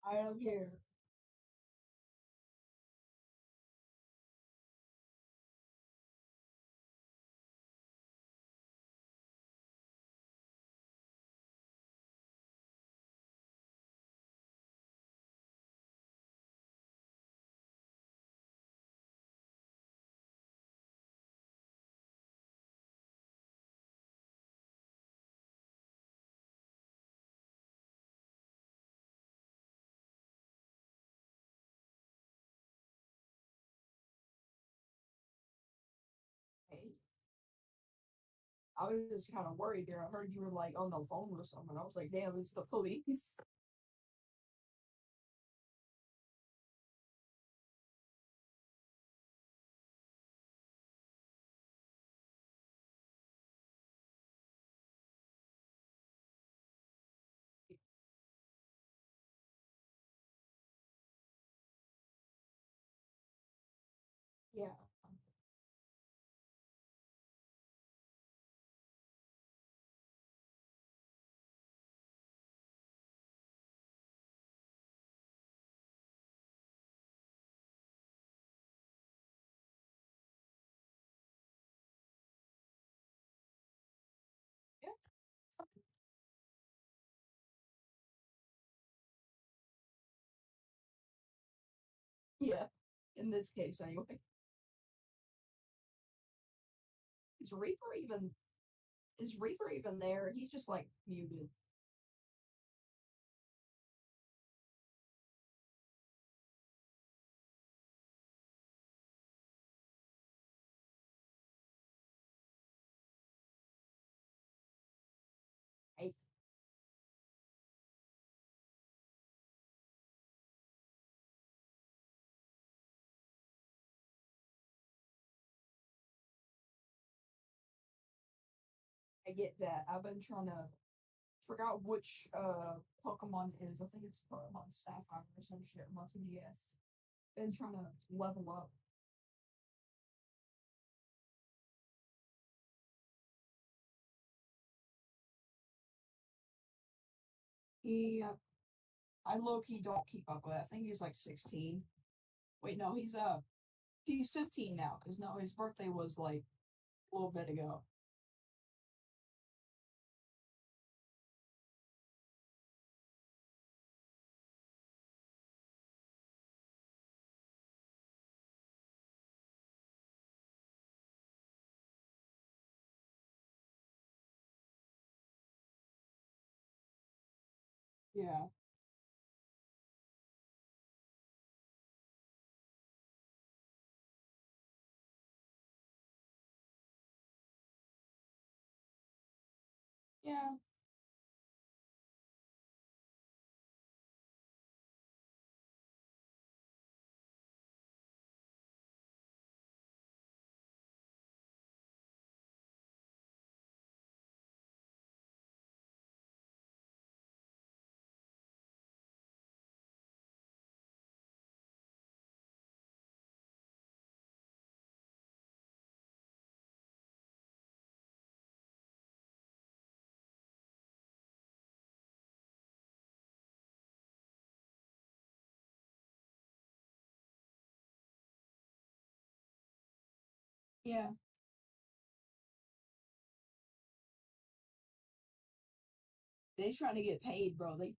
Speaker 4: I don't care. Hey, I was just kind of worried there. I heard you were like on the phone with someone. I was like, damn, it's the police. Yeah. Yeah. Yeah. In this case, anyway. Is Reaper even there? He's just like muted. I I get that. I've been trying to forgot which Pokemon it is. I think it's Pokemon Sapphire or some shit. Must be yes. Been trying to level up. He I low key don't keep up with it. I think he's like 16. Wait, no, he's 15 now, because no, his birthday was like a little bit ago. Yeah. Yeah. Yeah. They trying to get paid, bro. They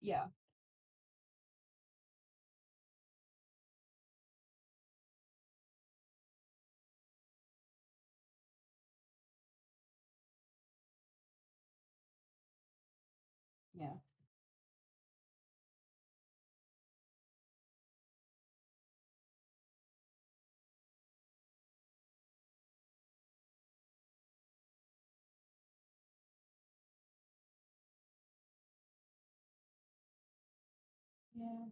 Speaker 4: yeah. Yeah. Yeah.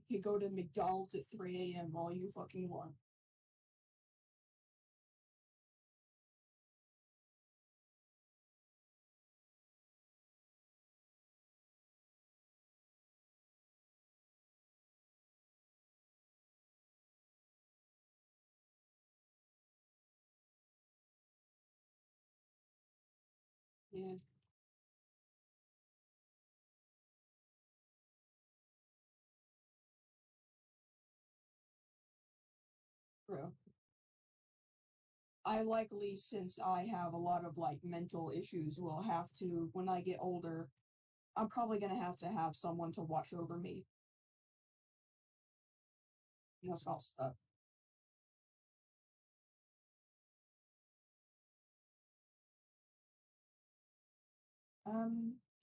Speaker 4: You could go to McDonald's at 3 a.m. all you fucking want. Yeah. True. I likely, since I have a lot of like mental issues, will have to, when I get older, I'm probably gonna have to have someone to watch over me. That's all stuff.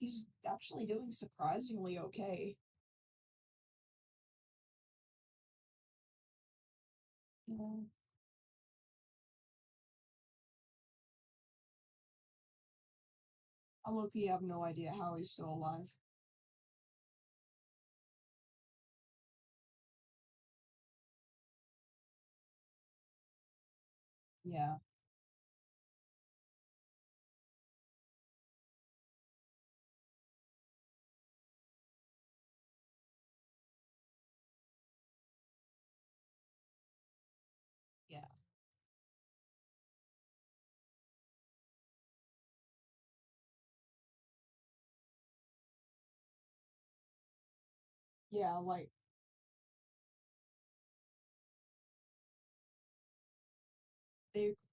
Speaker 4: He's actually doing surprisingly okay. You know, I low-key have no idea how he's still alive. Yeah. Yeah. Yeah, like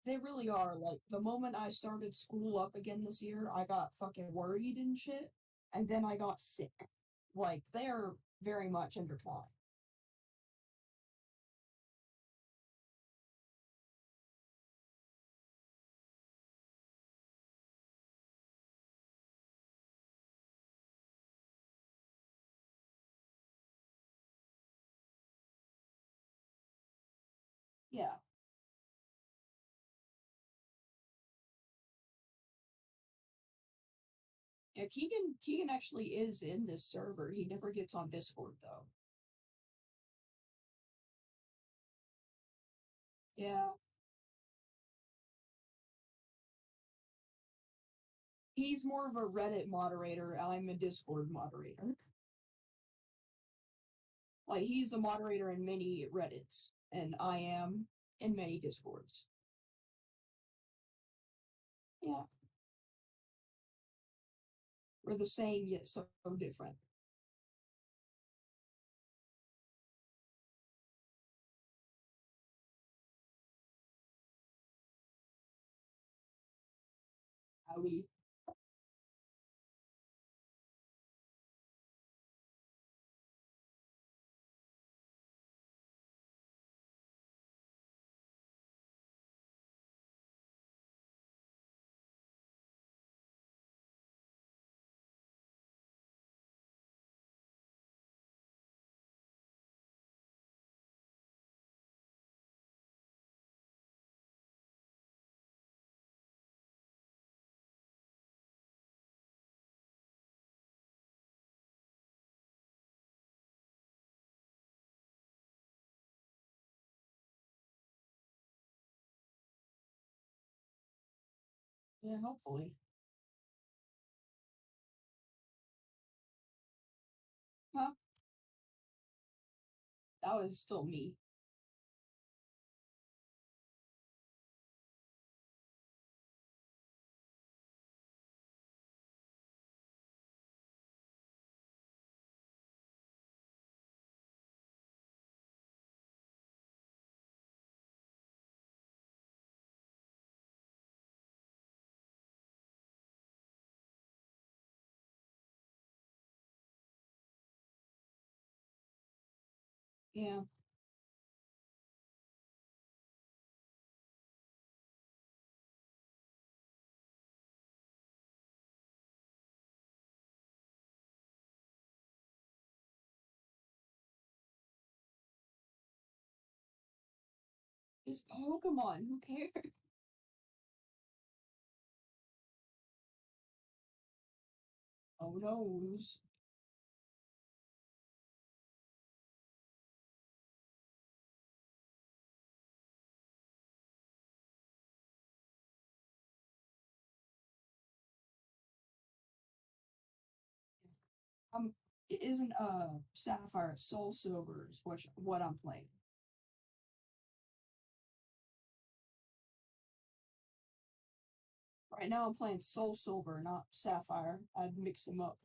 Speaker 4: they really are. Like the moment I started school up again this year, I got fucking worried and shit, and then I got sick. Like they're very much intertwined. Yeah. Yeah, Keegan actually is in this server. He never gets on Discord though. Yeah. He's more of a Reddit moderator. I'm a Discord moderator. Like he's a moderator in many Reddits, and I am in many Discords. Yeah. We're the same yet so different. How we Yeah, hopefully. Huh? That was still me. Yeah. It's Pokemon. Who cares? Oh no. It isn't Sapphire, Soul Silver is what I'm playing. Right now I'm playing Soul Silver, not Sapphire. I'd mix them up.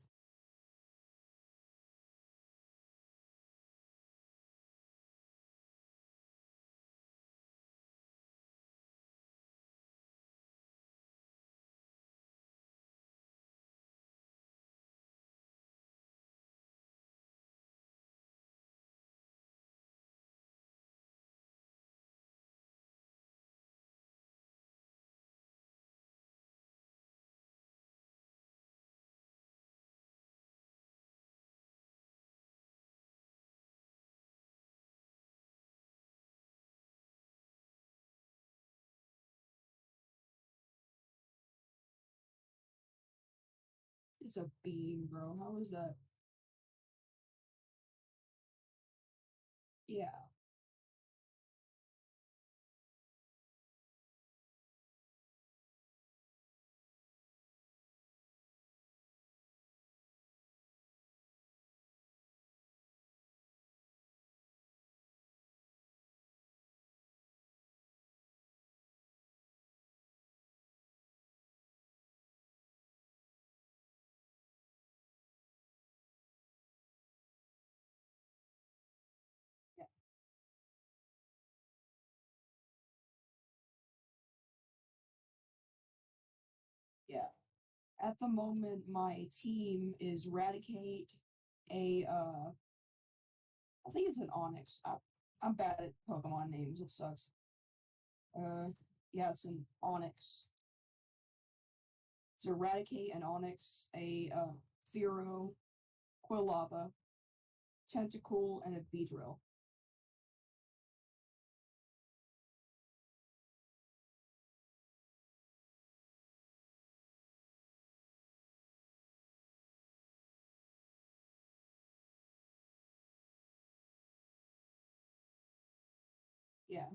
Speaker 4: It's a beam, bro. How is that? Yeah. Yeah. Yeah. At the moment, my team is Eradicate, I think it's an Onyx. I'm bad at Pokemon names, it sucks. Yeah, it's an Onyx. It's Eradicate, an Onyx, a Fearow, Quilava, Tentacool, and a Beedrill. Yeah.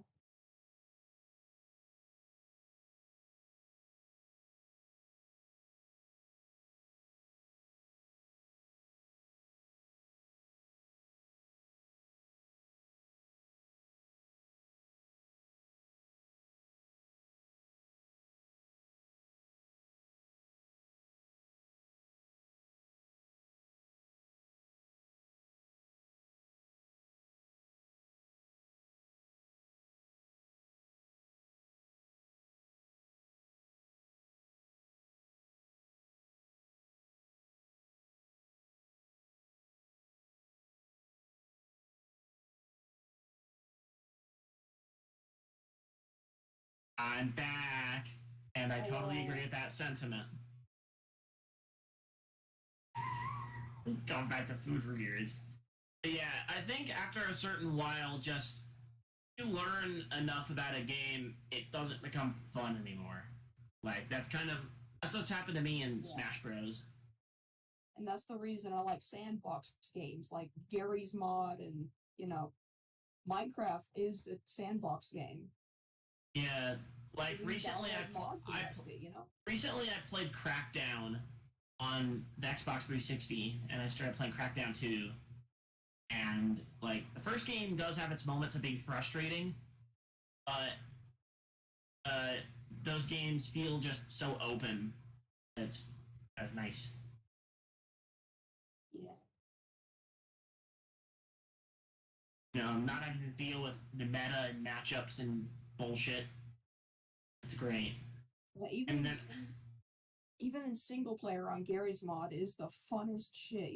Speaker 3: I'm back, and I totally agree with that sentiment. Going back to food reviews. Yeah, I think after a certain while, just you learn enough about a game, it doesn't become fun anymore. Like that's what's happened to me in Smash Bros.
Speaker 4: And that's the reason I like sandbox games like Gary's Mod and, Minecraft is a sandbox game.
Speaker 3: Yeah, like
Speaker 4: You
Speaker 3: recently
Speaker 4: download mods and shit,
Speaker 3: recently I played Crackdown on the Xbox 360, and I started playing Crackdown 2. And like the first game does have its moments of being frustrating, but those games feel just so open. That's nice.
Speaker 4: Yeah.
Speaker 3: Not having to deal with the meta and matchups and bullshit. It's great.
Speaker 4: Yeah,
Speaker 3: And then
Speaker 4: even in single player on Gary's Mod is the funnest shit.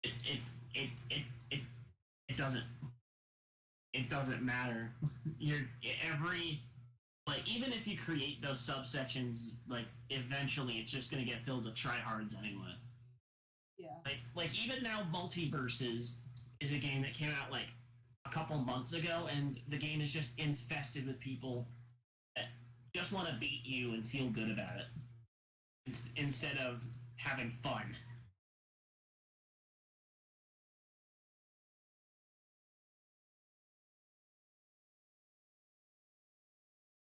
Speaker 3: it it it it it, it doesn't matter. You're every like even if you create those subsections, like eventually it's just gonna get filled with tryhards anyway.
Speaker 4: Yeah.
Speaker 3: Like even now, Multiverses is a game that came out like a couple months ago, and the game is just infested with people that just want to beat you and feel good about it instead of having fun.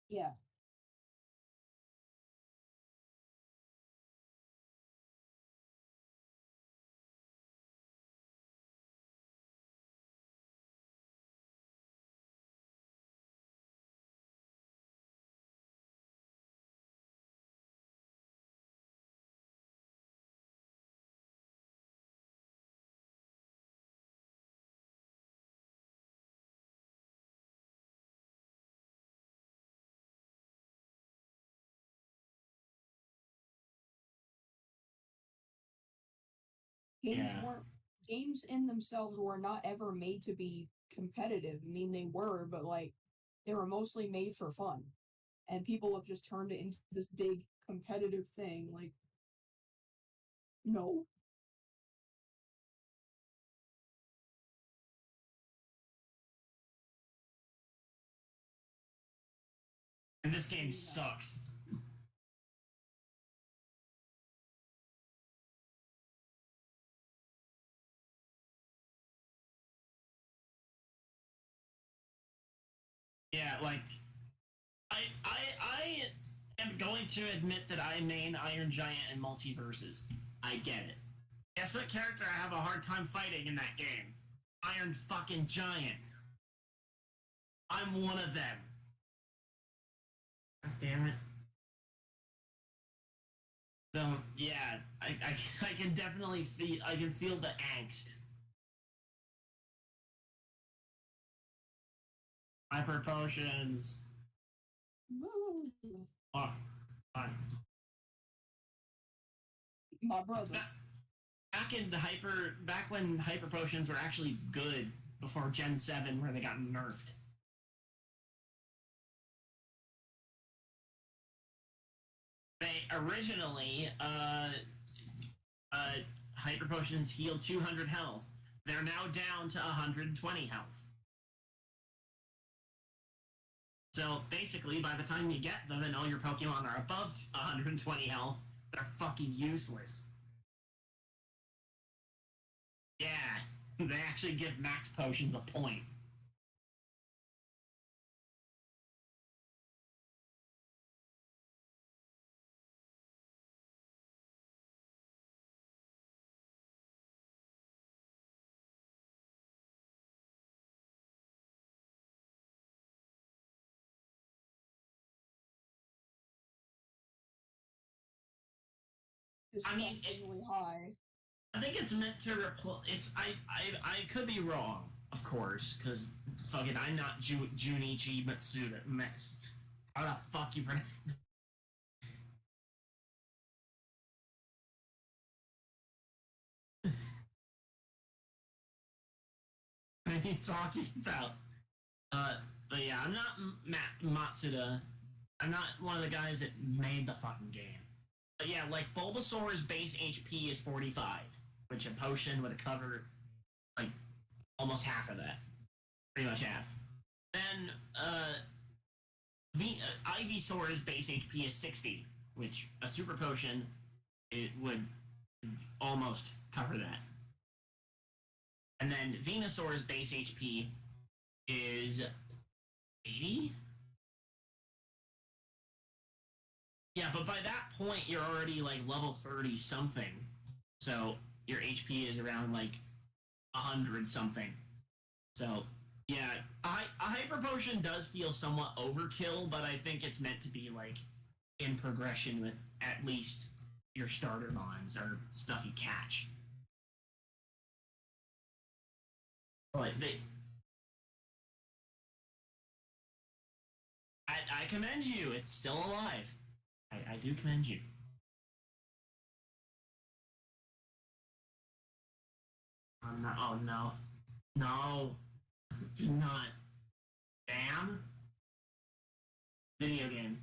Speaker 4: Yeah.
Speaker 3: Yeah.
Speaker 4: Games in themselves were not ever made to be competitive. I mean, they were, but like they were mostly made for fun, and people have just turned it into this big competitive thing. Like, no.
Speaker 3: And this game sucks. Yeah, like I am going to admit that I main Iron Giant in multiverses. I get it. Guess what character I have a hard time fighting in that game? Iron fucking Giant. I'm one of them. God damn it. So yeah, I can definitely feel the angst. Hyper potions. Oh, fine.
Speaker 4: My brother.
Speaker 3: Back when hyper potions were actually good before Gen 7 where they got nerfed. They originally hyper potions healed 200 health. They're now down to 120 health. So basically, by the time you get them and all your Pokemon are above 120 health, they're fucking useless. Yeah, they actually give max potions a point.
Speaker 4: Disgustingly high.
Speaker 3: I think it's meant to replace. I could be wrong, of course, because fucking I'm not Junichi Matsuda. How the fuck you pronounce? What are you talking about? But yeah, I'm not Matsuda. I'm not one of the guys that made the fucking game. But yeah, like Bulbasaur's base HP is 45, which a potion would cover like almost half of that. Pretty much half. Then Ivysaur's base HP is 60, which a super potion it would almost cover that. And then Venusaur's base HP is 80? Yeah, but by that point you're already like level 30 something. So your HP is around like 100 something. So yeah, a hyper potion does feel somewhat overkill, but I think it's meant to be like in progression with at least your starter mons or stuff you catch. But I commend you. It's still alive. I do commend you. Oh no. No. Do not. Damn. Video game.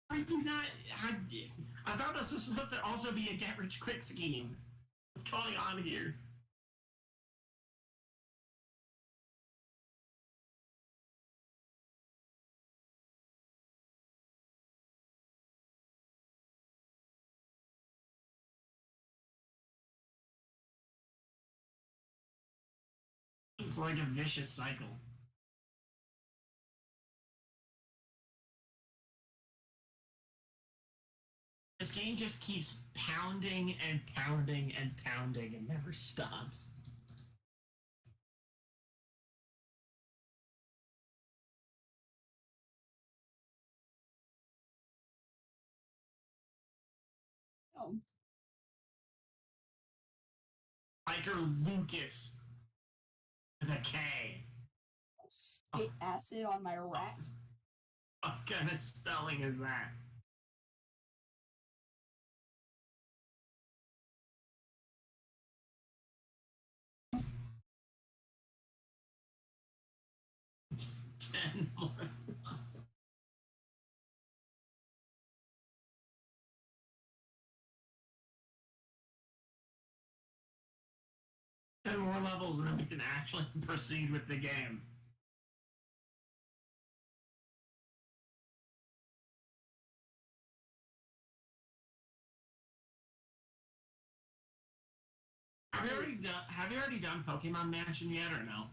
Speaker 3: I do not. I thought this was supposed to also be a get rich quick scheme. What's going on here? It's like a vicious cycle. This game just keeps pounding and pounding and pounding and never stops.
Speaker 4: Oh.
Speaker 3: Hiker Lucas with a K.
Speaker 4: Spit acid on my rat.
Speaker 3: What kind of spelling is that? 10 more. 10 more levels and then we can actually proceed with the game. Have you already done Pokemon Mansion yet or no?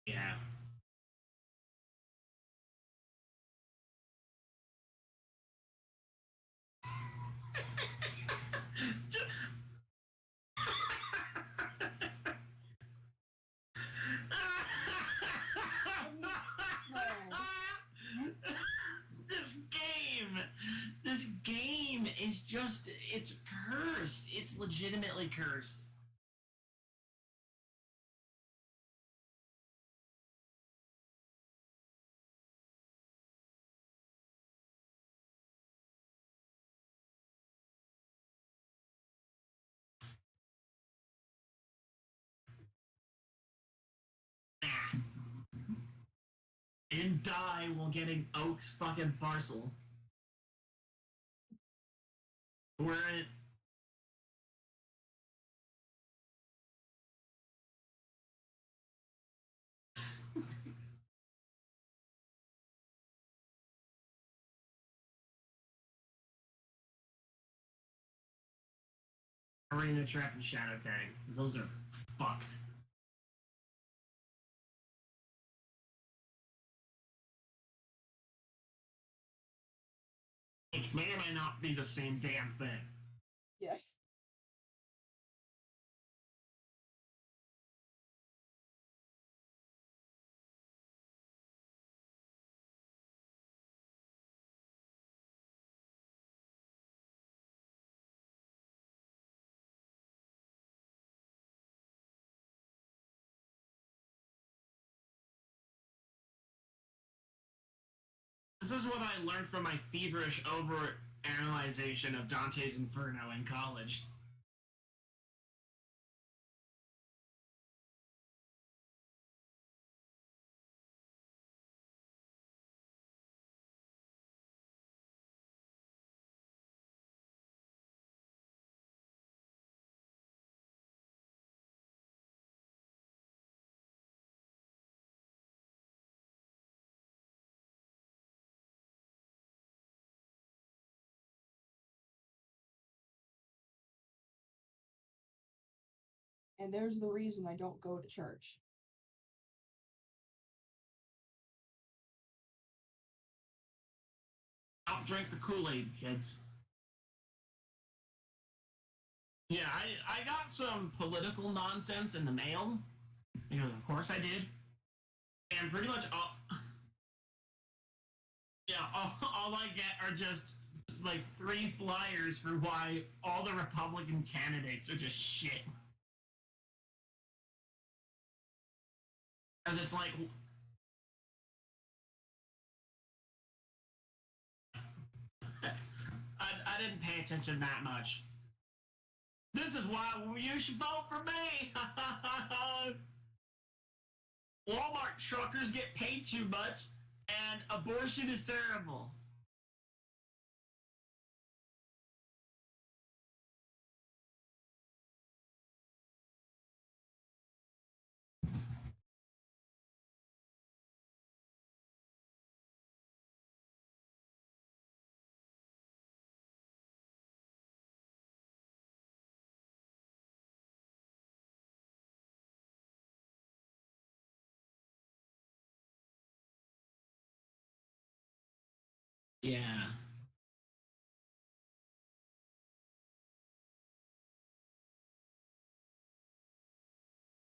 Speaker 3: Yeah. This game is just, it's cursed. It's legitimately cursed. And die while getting Oak's fucking parcel. We're in. Arena Trap and Shadow Tag. Those are fucked. Which may or may not be the same damn thing.
Speaker 4: Yeah.
Speaker 3: This is what I learned from my feverish over-analyzation of Dante's Inferno in college.
Speaker 4: And there's the reason I don't go to church.
Speaker 3: Don't drink the Kool-Aid, kids. Yeah, I got some political nonsense in the mail. Because of course I did. And pretty much all... Yeah, all I get are just, like, 3 flyers for why all the Republican candidates are just shit. Because it's like... I didn't pay attention that much. This is why you should vote for me! Walmart truckers get paid too much, and abortion is terrible. Yeah.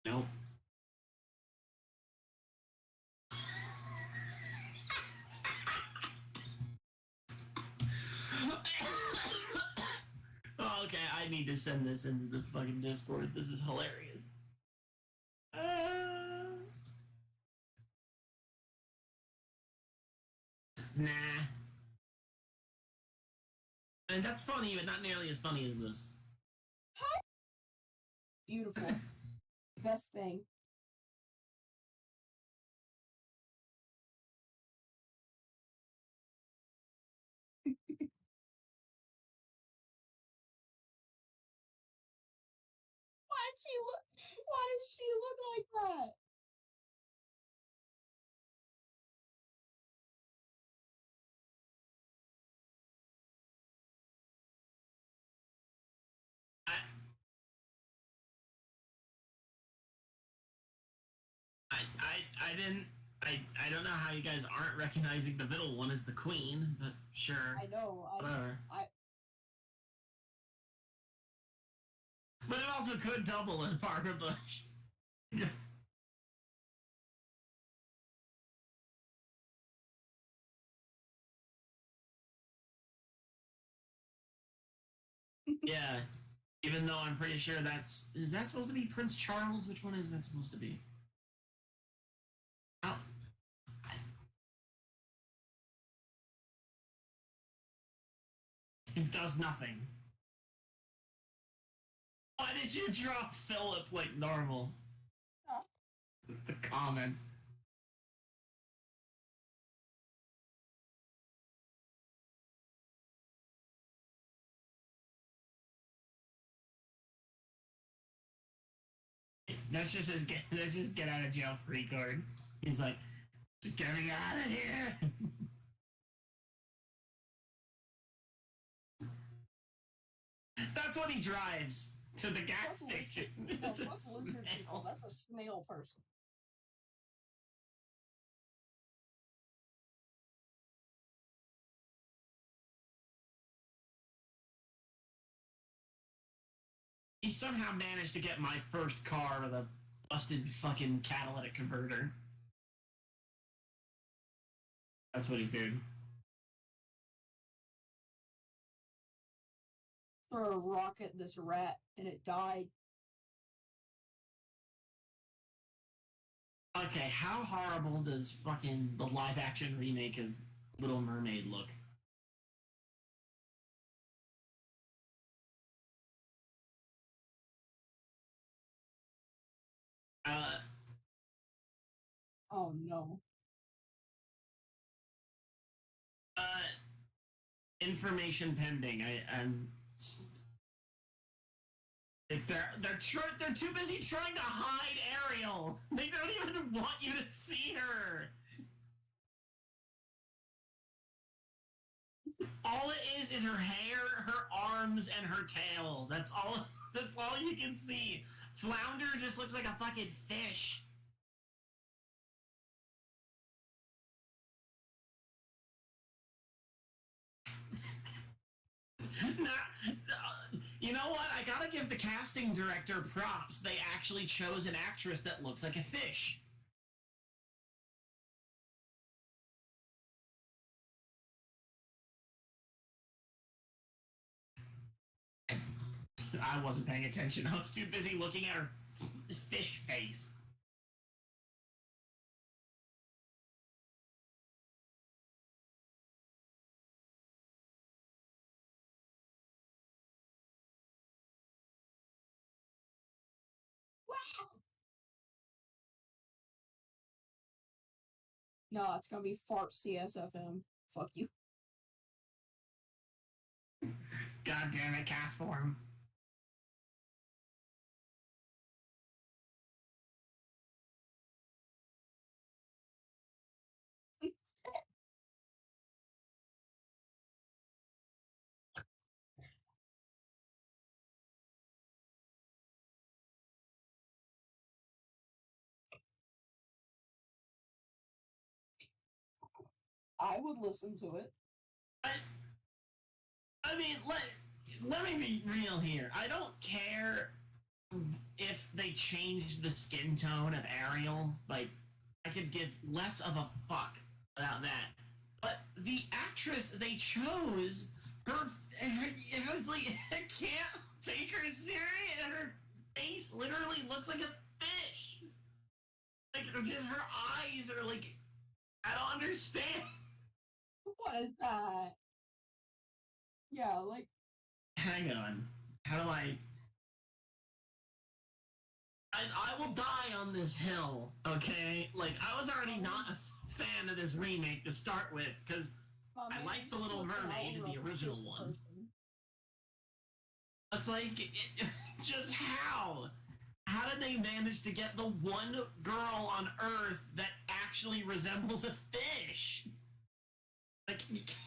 Speaker 3: Nope. Okay, I need to send this into the fucking Discord. This is hilarious. Nah. And that's funny, but not nearly as funny as this.
Speaker 4: Beautiful. Best thing. Why does she look like that?
Speaker 3: I didn't. I don't know how you guys aren't recognizing the middle one as the queen, but sure.
Speaker 4: I know.
Speaker 3: Whatever.
Speaker 4: I
Speaker 3: But it also could double as Barbara Bush. Yeah. Even though I'm pretty sure is that supposed to be Prince Charles? Which one is that supposed to be? Oh. It does nothing. Why did you drop Philip like normal?
Speaker 4: Huh?
Speaker 3: The comments. That's just get out of jail free card. He's like, just get me out of here. That's what he drives to the gas station. It's a snail.
Speaker 4: That's a snail person.
Speaker 3: He somehow managed to get my first car with a busted fucking catalytic converter. That's what he did.
Speaker 4: Throw a rock at this rat and it died.
Speaker 3: Okay, how horrible does fucking the live action remake of Little Mermaid look?
Speaker 4: Oh no.
Speaker 3: Information pending. They're too busy trying to hide Ariel. They don't even want you to see her. All it is her hair, her arms, and her tail. That's all. That's all you can see. Flounder just looks like a fucking fish. You know what? I gotta give the casting director props. They actually chose an actress that looks like a fish. I wasn't paying attention. I was too busy looking at her fish face.
Speaker 4: No, it's gonna be fart CSFM. Fuck you.
Speaker 3: God damn it, cast form.
Speaker 4: I would listen to it.
Speaker 3: I mean, let me be real here. I don't care if they changed the skin tone of Ariel. Like, I could give less of a fuck about that. But the actress they chose, it was like, I can't take her serious. Her face literally looks like a fish. Like, just her eyes are like, I don't understand.
Speaker 4: What is that? Yeah, like,
Speaker 3: Hang on. How do I will die on this hill, okay? Like, I was already not a fan of this remake to start with, because I like The Little Mermaid, the original one. It's like, just how? How did they manage to get the one girl on Earth that actually resembles a fish? Like, you can't.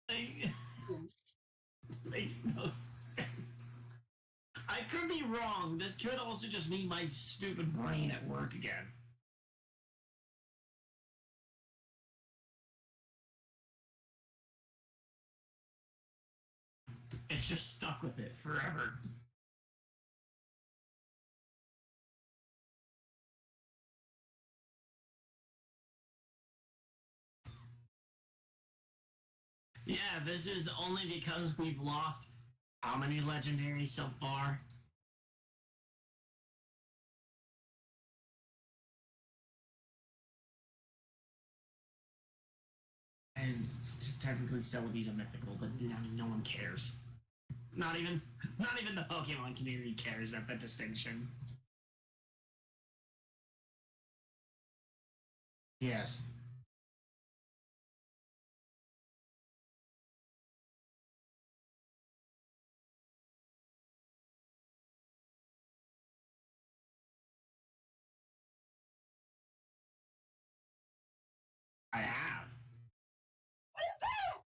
Speaker 3: Like, makes no sense. I could be wrong. This could also just mean my stupid brain at work again. It's just stuck with it forever. Yeah, this is only because we've lost how many legendaries so far? And technically Celebi's a mythical, but I mean, no one cares. Not even the Pokemon community cares about that distinction. Yes. I have.
Speaker 4: what is that?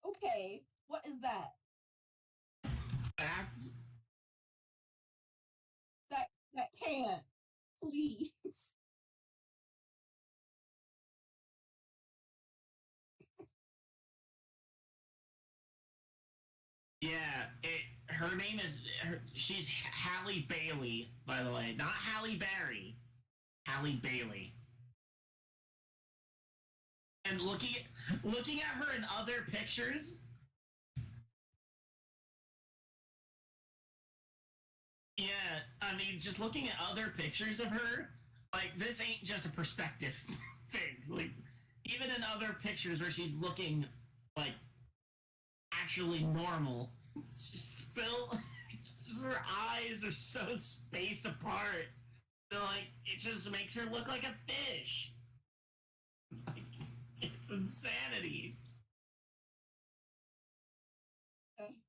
Speaker 4: Okay, what is that?
Speaker 3: That's
Speaker 4: That can't. Please.
Speaker 3: yeah. Her name is she's Halle Bailey, by the way, not Halle Berry. Halle Bailey. And looking at her in other pictures. Yeah, I mean, just looking at other pictures of her, like, this ain't just a perspective thing. Like, even in other pictures where she's looking, like, actually normal, she's still, her eyes are so spaced apart. They're like, it just makes her look like a fish. Like, it's insanity.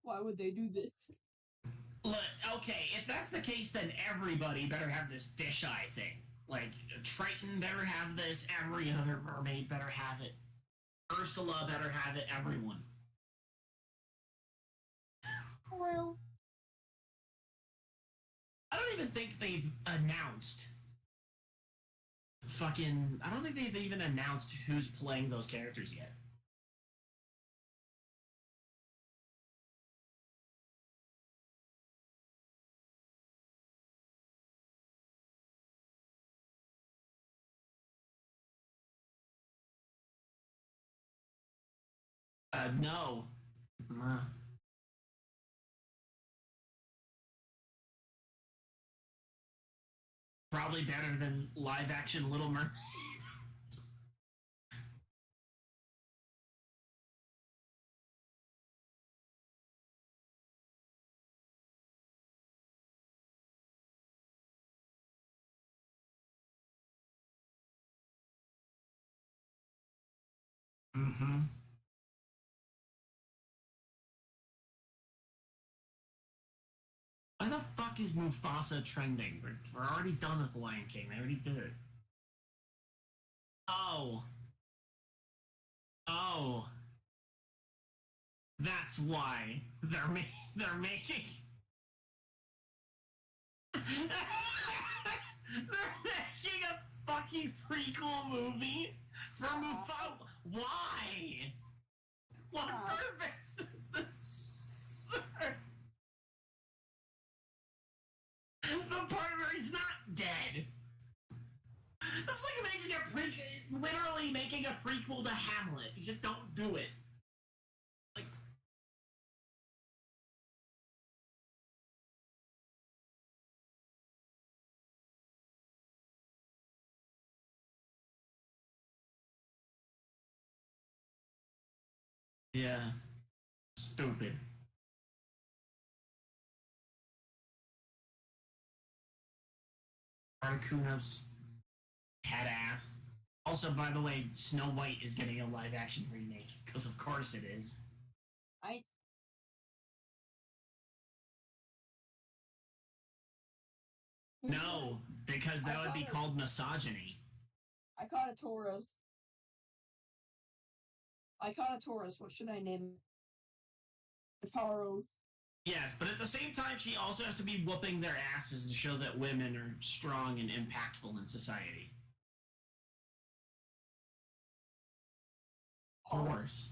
Speaker 4: Why would they do this?
Speaker 3: Look, okay, if that's the case, then everybody better have this fisheye thing. Like, Triton better have this, every other mermaid better have it. Ursula better have it, everyone.
Speaker 4: Well,
Speaker 3: I don't even think they've announced I don't think they've even announced who's playing those characters yet. No. Probably better than live action Little Mermaid. Mm-hmm. Why the fuck is Mufasa trending? We're already done with Lion King. They already did it. Oh. Oh. That's why they're making they're making a fucking prequel movie for Mufasa. Why? What purpose does this serve? The part where he's not dead. It's like literally making a prequel to Hamlet. You just don't do it. Like, Yeah. Stupid. Articuno's head ass. Also, by the way, Snow White is getting a live action remake, because of course it is.
Speaker 4: I
Speaker 3: No, because that
Speaker 4: I
Speaker 3: would be
Speaker 4: thought it-
Speaker 3: called misogyny.
Speaker 4: I caught a Taurus. I caught a Taurus. What should I name it? Taro.
Speaker 3: Yes, but at the same time, she also has to be whooping their asses to show that women are strong and impactful in society. Horse.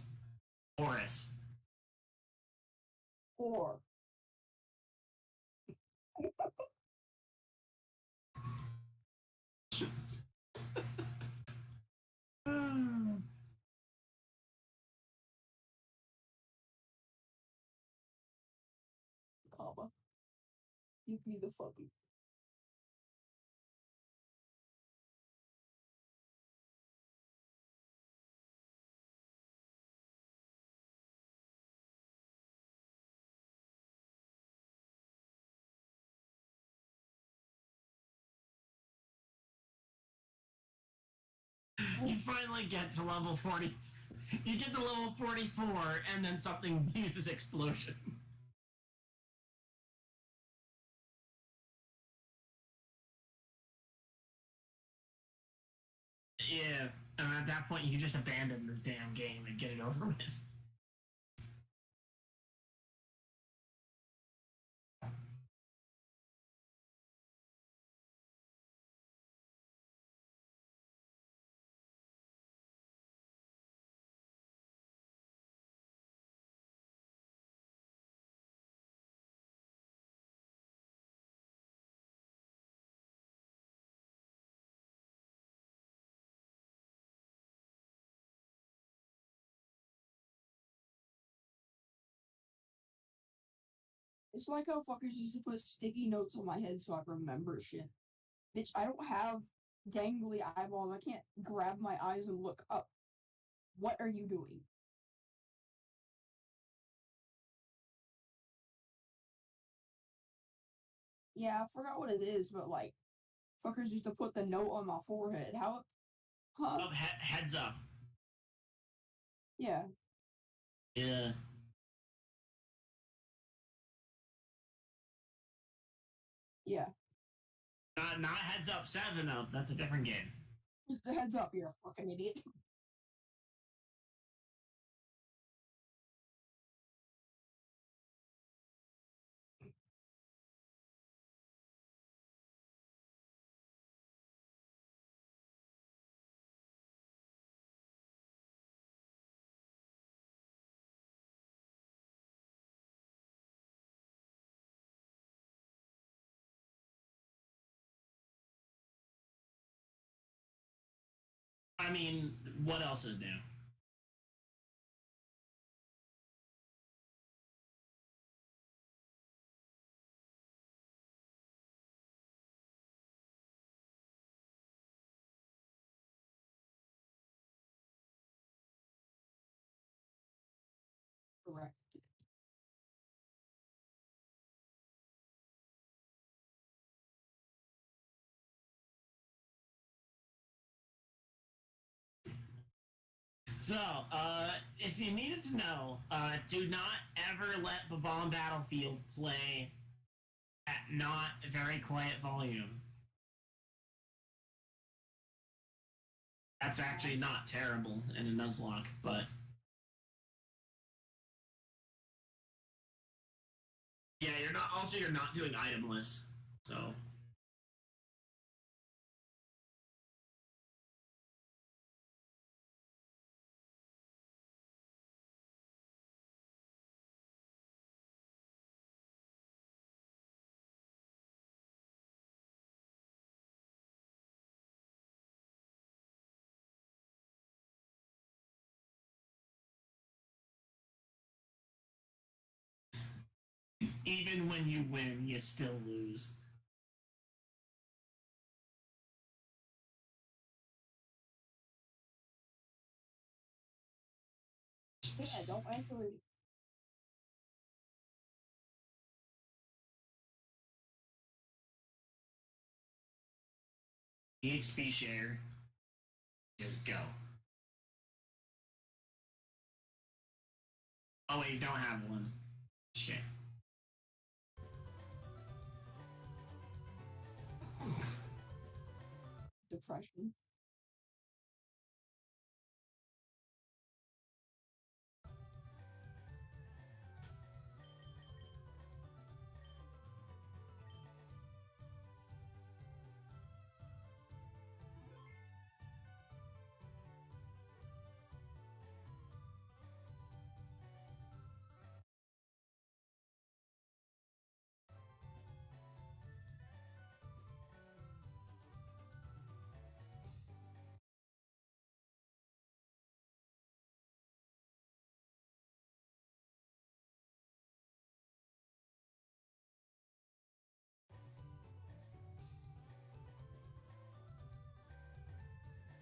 Speaker 3: Horus.
Speaker 4: Or comma. Give me the fucking.
Speaker 3: You finally get to level 40. You get to level 44, and then something uses explosion. Yeah, and at that point, you just abandon this damn game and get it over with.
Speaker 4: It's like how fuckers used to put sticky notes on my head so I remember shit. Bitch, I don't have dangly eyeballs. I can't grab my eyes and look up. What are you doing? Yeah, I forgot what it is, but like, fuckers used to put the note on my forehead. How? Huh?
Speaker 3: Oh, heads up.
Speaker 4: Yeah.
Speaker 3: Yeah.
Speaker 4: Yeah.
Speaker 3: Not heads up, 7 up. That's a different game.
Speaker 4: Just a heads up, you're a fucking idiot.
Speaker 3: I mean, what else is new?
Speaker 4: Correct.
Speaker 3: So, if you needed to know, do not ever let the bomb battlefield play at not very quiet volume. That's actually not terrible in a nuzlocke, but yeah, you're not. Also, you're not doing itemless, so. Even when you win, you still lose.
Speaker 4: Yeah, don't actually.
Speaker 3: EXP share. Just go. Oh wait, you don't have one. Shit.
Speaker 4: Depression.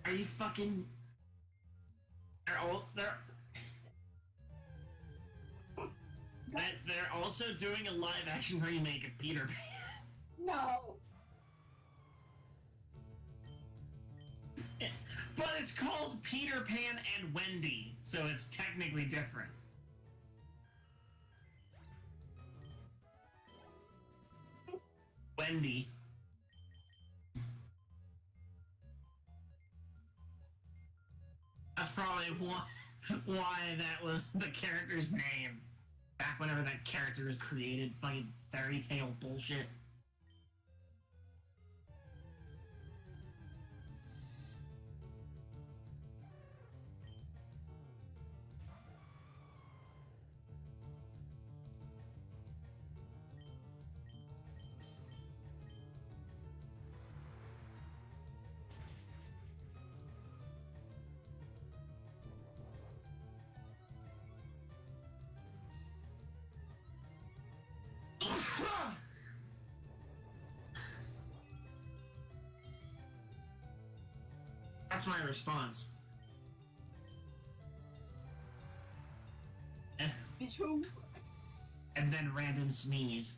Speaker 3: Are you fucking? They're they're also doing a live action remake of Peter Pan.
Speaker 4: No.
Speaker 3: But it's called Peter Pan and Wendy, so it's technically different. Wendy. That's probably why that was the character's name. Back whenever that character was created, fucking fairy tale bullshit. That's my response.
Speaker 4: Me too.
Speaker 3: And then random sneeze.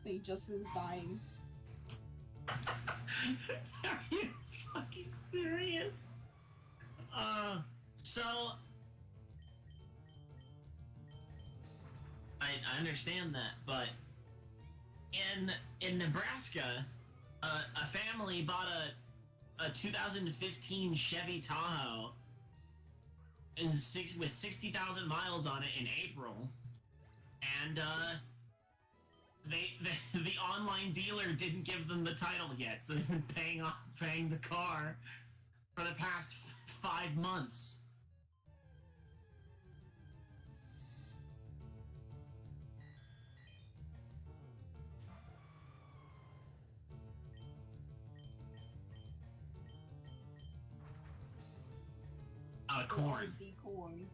Speaker 4: They just is dying.
Speaker 3: Are you fucking serious? So I understand that, but in Nebraska, a family bought a 2015 Chevy Tahoe with 60,000 miles on it in April, and the online dealer didn't give them the title yet, so they've been paying the car for the past 5 months. Corn.
Speaker 4: The corn.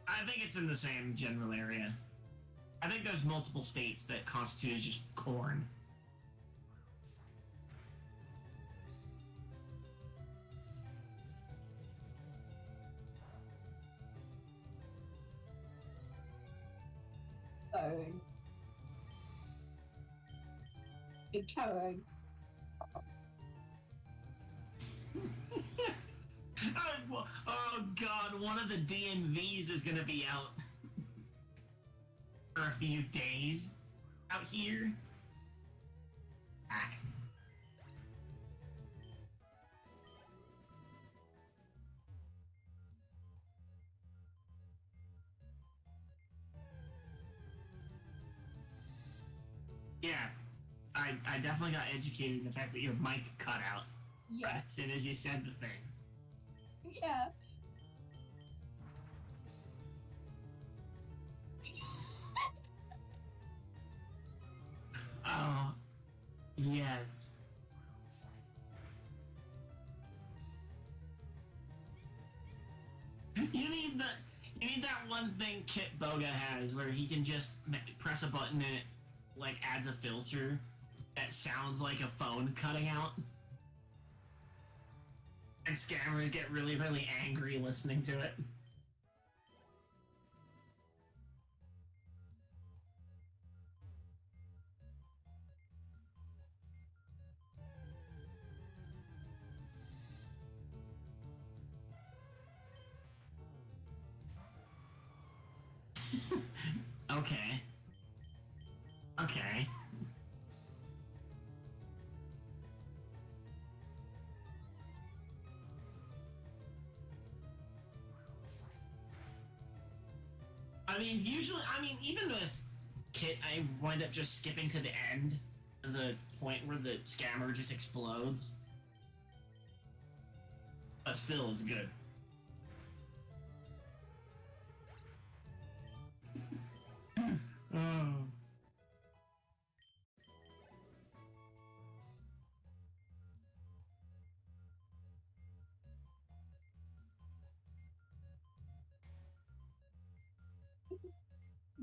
Speaker 3: I think it's in the same general area. I think there's multiple states that constitute just corn.
Speaker 4: Corn. Big corn.
Speaker 3: Oh god, one of the DMVs is gonna be out for a few days out here. Ah. Yeah, I definitely got educated in the fact that your mic cut out
Speaker 4: Yeah.
Speaker 3: as soon as you said the thing.
Speaker 4: Yeah.
Speaker 3: Oh, yes. You need that one thing Kit Boga has where he can just press a button and like adds a filter that sounds like a phone cutting out. And scammers get really, really angry listening to it. Okay. Okay. I mean, usually, even with Kit, I wind up just skipping to the end, the point where the scammer just explodes. But still, it's good.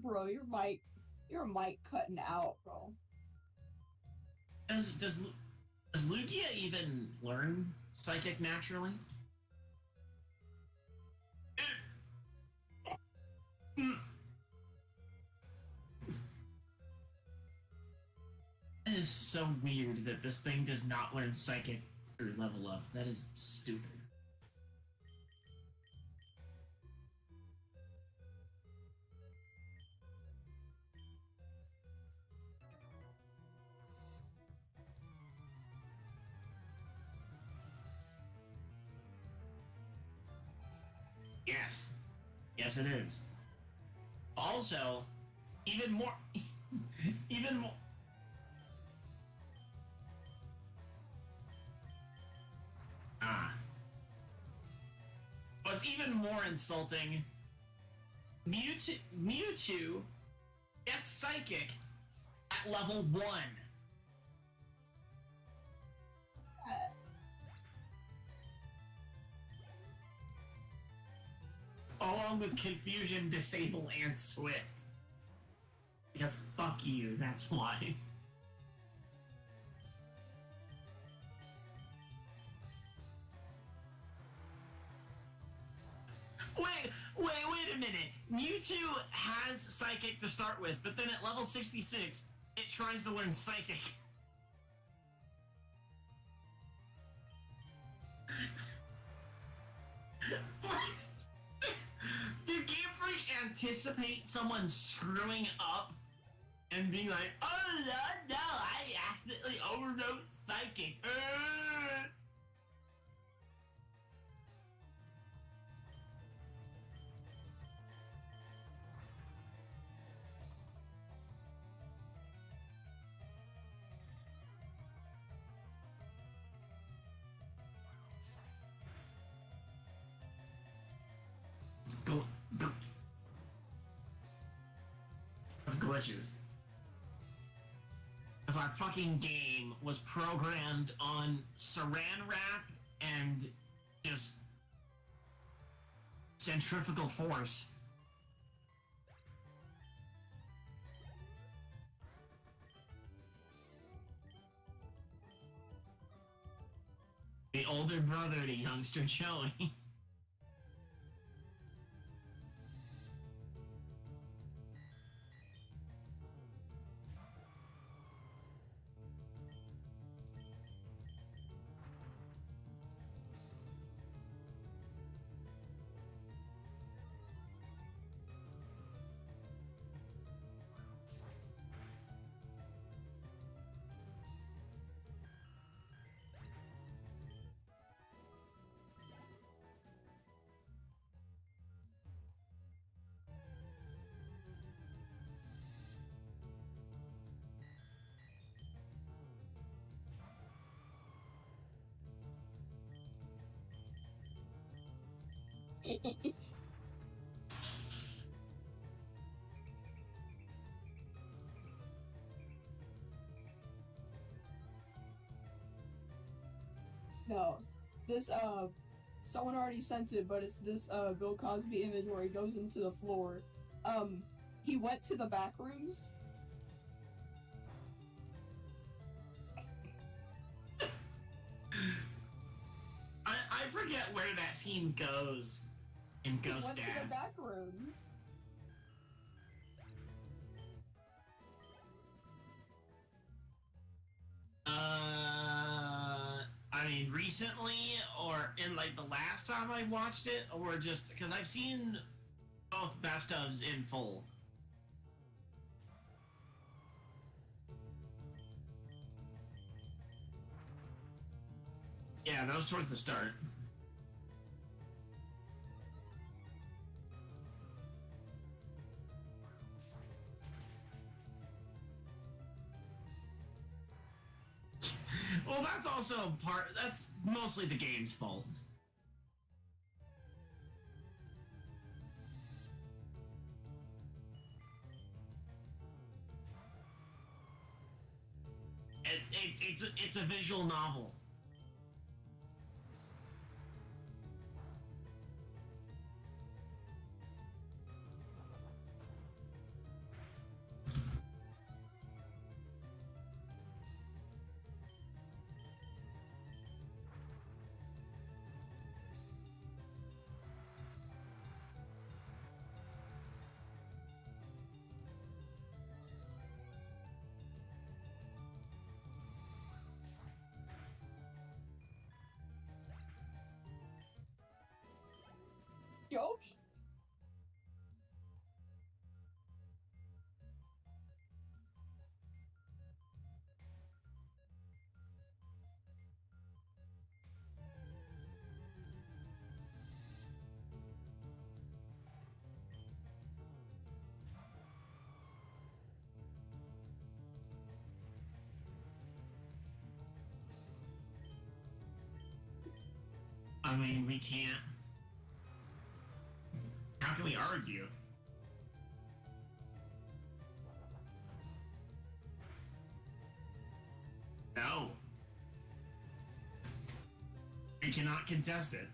Speaker 4: Bro, your mic cutting out, bro.
Speaker 3: Does Lugia even learn Psychic naturally? It is so weird that this thing does not learn Psychic through level up. That is stupid. Yes. Yes, it is. Also, even more... even more... What's even more insulting, Mewtwo gets Psychic at level 1. Along with Confusion, Disable, and Swift. Because fuck you, that's why. Wait a minute. Mewtwo has Psychic to start with, but then at level 66, it tries to learn Psychic. Did Game Freak anticipate someone screwing up and being like, oh no, I accidentally overwrote Psychic. It's glitches. Because our fucking game was programmed on Saran wrap and just centrifugal force. The older brother to youngster Joey.
Speaker 4: No, this someone already sent it, but it's this Bill Cosby image where he goes into the floor. He went to the back rooms,
Speaker 3: forget where that scene goes in
Speaker 4: He
Speaker 3: Ghost
Speaker 4: went to the
Speaker 3: Dad.
Speaker 4: back rooms.
Speaker 3: I mean, recently, or in like the last time I watched it, or just because I've seen both best ofs in full. Yeah, that was towards the start. Well, that's also that's mostly the game's fault. It's a visual novel.
Speaker 4: Josh?
Speaker 3: I mean, we can't. How can we argue? No. We cannot contest it.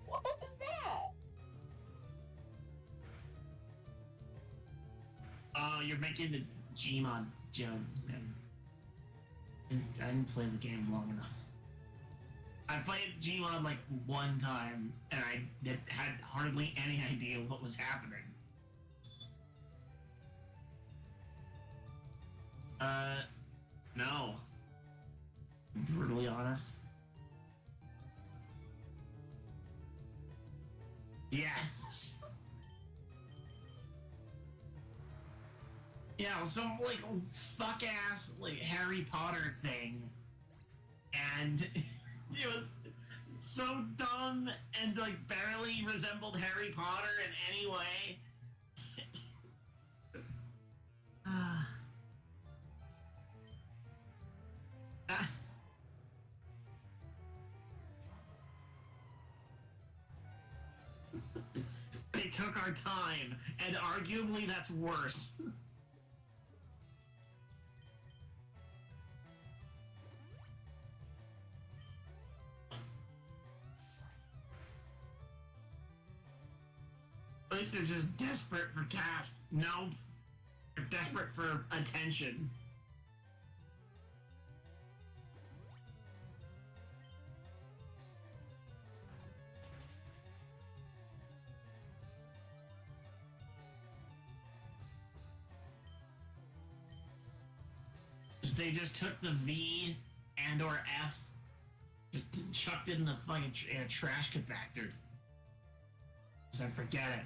Speaker 4: What is that?
Speaker 3: You're making the Gmod joke, man. I didn't play the game long enough. I played Gmod like one time, and I had hardly any idea what was happening. No. Brutally honest. Yes. Yeah, some like fuck ass like Harry Potter thing, and it was so dumb and like barely resembled Harry Potter in any way. They took our time, and arguably that's worse. At least they're just desperate for cash. Nope. They're desperate for attention. They just took the V and or F, just chucked it in the fucking trash compactor. Because I forget it.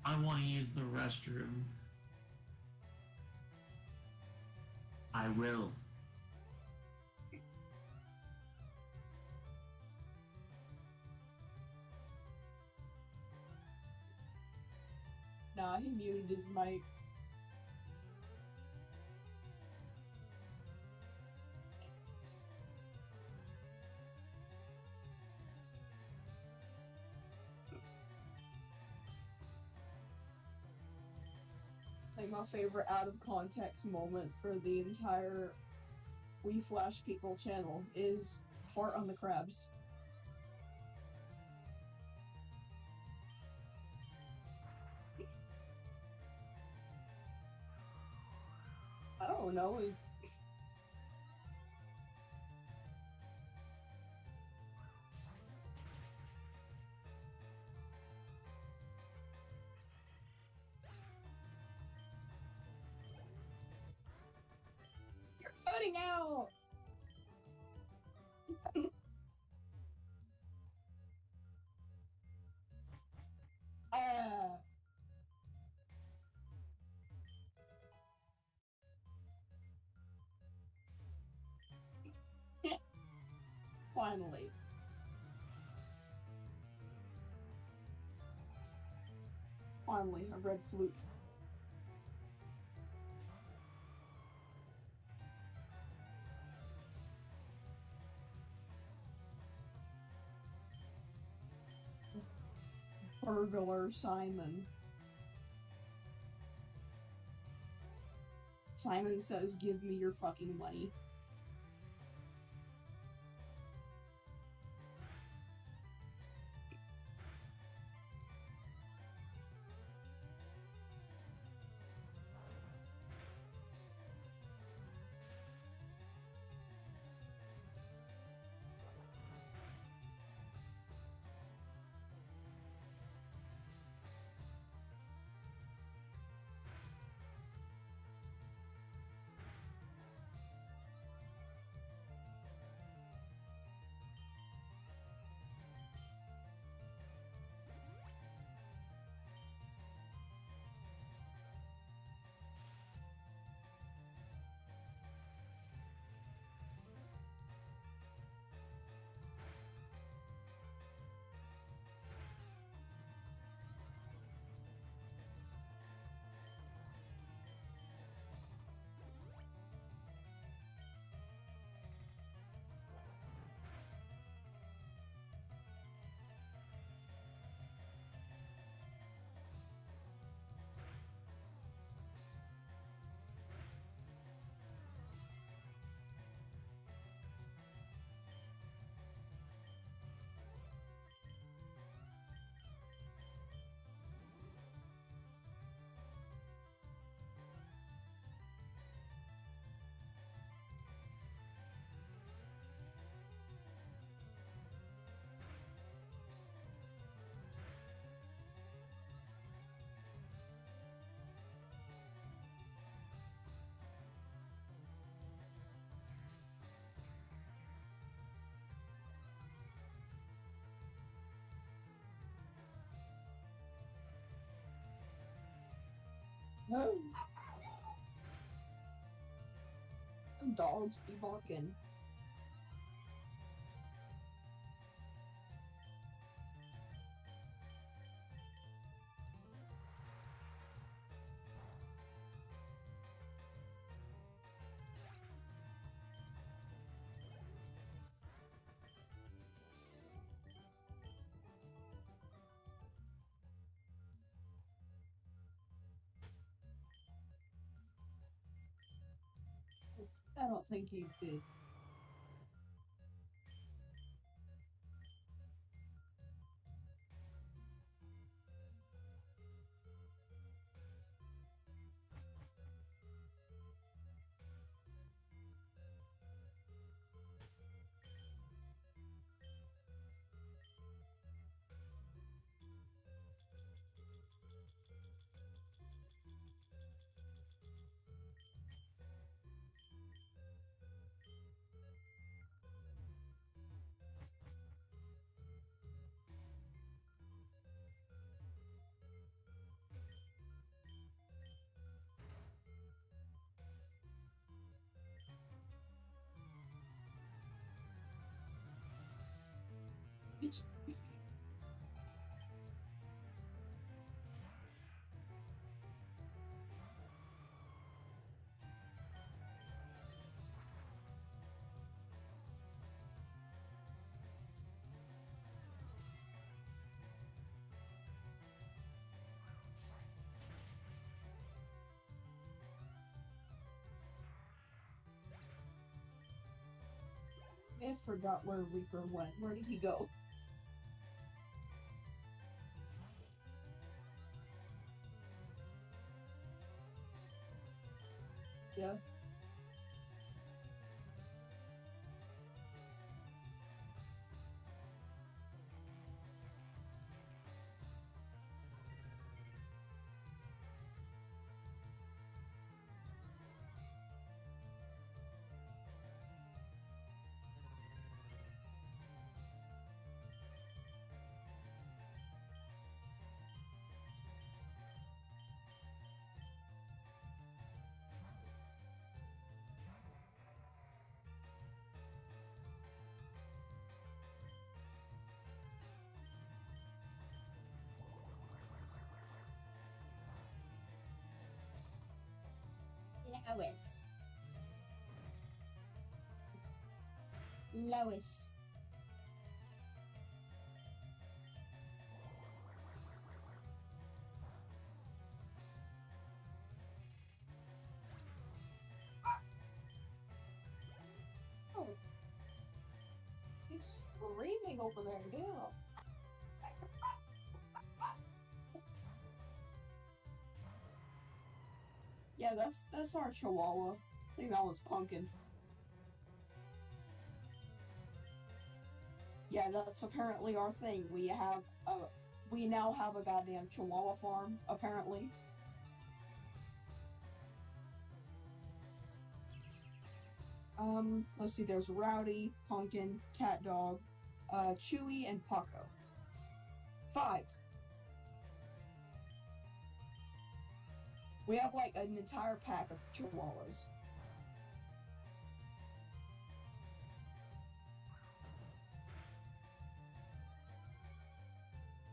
Speaker 3: I want to use the restroom. I will.
Speaker 4: Nah, he muted his mic. Like, my favorite out of context moment for the entire We Flash People channel is Fart on the Crabs. I don't know. You're cutting out! Ah. Finally. Finally, a red flute. Burglar Simon. Simon says, "Give me your fucking money." No. Them dogs be barking. I don't think you did. I forgot where Reaper went. Where did he go? Yeah. Lois. Lois. Oh. He's screaming over there, damn. Yeah, that's our Chihuahua. I think that was Pumpkin. Yeah, that's apparently our thing. We now have a goddamn Chihuahua farm, apparently. Let's see, there's Rowdy, Pumpkin, Cat Dog, Chewy, and Paco. 5. We have like an entire pack of Chihuahuas.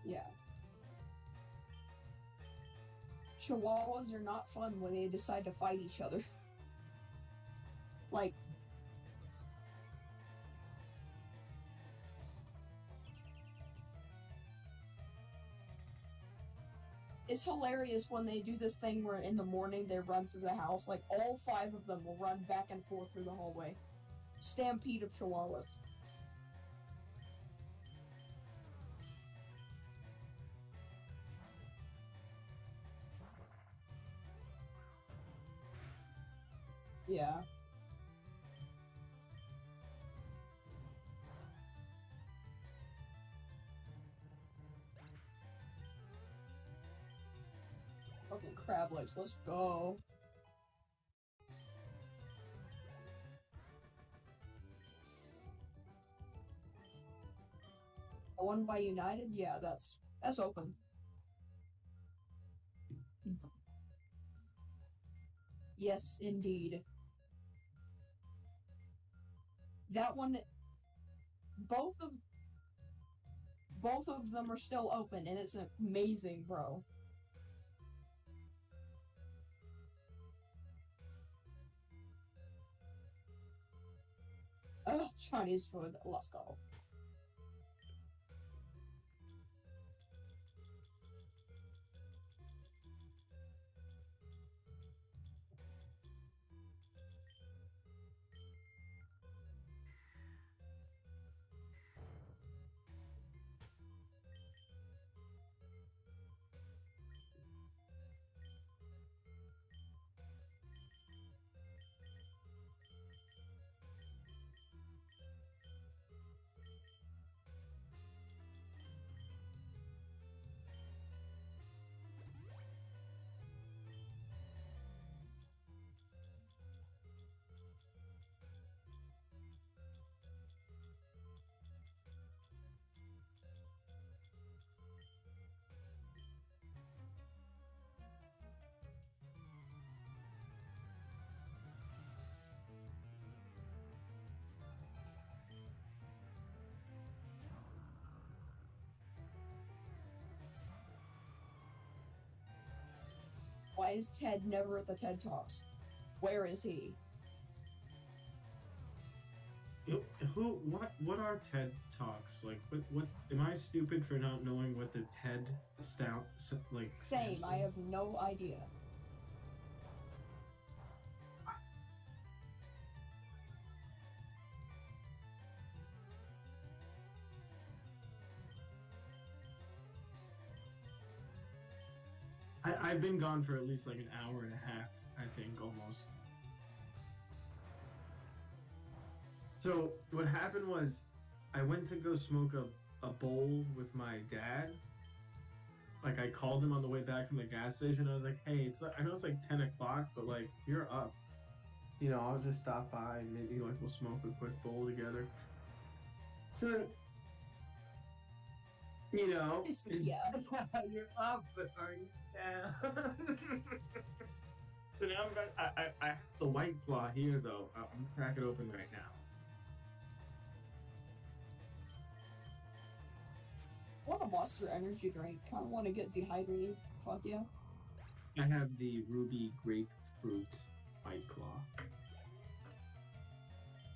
Speaker 4: Yeah. Chihuahuas are not fun when they decide to fight each other. Like, it's hilarious when they do this thing where in the morning they run through the house. Like, all 5 of them will run back and forth through the hallway. Stampede of Chihuahuas. Yeah. Fucking crab legs, let's go. The one by United? Yeah, that's open. Yes, indeed. That one, both of them are still open, and it's amazing, bro. Chinese food, let's go. Why is Ted never at the TED Talks? Where is he?
Speaker 2: What are TED Talks? Like, what, am I stupid for not knowing what the TED like?
Speaker 4: Same, I have no idea.
Speaker 2: I've been gone for at least like an hour and a half, I think, almost. So what happened was, I went to go smoke a bowl with my dad. Like, I called him on the way back from the gas station. I was like, hey, I know it's like 10 o'clock, but like, you're up. You know, I'll just stop by and maybe like we'll smoke a quick bowl together. So then, you know,
Speaker 4: Yeah.
Speaker 2: you're up, but are you down? So now I have the White Claw here though. I'm gonna crack it open right now.
Speaker 4: I want a Monster Energy drink. Kind of want to get dehydrated. Fuck yeah.
Speaker 2: I have the Ruby Grapefruit White Claw.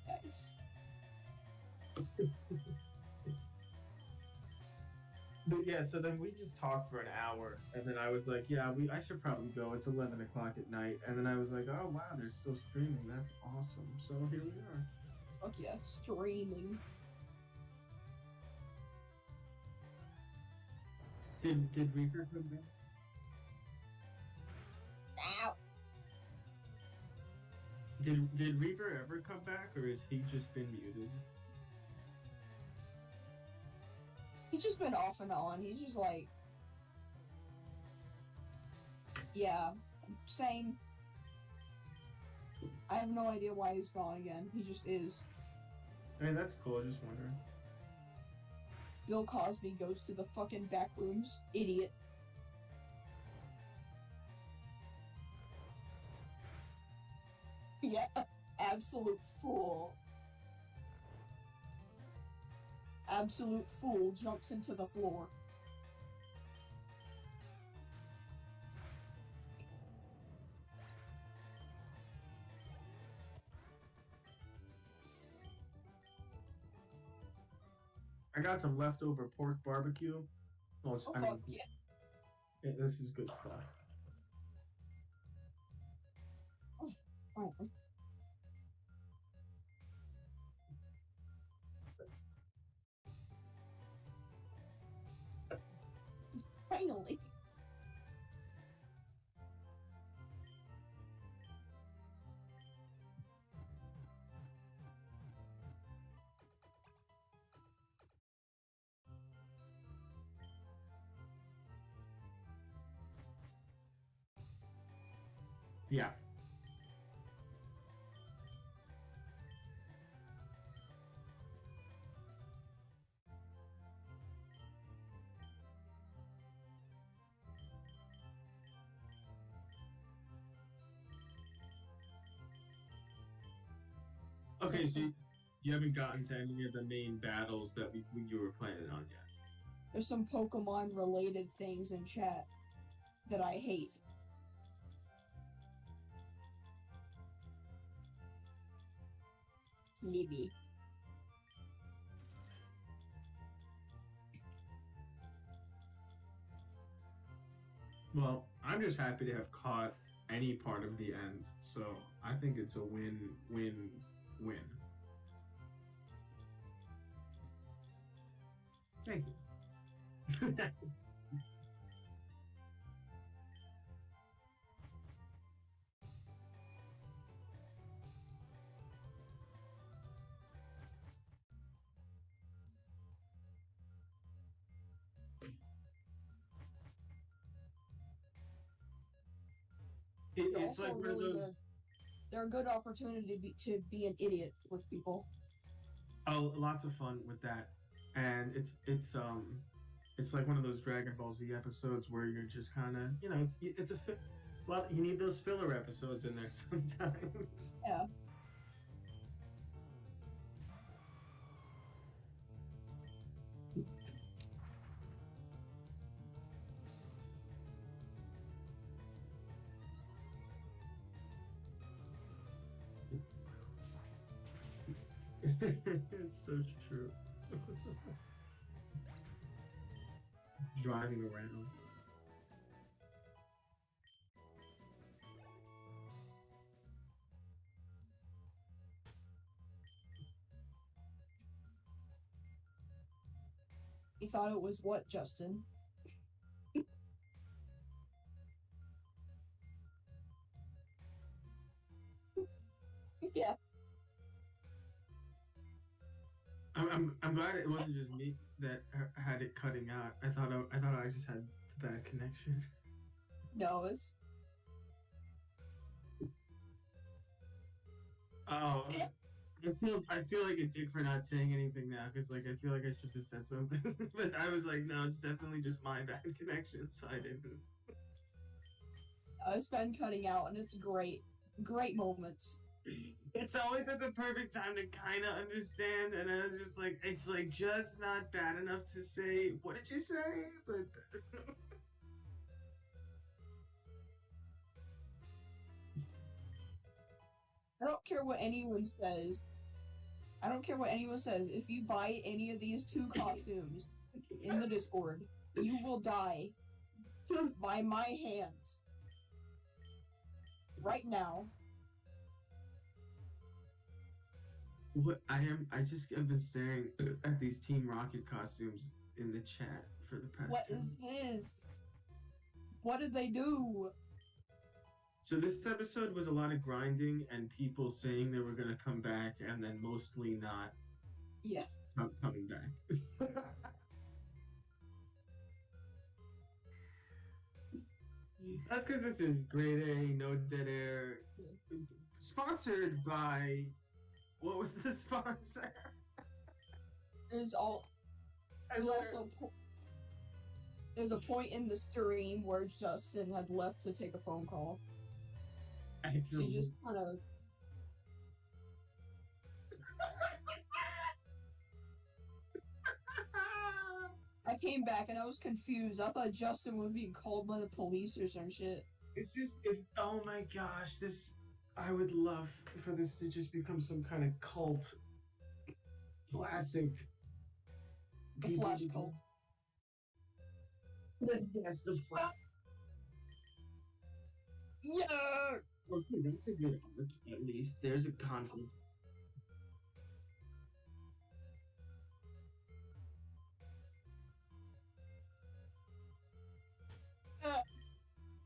Speaker 4: Nice.
Speaker 2: But yeah, so then we just talked for an hour, and then I was like, yeah, I should probably go. It's 11 o'clock at night. And then I was like, oh wow, they're still streaming. That's awesome. So here we are.
Speaker 4: Fuck yeah. Streaming.
Speaker 2: Did Reaper come back?
Speaker 4: Ow.
Speaker 2: Did Reaper ever come back, or has he just been muted?
Speaker 4: He's just been off and on. He's just like, yeah, same. I have no idea why he's gone again. He just is.
Speaker 2: I mean, that's cool. Just wondering.
Speaker 4: Bill Cosby goes to the fucking back rooms. Idiot. Yeah, absolute fool. Absolute fool jumps into the floor.
Speaker 2: I got some leftover pork barbecue. Well,
Speaker 4: Oh,
Speaker 2: I mean,
Speaker 4: fuck yeah.
Speaker 2: this is good stuff.
Speaker 4: Oh. Finally.
Speaker 2: Yeah. Okay, so you haven't gotten to any of the main battles that you were planning on yet.
Speaker 4: There's some Pokemon related things in chat that I hate. Maybe.
Speaker 2: Well, I'm just happy to have caught any part of the end, so I think it's a win-win-win. Thank you. It's like one of those.
Speaker 4: They're a good opportunity to be an idiot with people.
Speaker 2: Oh, lots of fun with that, and it's like one of those Dragon Ball Z episodes where you're just kind of, you know, it's a lot. You need those filler episodes in there sometimes.
Speaker 4: Yeah.
Speaker 2: It's so true. Driving around.
Speaker 4: He thought it was what, Justin? Yeah.
Speaker 2: I'm glad it wasn't just me that had it cutting out. I thought I just had the bad connection.
Speaker 4: No, it's
Speaker 2: Oh, I feel like a dick for not saying anything now because like I feel like I should have said something, but I was like, no, it's definitely just my bad connection, so I didn't.
Speaker 4: it's been cutting out, and it's great moments.
Speaker 2: It's always at the perfect time to kind of understand, and I was just like, it's like just not bad enough to say, what did you say? But
Speaker 4: I don't care what anyone says. I don't care what anyone says. If you buy any of these 2 costumes in the Discord, you will die by my hands. Right now.
Speaker 2: what I just have been staring at these Team Rocket costumes in the chat for the past.
Speaker 4: What
Speaker 2: 10
Speaker 4: is this? What did they do?
Speaker 2: So this episode was a lot of grinding and people saying they were gonna come back and then mostly not
Speaker 4: Yeah.
Speaker 2: coming back. That's because this is grade A, no dead air. Sponsored by. What was the sponsor?
Speaker 4: There's also there's a point in the stream where Justin had left to take a phone call. She just kind of. I came back and I was confused. I thought Justin was being called by the police or some shit.
Speaker 2: It's just oh my gosh, this I would love for this to just become some kind of cult classic.
Speaker 4: The Flash cult.
Speaker 2: Yes, the Flash.
Speaker 4: Yeah.
Speaker 2: Okay, that's a good arc. At least there's a conflict.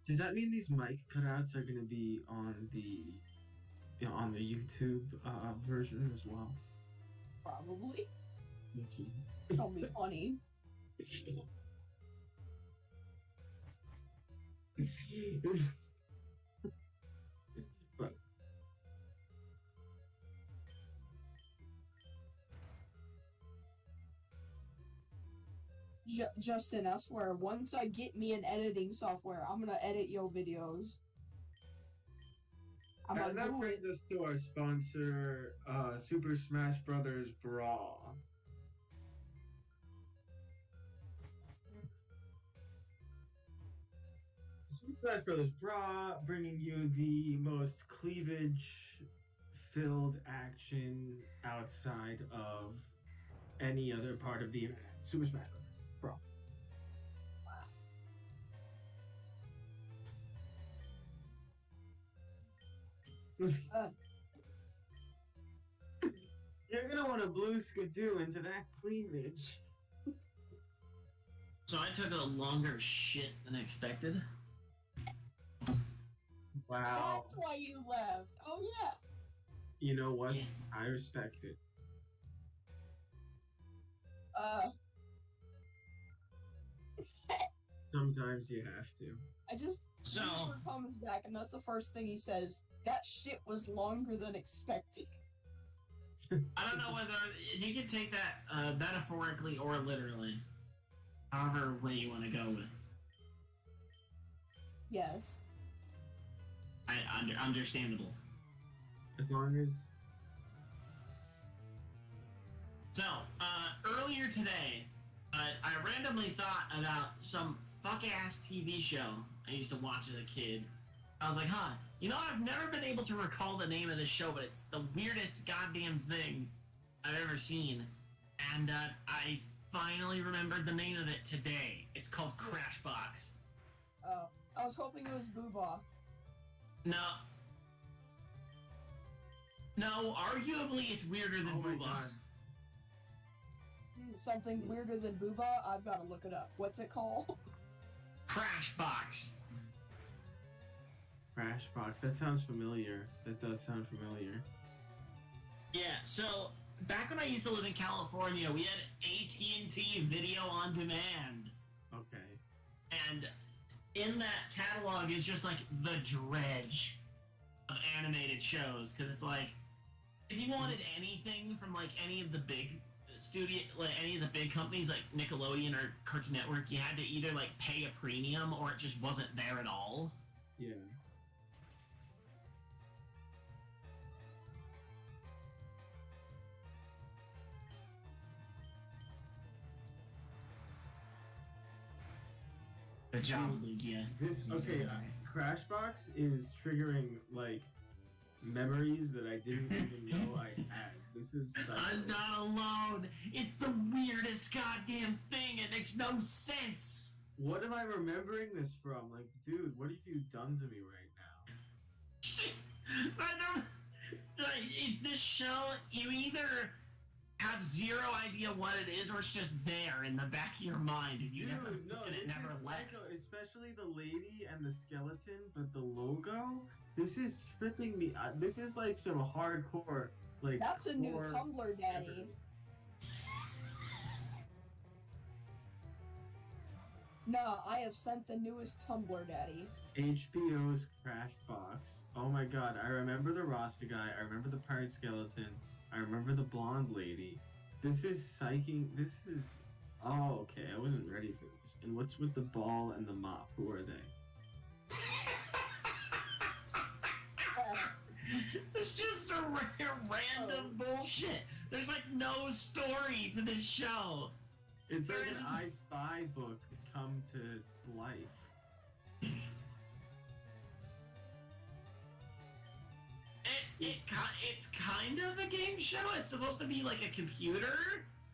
Speaker 2: Does that mean these mic cutouts are going to be on the, on the YouTube version as well?
Speaker 4: Probably.
Speaker 2: Let's see.
Speaker 4: That'll be funny.
Speaker 2: But
Speaker 4: Justin, I swear, once I get me an editing software, I'm gonna edit your videos. I'm
Speaker 2: and
Speaker 4: gonna
Speaker 2: that
Speaker 4: do it.
Speaker 2: brings us to our sponsor, Super Smash Brothers Brawl. Super Smash Brothers Brawl, bringing you the most cleavage-filled action outside of any other part of the internet. Super Smash Brothers Brawl. You're gonna want to blue skidoo into that cleavage.
Speaker 3: So I took a longer shit than expected.
Speaker 2: Wow.
Speaker 4: That's why you left. Oh yeah.
Speaker 2: You know what?
Speaker 3: Yeah.
Speaker 2: I respect it. Sometimes you have to.
Speaker 4: I just
Speaker 3: So-
Speaker 4: Cooper comes back and that's the first thing he says. That shit was longer than expected.
Speaker 3: I don't know whether you can take that metaphorically or literally. However way you want to go with.
Speaker 4: Yes.
Speaker 3: Understandable.
Speaker 2: As long as.
Speaker 3: So, earlier today, I randomly thought about some fuck-ass TV show I used to watch as a kid. I was like, I've never been able to recall the name of this show, but it's the weirdest goddamn thing. I've ever seen, and I finally remembered the name of it today. It's called Crashbox.
Speaker 4: Oh, I was hoping it was Booba.
Speaker 3: No, arguably it's weirder than
Speaker 2: Oh my
Speaker 3: Booba.
Speaker 2: God.
Speaker 4: Something weirder than Booba? I've got to look it up. What's it called?
Speaker 3: Crashbox.
Speaker 2: Crashbox. That sounds familiar. That does sound familiar.
Speaker 3: Yeah, so back when I used to live in California, we had AT&T Video on Demand.
Speaker 2: Okay.
Speaker 3: And in that catalog is just like the dredge of animated shows, because it's like, if you wanted anything from like any of the big any of the big companies like Nickelodeon or Cartoon Network, you had to either like pay a premium or it just wasn't there at all.
Speaker 2: Yeah.
Speaker 3: Good job, Lugia.
Speaker 2: This okay. Crashbox is triggering like memories that I didn't even know I had. This is.
Speaker 3: I'm not alone. It's the weirdest goddamn thing. It makes no sense.
Speaker 2: What am I remembering this from? Like, dude, what have you done to me right now?
Speaker 3: I don't. This show, you either have zero idea what it is, or it's just there in the back of your mind, and you never,
Speaker 2: Dude, no,
Speaker 3: and it
Speaker 2: this
Speaker 3: never
Speaker 2: is
Speaker 3: left.
Speaker 2: like, especially the lady and the skeleton, but the logo. This is tripping me. This is like some hardcore, like.
Speaker 4: That's a new
Speaker 2: core
Speaker 4: Tumblr, Daddy. No, I have sent the newest Tumblr, Daddy.
Speaker 2: HBO's Crashbox. Oh my god, I remember the Rasta guy, I remember the pirate skeleton, I remember the blonde lady. This is psyching. This is. Oh, okay, I wasn't ready for this. And what's with the ball and the mop? Who are they?
Speaker 3: It's just a random bullshit. There's like no story to this show.
Speaker 2: It's like
Speaker 3: There
Speaker 2: an
Speaker 3: is-
Speaker 2: I Spy book come to life.
Speaker 3: It's kind of a game show. It's supposed to be like a computer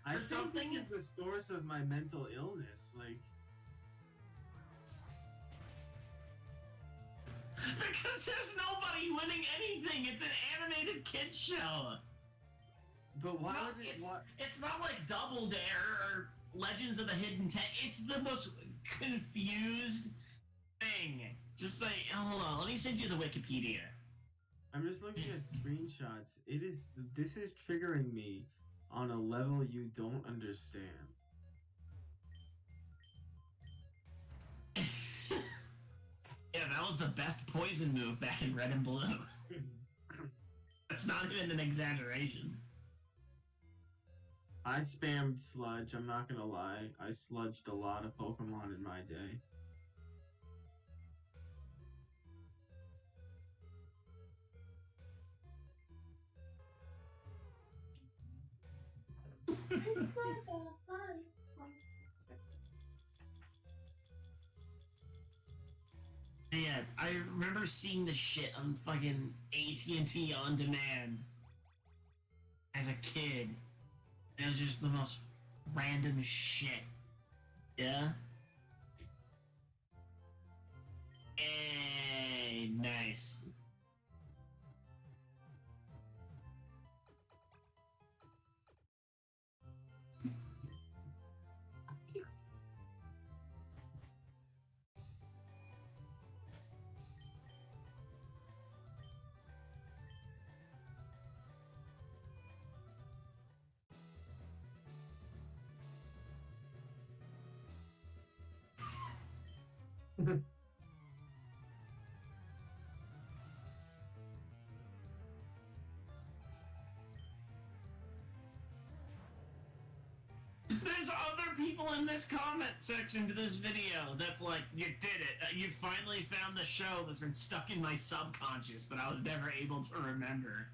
Speaker 2: I
Speaker 3: or
Speaker 2: think
Speaker 3: something.
Speaker 2: this is the source of my mental illness. Like,
Speaker 3: Because there's nobody winning anything. It's an animated kids show.
Speaker 2: but why
Speaker 3: No,
Speaker 2: would it?
Speaker 3: it's not like Double Dare or Legends of the Hidden Ten. It's the most confused thing. Just like, hold on, let me send you the Wikipedia.
Speaker 2: I'm just looking at screenshots. It is. This is triggering me on a level you don't understand.
Speaker 3: Yeah, that was the best poison move back in Red and Blue. That's not even an exaggeration.
Speaker 2: I spammed sludge. I'm not gonna lie. I sludged a lot of Pokemon in my day.
Speaker 3: Yeah, I remember seeing this shit on fucking AT&T On Demand as a kid. And it was just the most random shit. Yeah? Hey, nice. There's other people in this comment section to this video that's like, you did it. You finally found the show that's been stuck in my subconscious, but I was never able to remember.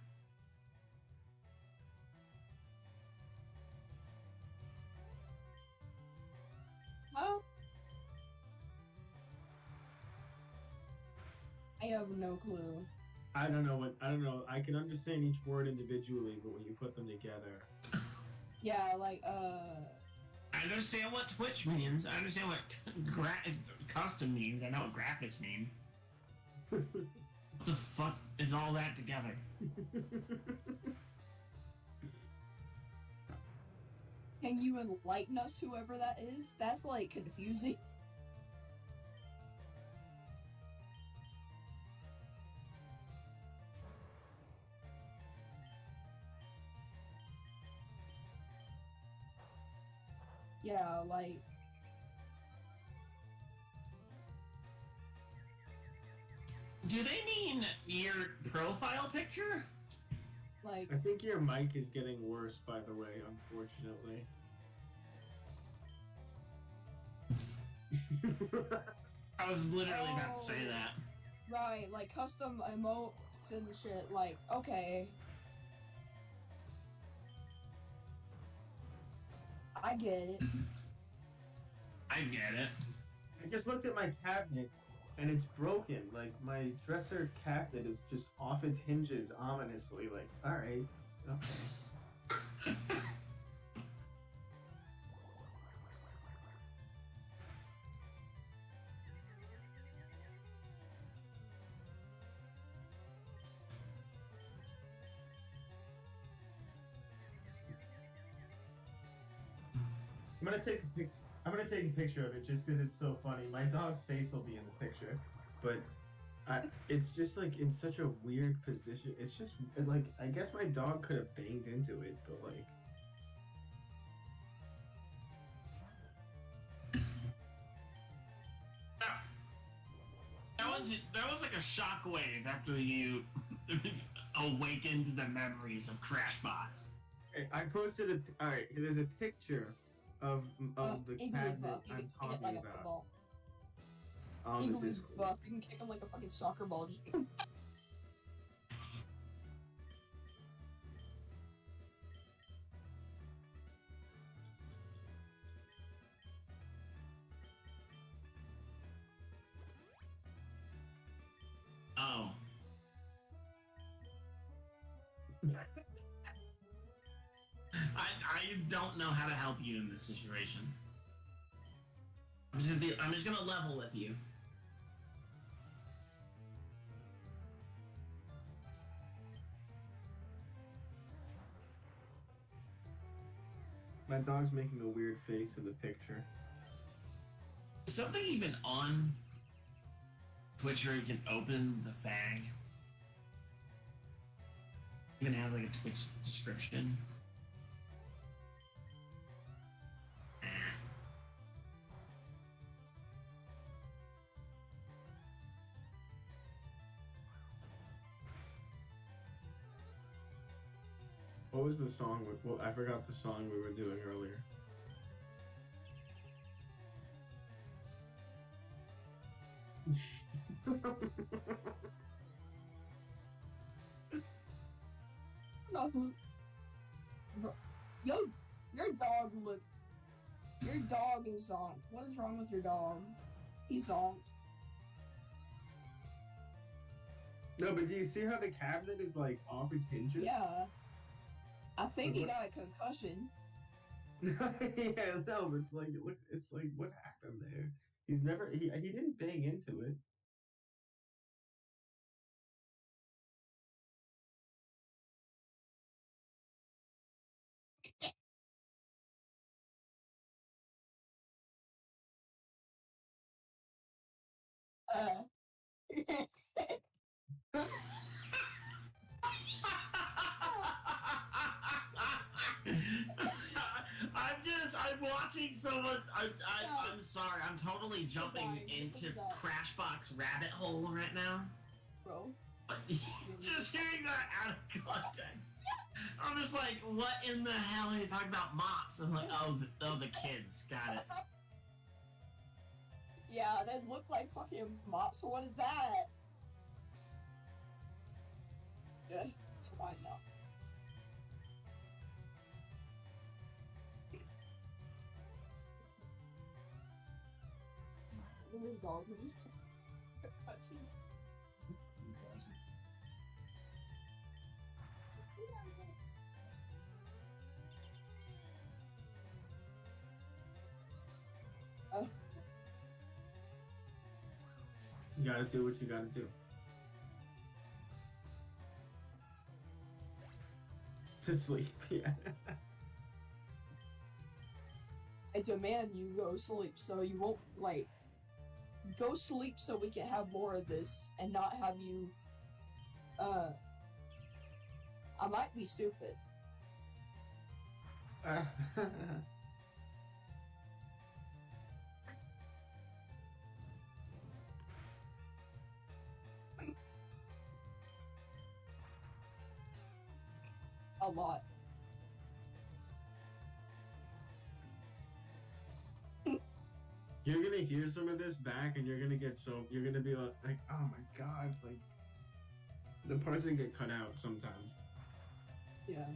Speaker 4: Huh? I have no clue.
Speaker 2: I don't know. I can understand each word individually, but when you put them together,
Speaker 4: Yeah, like
Speaker 3: I understand what Twitch means. I understand what custom means. I know what graphics mean. What the fuck is all that together?
Speaker 4: can you enlighten us, whoever that is? That's like confusing. Yeah, like
Speaker 3: Do they mean your profile picture?
Speaker 4: like
Speaker 2: I think your mic is getting worse, by the way, unfortunately.
Speaker 3: I was literally about to say that.
Speaker 4: right, like custom emotes and shit. Like okay, I get it.
Speaker 3: I get it.
Speaker 2: I just looked at my cabinet, and it's broken. Like, my dresser cabinet is just off its hinges ominously. Like, alright, okay. I'm gonna take a picture of it just because it's so funny. My dog's face will be in the picture, but it's just like in such a weird position. It's just like I guess my dog could have banged into it, but like
Speaker 3: that was like a shockwave after you awakened the memories of Crashbots.
Speaker 2: I posted a. All right, there's a picture of the
Speaker 4: Igloo
Speaker 2: cabinet
Speaker 4: buff. You
Speaker 2: I'm
Speaker 4: can kick it
Speaker 2: talking
Speaker 4: like a
Speaker 2: about
Speaker 4: football.
Speaker 2: on the
Speaker 4: Igloo
Speaker 2: Discord.
Speaker 4: buff. You can kick him like a fucking soccer ball. Just
Speaker 3: Oh. I don't know how to help you in this situation. I'm just gonna level with you.
Speaker 2: My dog's making a weird face in the picture.
Speaker 3: Is something even on Twitch where you can open the thing? Even have like a Twitch description.
Speaker 2: What was the song? Well, I forgot the song we were doing earlier.
Speaker 4: no. Yo, your dog look. Your dog is zonked. What is wrong with your dog? He's zonked.
Speaker 2: No, but do you see how the cabinet is like off its hinges?
Speaker 4: Yeah. I think he
Speaker 2: What-
Speaker 4: got a concussion.
Speaker 2: Yeah, no, but it's like what happened there? He didn't bang into it.
Speaker 4: Uh.
Speaker 3: I'm watching so much. I'm sorry. I'm totally jumping into Crashbox rabbit hole right now.
Speaker 4: Bro.
Speaker 3: Just hearing that out of context. I'm just like, what in the hell are you talking about mops? I'm like, oh, the kids. Got it.
Speaker 4: Yeah, they look like fucking mops. What is that? Yeah, it's fine now. Little dog is touching.
Speaker 2: You gotta do what you gotta do. To sleep, yeah.
Speaker 4: I demand you go sleep so you won't, like, go sleep so we can have more of this and not have you, I might be stupid. A lot.
Speaker 2: You're gonna hear some of this back and you're gonna get you're gonna be like, oh my god, like, the parts that get cut out sometimes.
Speaker 4: Yeah.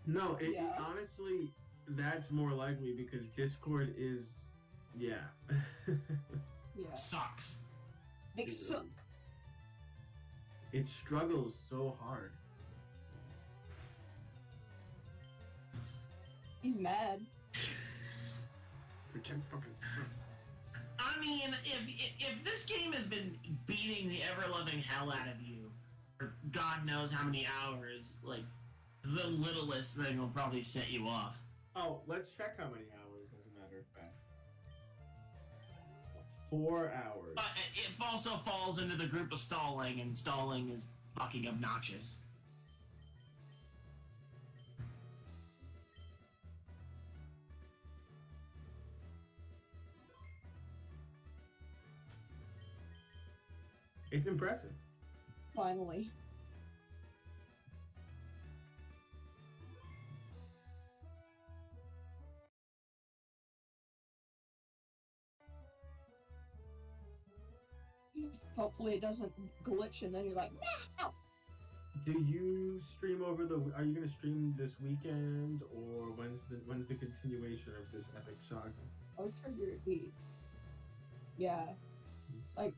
Speaker 2: No,
Speaker 4: Yeah.
Speaker 2: honestly, that's more likely because Discord is, yeah.
Speaker 4: Yeah.
Speaker 3: Sucks.
Speaker 4: Big
Speaker 2: It
Speaker 4: suck.
Speaker 2: It struggles so hard.
Speaker 4: He's mad.
Speaker 2: Pretend fucking shit.
Speaker 3: I mean, if this game has been beating the ever-loving hell out of you for God knows how many hours, like, the littlest thing will probably set you off.
Speaker 2: Oh, let's check how many hours, as a matter of fact. 4 hours.
Speaker 3: But it also falls into the group of stalling, and stalling is fucking obnoxious.
Speaker 2: It's impressive.
Speaker 4: Finally. Hopefully it doesn't glitch and then you're like, no!
Speaker 2: Do you stream over the? Are you gonna stream this weekend, or when's the continuation of this epic saga?
Speaker 4: I'll trigger it. Yeah. Like,